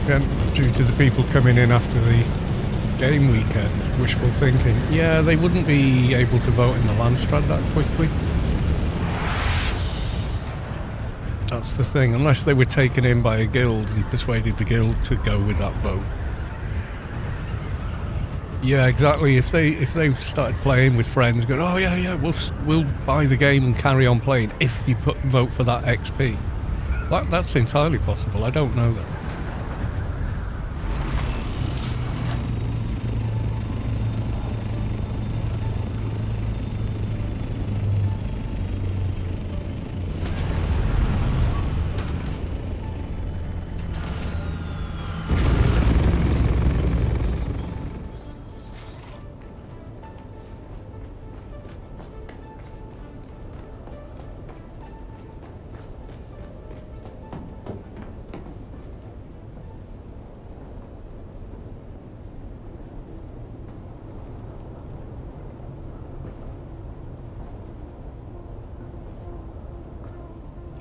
again, due to the people coming in after the game weekend, wishful thinking. Yeah, they wouldn't be able to vote in the Landstrad that quickly. That's the thing, unless they were taken in by a guild and persuaded the guild to go with that vote. Yeah, exactly. If they started playing with friends, going, oh yeah, we'll buy the game and carry on playing if you vote for that XP. That's entirely possible. I don't know that.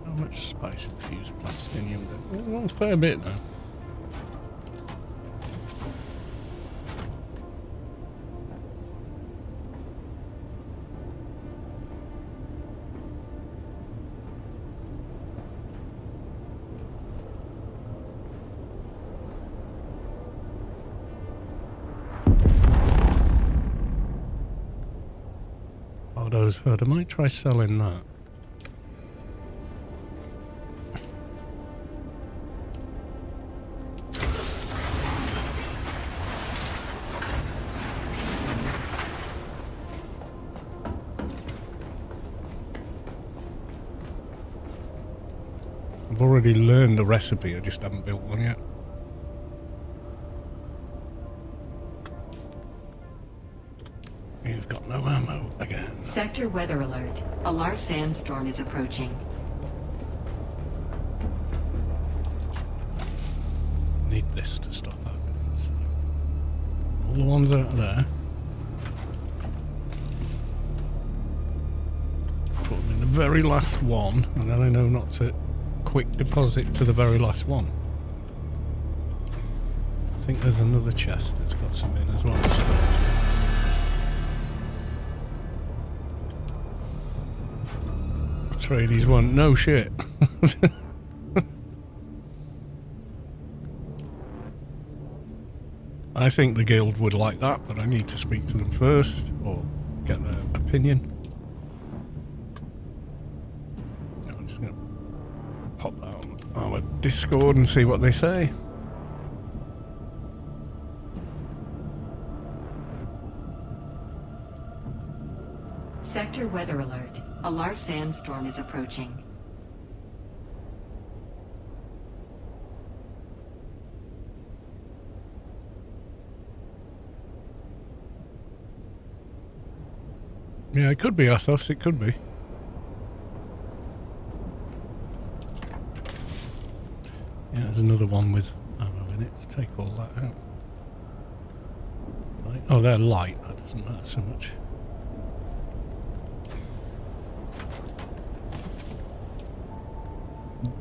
How much spice infused plastinium? Well, a fair bit now. Otto's Hood. I might try selling that. I've already learned the recipe, I just haven't built one yet. You've got no ammo again. Sector weather alert. A large sandstorm is approaching. Need this to stop happening. So. All the ones out there. Put them in the very last one, and then I know not to quick deposit to the very last one. I think there's another chest that's got some in as well. Tradies one. No shit. I think the guild would like that, but I need to speak to them first or get their opinion. I'm just going to pop that on our Discord and see what they say. Sector weather alert. A large sandstorm is approaching. Yeah, it could be Athos, it could be. Yeah, there's another one with ammo in it to take all that out. Right. Oh, they're light, that doesn't matter so much.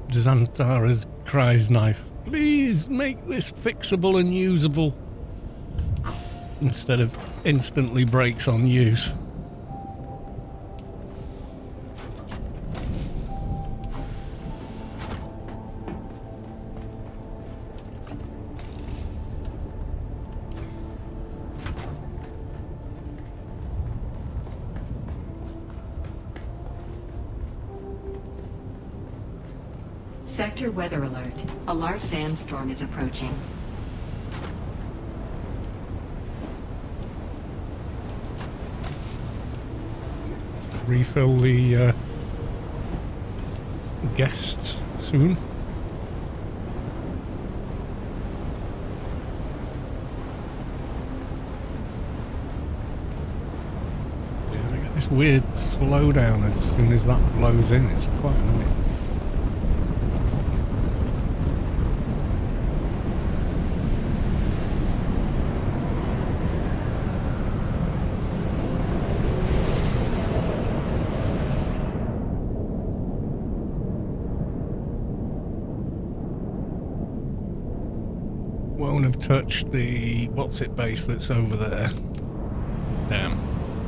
Xantara's cries knife. Please make this fixable and usable. Instead of instantly breaks on use. Sector weather alert. A large sandstorm is approaching. Refill the guests soon. Yeah, they get this weird slowdown as soon as that blows in. It's quite annoying. don't have touched the what's-it base that's over there. Damn.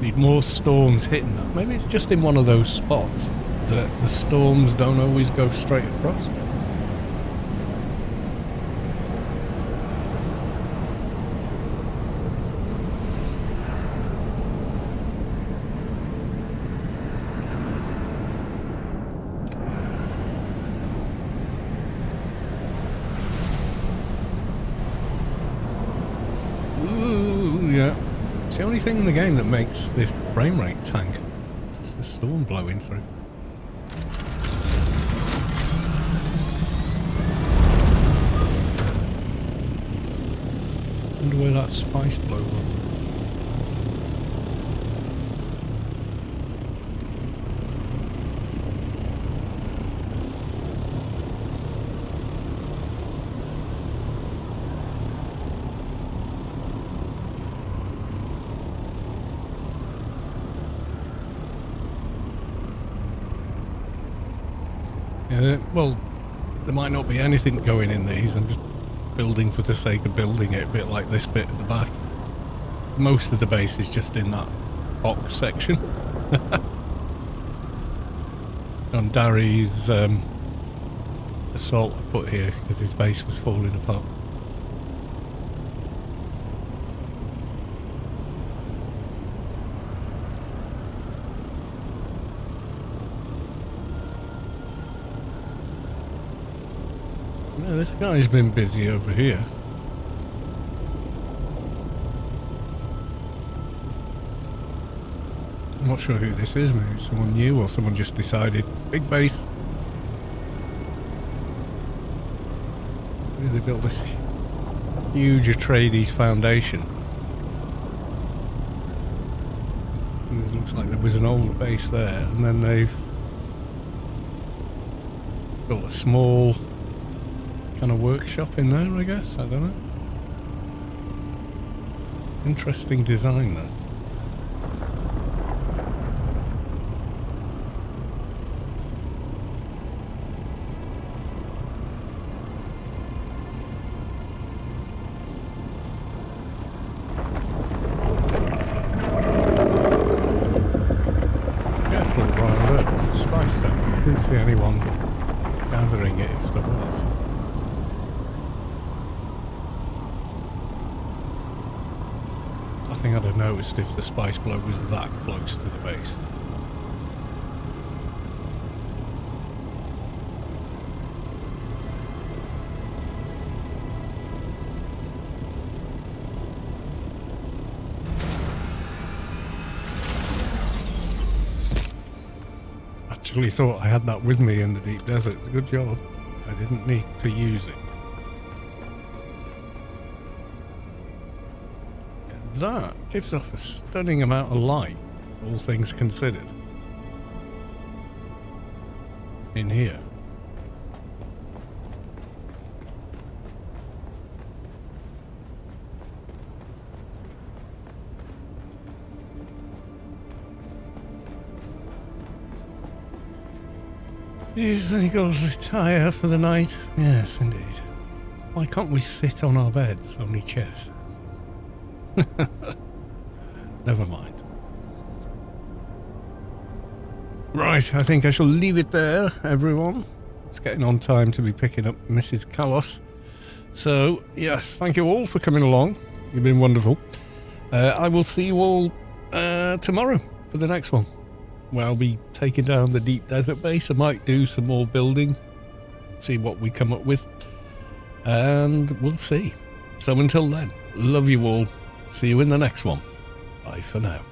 Need more storms hitting that. Maybe it's just in one of those spots that the storms don't always go straight across. The only thing in the game that makes this frame rate tank. It's just the storm blowing through. Wonder where that spice blow was. Well, there might not be anything going in these. I'm just building for the sake of building it, a bit like this bit at the back. Most of the base is just in that box section. On Darry's assault I put here because his base was falling apart. Yeah, this guy's been busy over here. I'm not sure who this is, maybe it's someone new or someone just decided, big base. They built this huge Atreides foundation. It looks like there was an old base there, and then they've built a small kind of workshop in there, I guess. I don't know. Interesting design there. Careful, Ryan, look, it's a spice stack. I didn't see anyone gathering it if there was. I think I'd have noticed if the spice blow was that close to the base. Actually thought I had that with me in the deep desert. Good job. I didn't need to use it. That gives off a stunning amount of light, all things considered. In here. He's only got to retire for the night. Yes, indeed. Why can't we sit on our beds? Only chess. Never mind. Right, I think I shall leave it there, everyone. It's getting on time to be picking up Mrs. Kalos. So, yes, thank you all for coming along. You've been wonderful. I will see you all tomorrow for the next one, where I'll be taking down the deep desert base. I might do some more building, see what we come up with, and we'll see. So until then, love you all. See you in the next one. Bye for now.